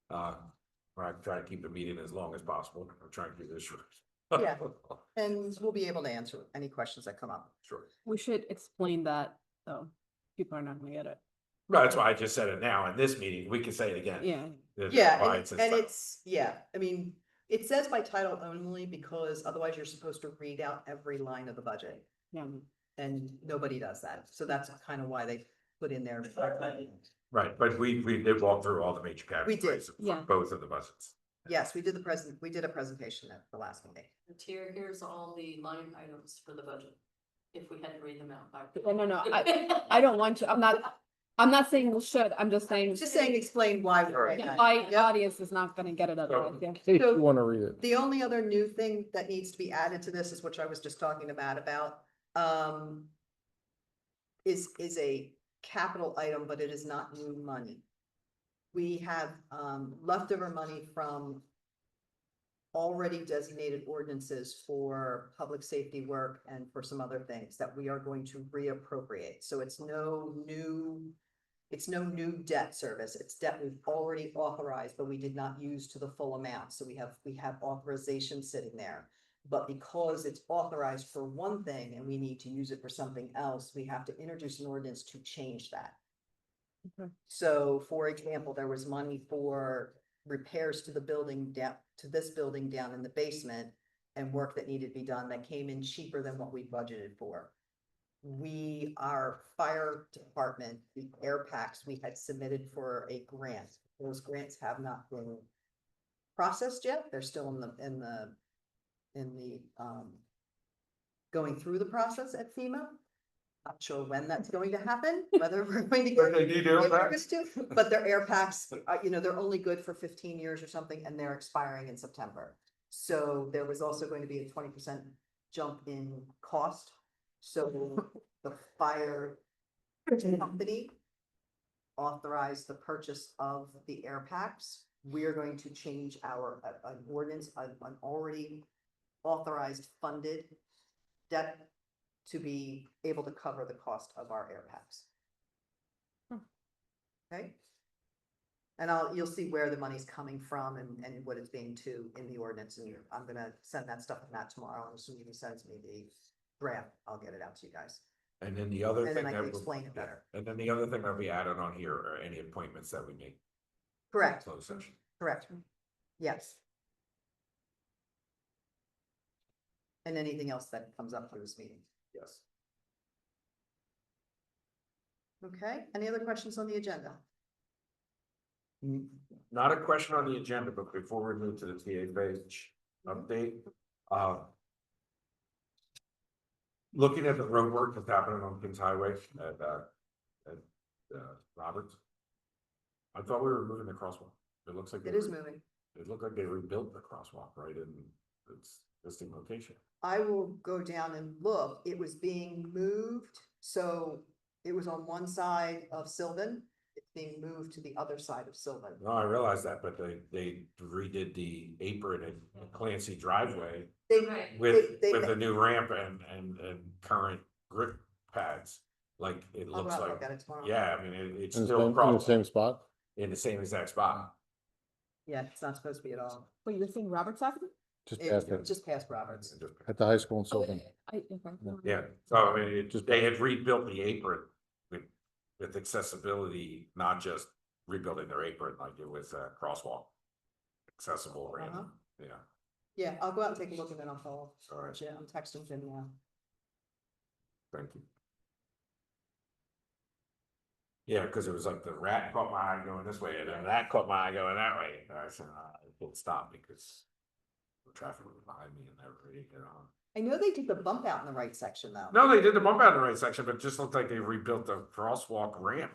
we're trying to keep the meeting as long as possible. I'm trying to do this short. Yeah. And we'll be able to answer any questions that come up. Sure. We should explain that, though. People are not gonna get it. No, that's why I just said it now. In this meeting, we can say it again. Yeah. That's Yeah, why and it says and title. it's, yeah, I mean, it says by title only because otherwise you're supposed to read out every line of the budget. Yeah. And nobody does that. So that's kind of why they put in there. Right, but we did walk through all the major We did, categories. for yeah. Both of the budgets. Yes, we did a presentation at the last meeting. Here's all the line items for the budget, if we had to read them out. No, I don't want to, I'm not saying we should, I'm just saying. Just saying, explain why. we Right. read that. My Yep. audience is not gonna get it otherwise, yeah. In case So- you want to read it. The only other new thing that needs to be added to this is what I was just talking about, is a capital item, but it is not new money. We have, leftover money from already designated ordinances for public safety work and for some other things that we are going to reappropriate. So it's no new debt service. It's debt we've already authorized, but we did not use to the full amount. So we have authorization sitting there. But because it's authorized for one thing and we need to use it for something else, we have to introduce an ordinance to change that. Okay. So, for example, there was money for repairs to the building down, to this building down in the basement and work that needed to be done that came in cheaper than what we budgeted for. Our fire department, the air packs, we had submitted for a grant. Those grants have not been processed yet. They're still in the going through the process at FEMA. Not sure when that's going to happen, whether we're going to get. Okay, do you do that? August too, but their air packs, they're only good for 15 years or something, and they're expiring in September. So there was also going to be a 20% jump in cost. So the fire company authorized the purchase of the air packs. We are going to change our an ordinance, an already authorized funded debt to be able to cover the cost of our air packs. Okay? And you'll see where the money's coming from and what it's being to in the ordinance, and I'm gonna send that stuff to Matt tomorrow, and as soon as he sends me the draft, I'll get it out to you guys. And then the other And thing then I that can will- explain it yeah, better. And then the other thing that'll be added on here are any appointments that we make. Correct, Closed session. correct. Yes. And anything else that comes up through this meeting. Yes. Okay, any other questions on the agenda? Not a question on the agenda, but before we move to the TA page update, looking at the road work that's happening on Kings Highway at Roberts. I thought we were moving the crosswalk. It looks like. It is moving. It looked like they rebuilt the crosswalk right in its existing location. I will go down and look. It was being moved, so it was on one side of Sylvan. It's being moved to the other side of Sylvan. No, I realize that, but they redid the apron at Clancy driveway They, with they- the new ramp and current grip pads. Like, it I'll go looks out and like, look at it tomorrow. yeah, I mean, it's In the still same- in the across same spot? in the same exact spot. Yeah, it's not supposed to be at all. Wait, you're saying Robert's Avenue? Just past It's it, just past Roberts. at the high school in Sylvan. Yeah, so I mean, they had rebuilt the apron with accessibility, not just rebuilding their apron like it was a crosswalk. Accessible ramp, Uh-huh. yeah. Yeah, I'll go out and take a look and then I'll call. All right. Yeah, I'm texting Jim now. Thank you. Yeah, because it was like the rat caught my eye going this way and then that caught my eye going that way. And I said, I can't stop because the traffic was behind me and they were ready to get on. I know they did the bump out in the right section though. No, they did the bump out in the right section, but it just looked like they rebuilt the crosswalk ramp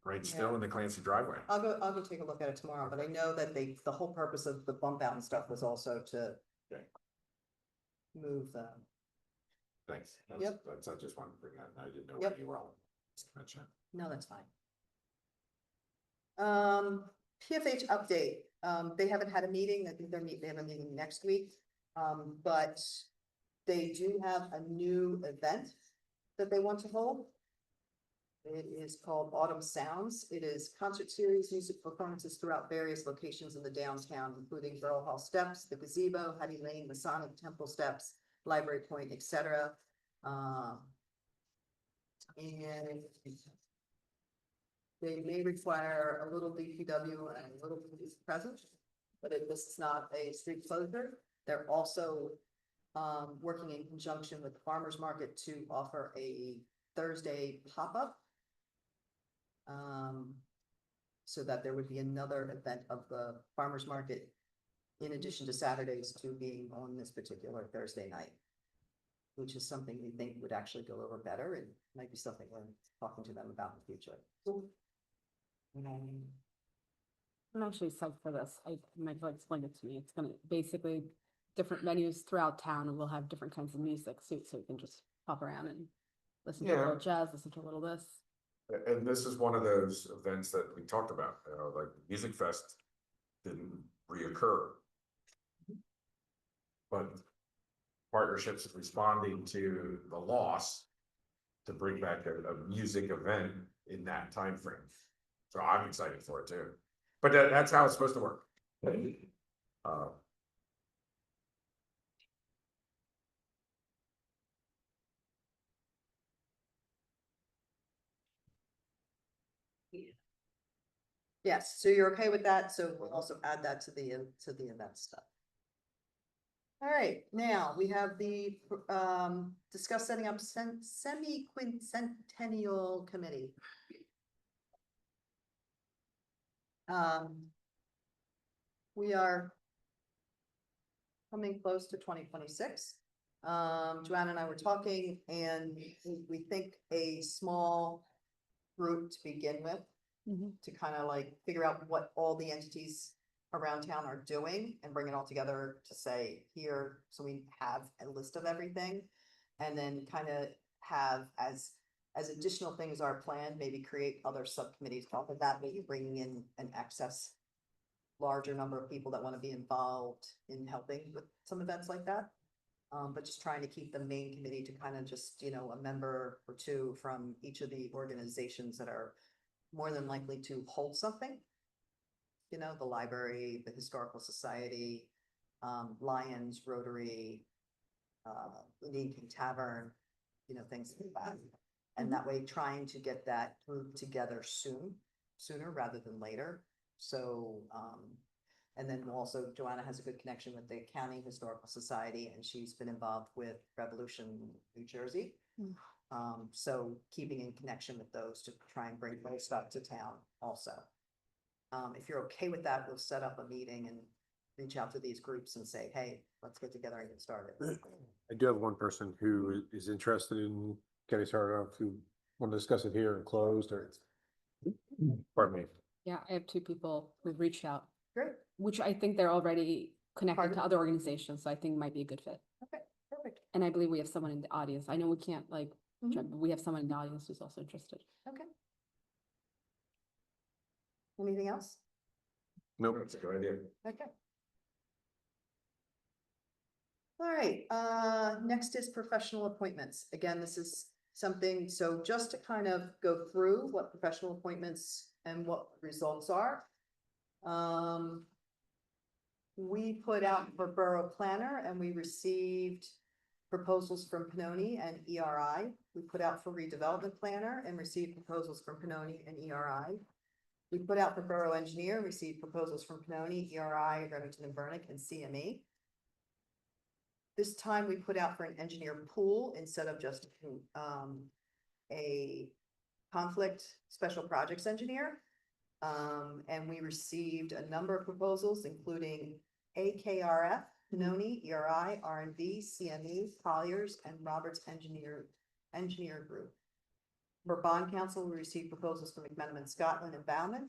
right still Yeah. in the Clancy driveway. I'll go take a look at it tomorrow, but I know that the whole purpose of the bump out and stuff was also to Okay. move the, Thanks. Yep. I just wanted to bring that. I didn't know Yep. where you were all. Mention. no, that's fine. PFH update, they haven't had a meeting, I think they have a meeting next week. But they do have a new event that they want to hold. It is called Autumn Sounds. It is concert series, music performances throughout various locations in the downtown, including Borough Hall Steps, the gazebo, Hattie Lane, Masonic Temple Steps, Library Point, etc. And they may require a little DPW and a little police presence, but this is not a street closure. They're also working in conjunction with the farmer's market to offer a Thursday pop-up. So that there would be another event of the farmer's market in addition to Saturdays to being on this particular Thursday night. Which is something we think would actually go over better and might be something we're talking to them about in the future. I'm actually psyched for this. Michael explained it to me. It's gonna basically different venues throughout town and we'll have different kinds of music so you can just pop around and listen to a little jazz, listen to a little this. And this is one of those events that we talked about, like Music Fest didn't reoccur. But partnerships responding to the loss to bring back a music event in that time frame. So I'm excited for it too. But that's how it's supposed to work. Yes, so you're okay with that, so we'll also add that to the event stuff. All right, now we have the discuss setting up semi-quincentennial committee. We are coming close to 2026. Joanna and I were talking and we think a small group to begin with to kind of like figure out what all the entities around town are doing and bring it all together to say here, so we have a list of everything. And then kind of have as additional things are planned, maybe create other subcommittees off of that, maybe bringing in an excess larger number of people that want to be involved in helping with some events like that. But just trying to keep the main committee to kind of just, a member or two from each of the organizations that are more than likely to hold something. The library, the historical society, Lions, Rotary, Indian King Tavern, things like that. And that way trying to get that group together sooner rather than later. So, and then also Joanna has a good connection with the County Historical Society, and she's been involved with Revolution New Jersey. So keeping in connection with those to try and bring those stuff to town also. If you're okay with that, we'll set up a meeting and reach out to these groups and say, hey, let's get together and get started. I do have one person who is interested in getting started off, who want to discuss it here and closed, or pardon me. Yeah, I have two people who've reached out, Great, which I think they're already connected Pardon? to other organizations, so I think might be a good fit. okay, perfect, And I believe we have someone in the audience. I know we can't Mhm. but we have someone in the audience who's also interested. okay. Anything else? Nope. That's a good idea. Okay. All right, next is professional appointments. Again, this is something, so just to kind of go through what professional appointments and what results are. We put out for Borough Planner and we received proposals from Pannoni and ERI. We put out for Redevelopment Planner and received proposals from Pannoni and ERI. We put out for Borough Engineer, received proposals from Pannoni, ERI, Remington and Burnick, and CME. This time we put out for an engineer pool instead of just a conflict special projects engineer. And we received a number of proposals, including AKRF, Pannoni, ERI, R&B, CME, Colliers, and Roberts Engineer Group. For bond council, we received proposals from McMenamin, Scotland, and Bauman,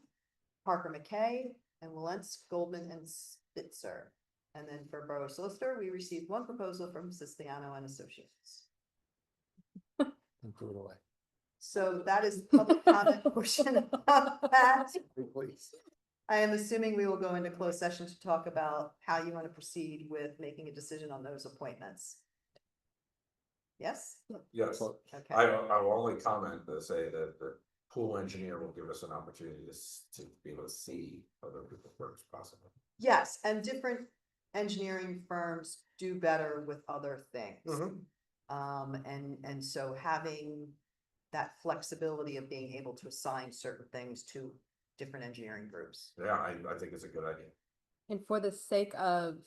Parker McKay, and Wilentz, Goldman, and Spitzer. And then for borough solicitor, we received one proposal from Siciliano and Associates. And threw it away. So that is the public comment portion of that. Please. I am assuming we will go into closed session to talk about how you want to proceed with making a decision on those appointments. Yes? Yes, Okay. I will only comment to say that the pool engineer will give us an opportunity to be able to see other people's works possible. Yes, and different engineering firms do better with other things. And so having that flexibility of being able to assign certain things to different engineering groups. Yeah, I think it's a good idea. And for the sake of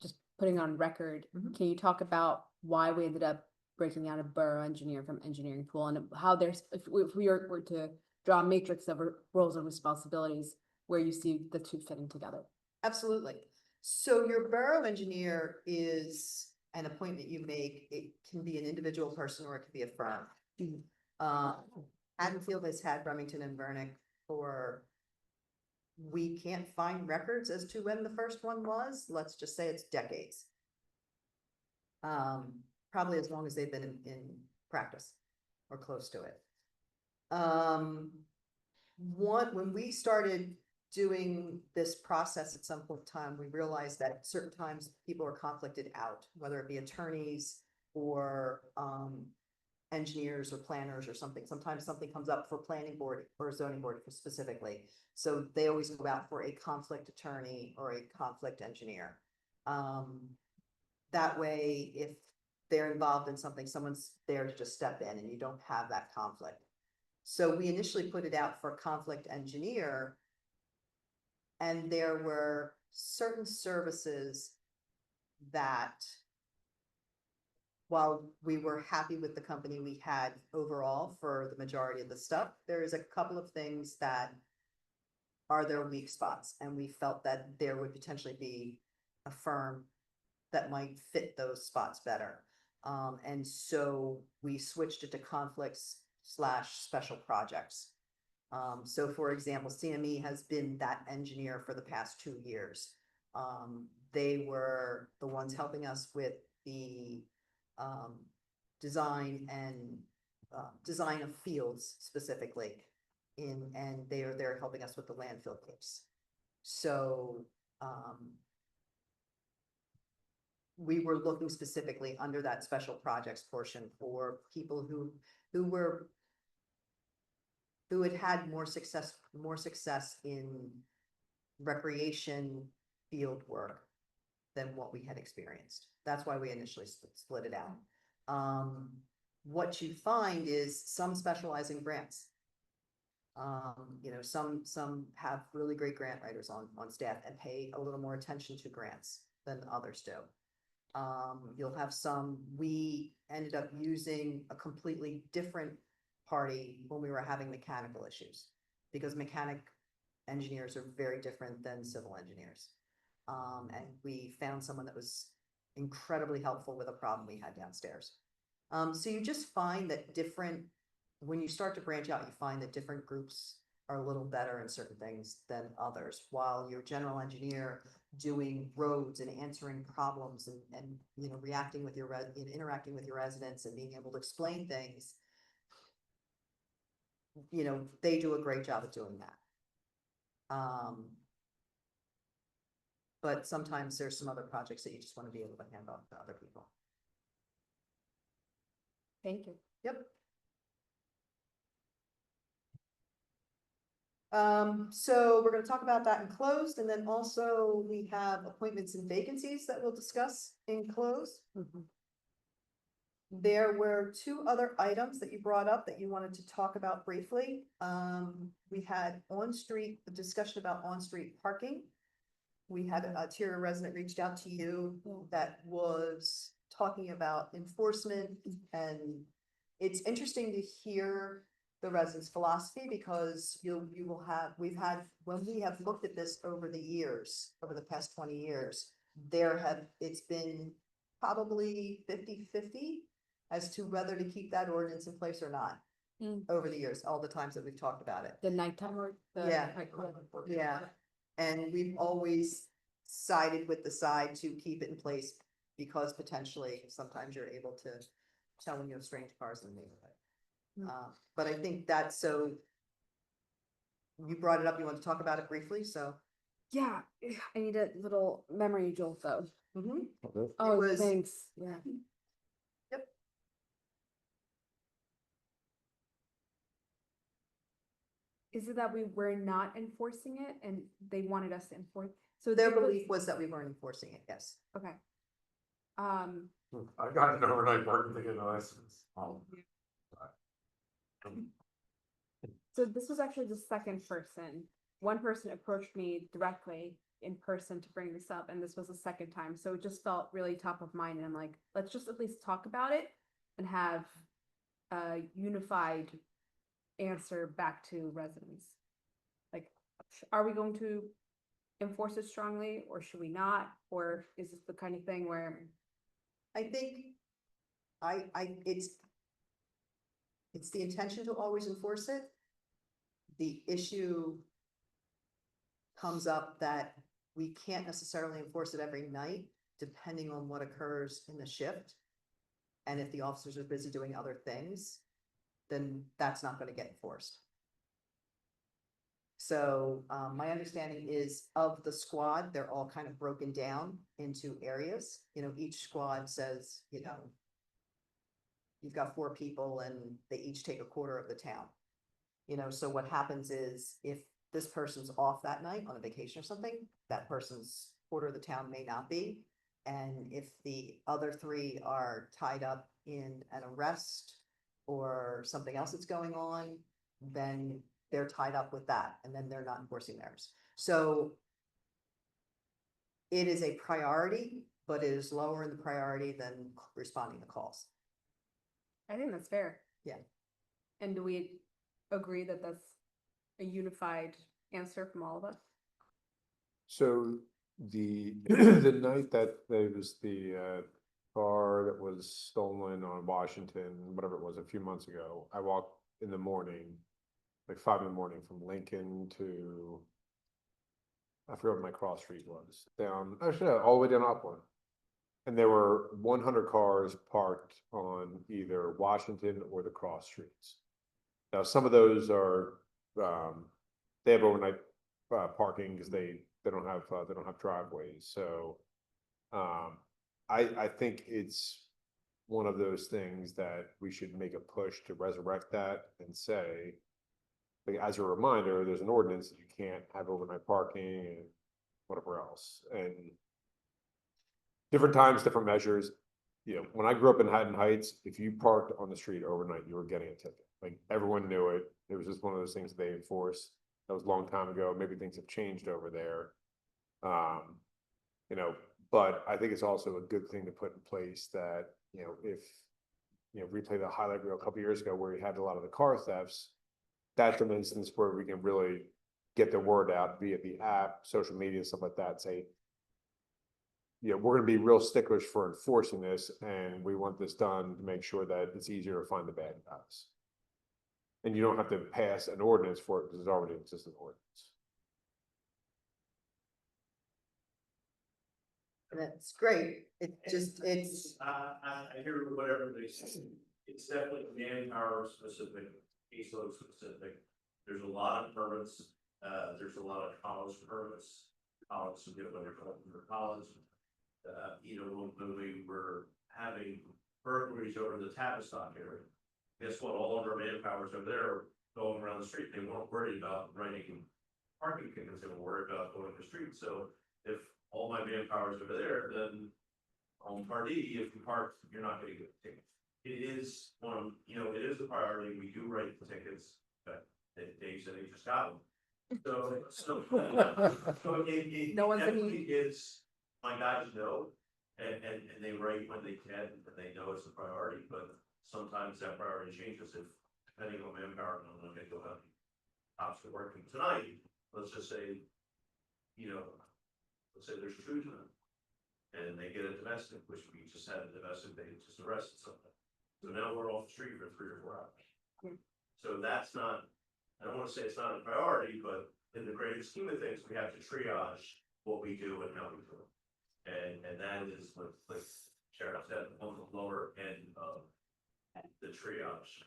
just putting on record, can you talk about why we ended up breaking out a borough engineer from engineering pool, and how there's, if we were to draw a matrix of roles and responsibilities, where you see the two fitting together? Absolutely. So your borough engineer is an appointment you make. It can be an individual person or it could be a firm. Haddonfield has had Remington and Burnick for, we can't find records as to when the first one was. Let's just say it's decades. Probably as long as they've been in practice or close to it. When we started doing this process at some point in time, we realized that certain times people are conflicted out, whether it be attorneys or engineers or planners or something. Sometimes something comes up for planning board or zoning board specifically. So they always go out for a conflict attorney or a conflict engineer. That way, if they're involved in something, someone's there to just step in and you don't have that conflict. So we initially put it out for conflict engineer. And there were certain services that, while we were happy with the company we had overall for the majority of the stuff, there is a couple of things that are their weak spots. And we felt that there would potentially be a firm that might fit those spots better. And so we switched it to conflicts/special projects. So for example, CME has been that engineer for the past 2 years. They were the ones helping us with the design of fields specifically and they're helping us with the landfill case. So we were looking specifically under that special projects portion for people who had had more success in recreation field work than what we had experienced. That's why we initially split it out. What you find is some specialize in grants. Some have really great grant writers on staff and pay a little more attention to grants than others do. You'll have we ended up using a completely different party when we were having mechanical issues, because mechanic engineers are very different than civil engineers. And we found someone that was incredibly helpful with a problem we had downstairs. So you just find that when you start to branch out, you find that different groups are a little better in certain things than others, while your general engineer doing roads and answering problems and reacting with interacting with your residents and being able to explain things, they do a great job of doing that. But sometimes there's some other projects that you just want to be able to hand off to other people. Thank you. Yep. So we're going to talk about that in closed, and then also we have appointments and vacancies that we'll discuss in closed. There were two other items that you brought up that you wanted to talk about briefly. We had a discussion about on-street parking. We had a Tier resident reached out to you that was talking about enforcement, and it's interesting to hear the residents' philosophy, because when we have looked at this over the past 20 years, it's been probably 50-50 as to whether to keep that ordinance in place or not. Over the years, all the times that we've talked about it. The nighttime or Yeah. Yeah, and we've always sided with the side to keep it in place, because potentially sometimes you're able to tell when you have strange cars in the neighborhood. But I think you brought it up, you want to talk about it briefly, so. Yeah, I need a little memory jolt though. Okay. Oh, thanks. Yeah. Yep. Is it that we were not enforcing it and they wanted us to enforce? So Their there was- belief was that we weren't enforcing it, yes. Okay. I got an overnight parking ticket license. So this was actually the second person. One person approached me directly in person to bring this up, and this was the second time. So it just felt really top of mind. And I'm like, let's just at least talk about it and have a unified answer back to residents. Like, are we going to enforce it strongly, or should we not? Or is this the kind of thing where I think it's the intention to always enforce it. The issue comes up that we can't necessarily enforce it every night, depending on what occurs in the shift. And if the officers are busy doing other things, then that's not going to get enforced. So my understanding is, of the squad, they're all kind of broken down into areas. Each squad says, you've got 4 people and they each take a quarter of the town. So what happens is, if this person's off that night on a vacation or something, that person's quarter of the town may not be. And if the other 3 are tied up in an arrest or something else that's going on, then they're tied up with that, and then they're not enforcing theirs. So it is a priority, but it is lower in the priority than responding to calls. I think that's fair. Yeah. And do we agree that that's a unified answer from all of us? So the the night that there was the car that was stolen on Washington, whatever it was, a few months ago, I walked in the morning, like 5 in the morning, from Lincoln to, I forgot what my cross street was, down, actually, all the way down Upland. And there were 100 cars parked on either Washington or the cross streets. Now, some of those are, they have overnight parking because they don't have driveways. So I think it's one of those things that we should make a push to resurrect that and say, like, as a reminder, there's an ordinance that you can't have overnight parking and whatever else, and different times, different measures. You know, when I grew up in Haddon Heights, if you parked on the street overnight, you were getting a ticket. Like, everyone knew it. It was just one of those things they enforced. That was a long time ago. Maybe things have changed over there. You know, but I think it's also a good thing to put in place that, you know, if, you know, replay the highlight reel a couple years ago where we had a lot of the car thefts, that's an instance where we can really get the word out via the app, social media, stuff like that, say, you know, we're gonna be real sticklers for enforcing this, and we want this done to make sure that it's easier to find the bad guys. And you don't have to pass an ordinance for it because there's already an existing ordinance. And that's great. It just, it's, I hear whatever they say. It's definitely manpower specific, caseload specific. There's a lot of permits. There's a lot of college permits. College to get when they're going for college. You know, when we were having burglaries over the Tavistock area, guess what? All of our manpowers over there going around the street. They weren't worried about writing parking tickets. They were worried about going to the street. So if all my manpower's over there, then on Part D, if you park, you're not gonna get a ticket. It is one of, you know, it is a priority. We do write the tickets, but Dave said he just got them. So it No one's definitely is, my guys know, and they write when they can, and they know it's a priority, but sometimes that priority changes if, depending on manpower, I'm not gonna go have cops that working tonight, let's just say, you know, let's say there's two to them. And they get a domestic, which we just had a domestic, they just arrested someone. So now we're off the street for 3 or 4 hours. So that's not, I don't wanna say it's not a priority, but in the greater scheme of things, we have to triage what we do and how we do it. And that is what, like Sheriff said, on the lower end of the triage.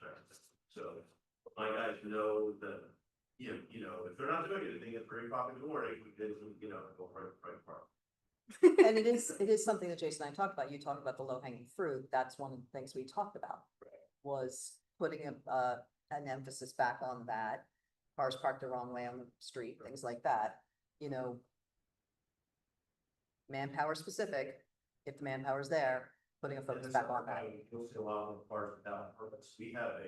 So my guys know that, you know, if they're not doing anything at 3 o'clock in the morning, we did, you know, go right park. and it is something that Jason and I talked about. You talked about the low hanging fruit. That's one of the things we talked about. Was putting an emphasis back on that. Cars parked the wrong way on the street, things like that, you know. Manpower specific, if the manpower's there, putting a focus back on that. You'll see a lot of cars without permits. We have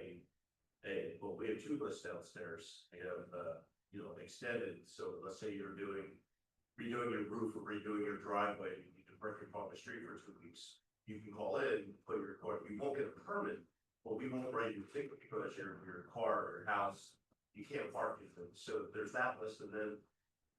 well, we have 2 lists downstairs. We have, you know, extended. So let's say you're redoing your roof or redoing your driveway, you need to break your off the street for 2 weeks. You can call in, put your car, you won't get a permit, but we won't write you a ticket because your car or your house, you can't park anything. So there's that list, and then,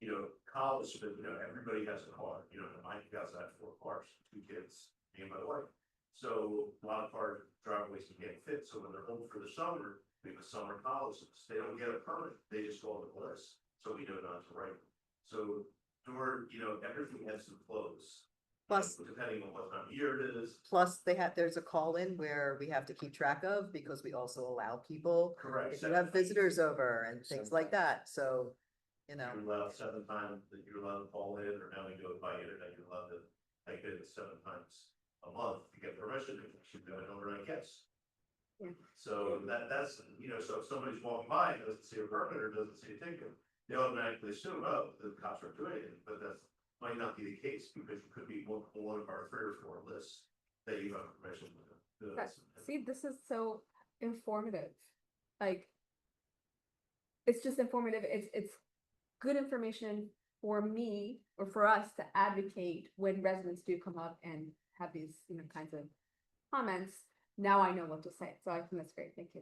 you know, college, but you know, everybody has a car. You know, my house had 4 cars, 2 kids, me and my wife. So a lot of cars driveways can't fit. So when they're home for the summer, we have a summer college, they don't get a permit, they just go on the list. So we know not to write. So you know, everything has to close. Plus, Depending on what time of year it is. plus there's a call in where we have to keep track of because we also allow people. Correct. If you have visitors over and things like that, so, you know. You're allowed 7 times that you're allowed to call in, or now we do it by internet, you're allowed to type in 7 times a month to get permission if you do an overnight guest. Yeah. So that's, you know, so if somebody's walking by and doesn't see a permit or doesn't see a ticket, they automatically assume, oh, the cops are doing it, but that might not be the case because you could be one of our 3 or 4 lists that you have permission to. See, this is so informative. Like, it's just informative. It's good information for me or for us to advocate when residents do come up and have these, you know, kinds of comments. Now I know what to say. So I think that's great. Thank you.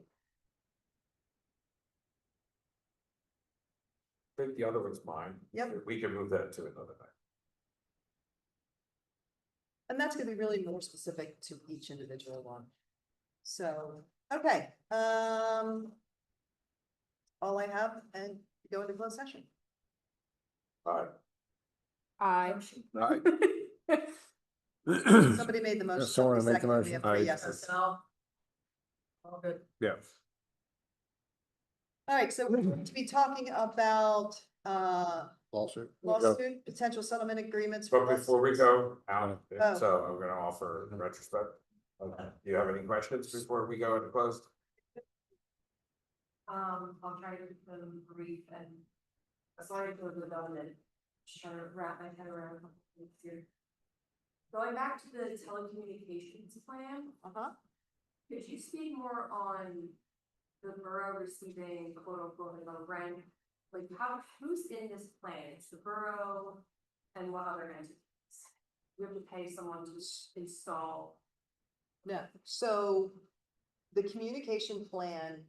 I think the other one's mine. Yep. We can move that to another night. And that's gonna be really more specific to each individual one. So, okay, all I have, and go into closed session. All I. Right. Somebody made the motion. someone somebody make the seconded, we motion. have 3 I- yeses. All good. Yeah. All right, so we're going to be talking about Lawsuit. lawsuit, potential settlement agreements. But for before we go out, Oh. so I'm gonna offer in retrospect. Okay. Do you have any questions before we go into closed? I'll try to keep them brief and sorry for the redundant, just trying to wrap my head around a couple things here. Going back to the telecommunications plan, could you speak more on the borough receiving quote unquote a rent? Like who's in this plan? It's the borough and what other entities? We have to pay someone to install. No, so the communication plan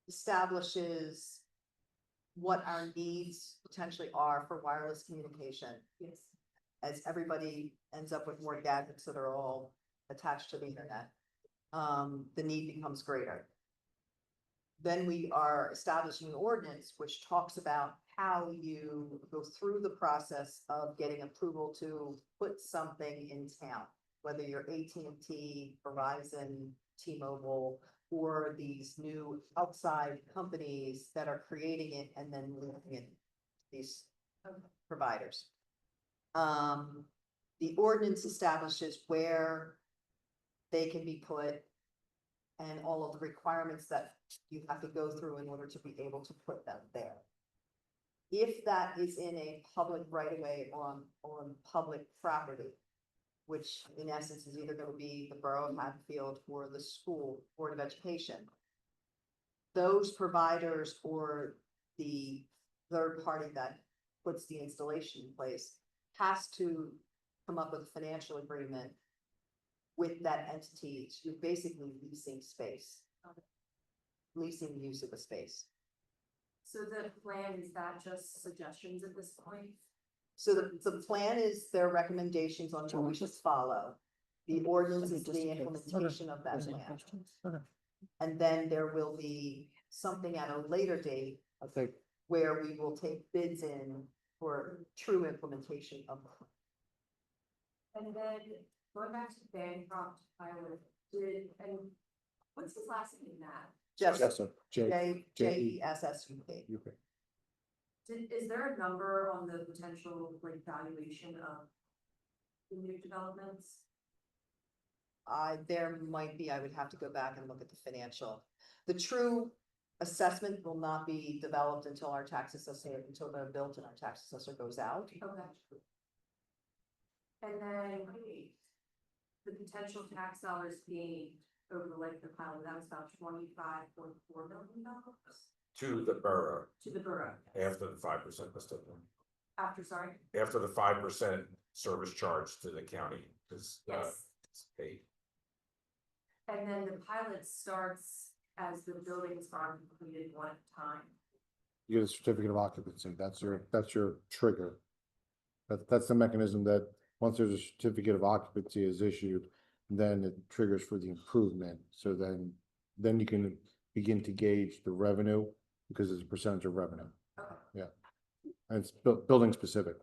establishes what our needs potentially are for wireless communication. Yes. As everybody ends up with more gadgets that are all attached to the internet, the need becomes greater. Then we are establishing an ordinance which talks about how you go through the process of getting approval to put something in town, whether you're AT&T, Verizon, T-Mobile, or these new outside companies that are creating it and then moving it, these providers. The ordinance establishes where they can be put and all of the requirements that you have to go through in order to be able to put them there. If that is in a public right of way on public property, which in essence is either going to be the borough of Hatfield or the school board of education, those providers or the third party that puts the installation in place has to come up with a financial agreement with that entity to basically leasing space, leasing use of the space. So the plan, is that just suggestions at this point? So the plan is their recommendations on what we should follow. The ordinance is the implementation of that plan. And then there will be something at a later date where we will take bids in for true implementation of the plan. And then going back to Bancroft Pilot, and what's his last name, Matt? Jessup, J. JESSUP. Is there a number on the potential like valuation of the new developments? There might be, I would have to go back and look at the financial. The true assessment will not be developed until our tax assessor, until they're built and our tax assessor goes out. Okay. And then the potential tax dollars gained over the life of the pilot, that was about $25.4 million. To the borough, To the borough. after the 5% was taken. After, sorry? After the 5% service charge to the county is Yes. paid. And then the pilot starts as the buildings are completed one at a time. You get a certificate of occupancy. That's your trigger. That's the mechanism that once there's a certificate of occupancy is issued, then it triggers for the improvement. So then you can begin to gauge the revenue because it's a percentage of revenue. Okay. Yeah. And it's building specific.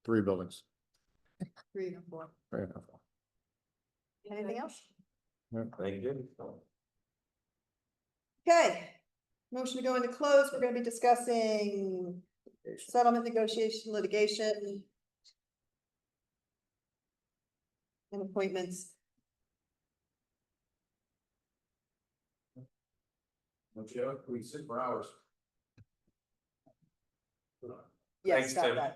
3 buildings. 3 and 4. Fair enough. Anything else? Thank you. Okay, motion to go into close. We're going to be discussing settlement negotiation, litigation, and appointments. We sit for hours. Yes, Thanks, got Tim. that.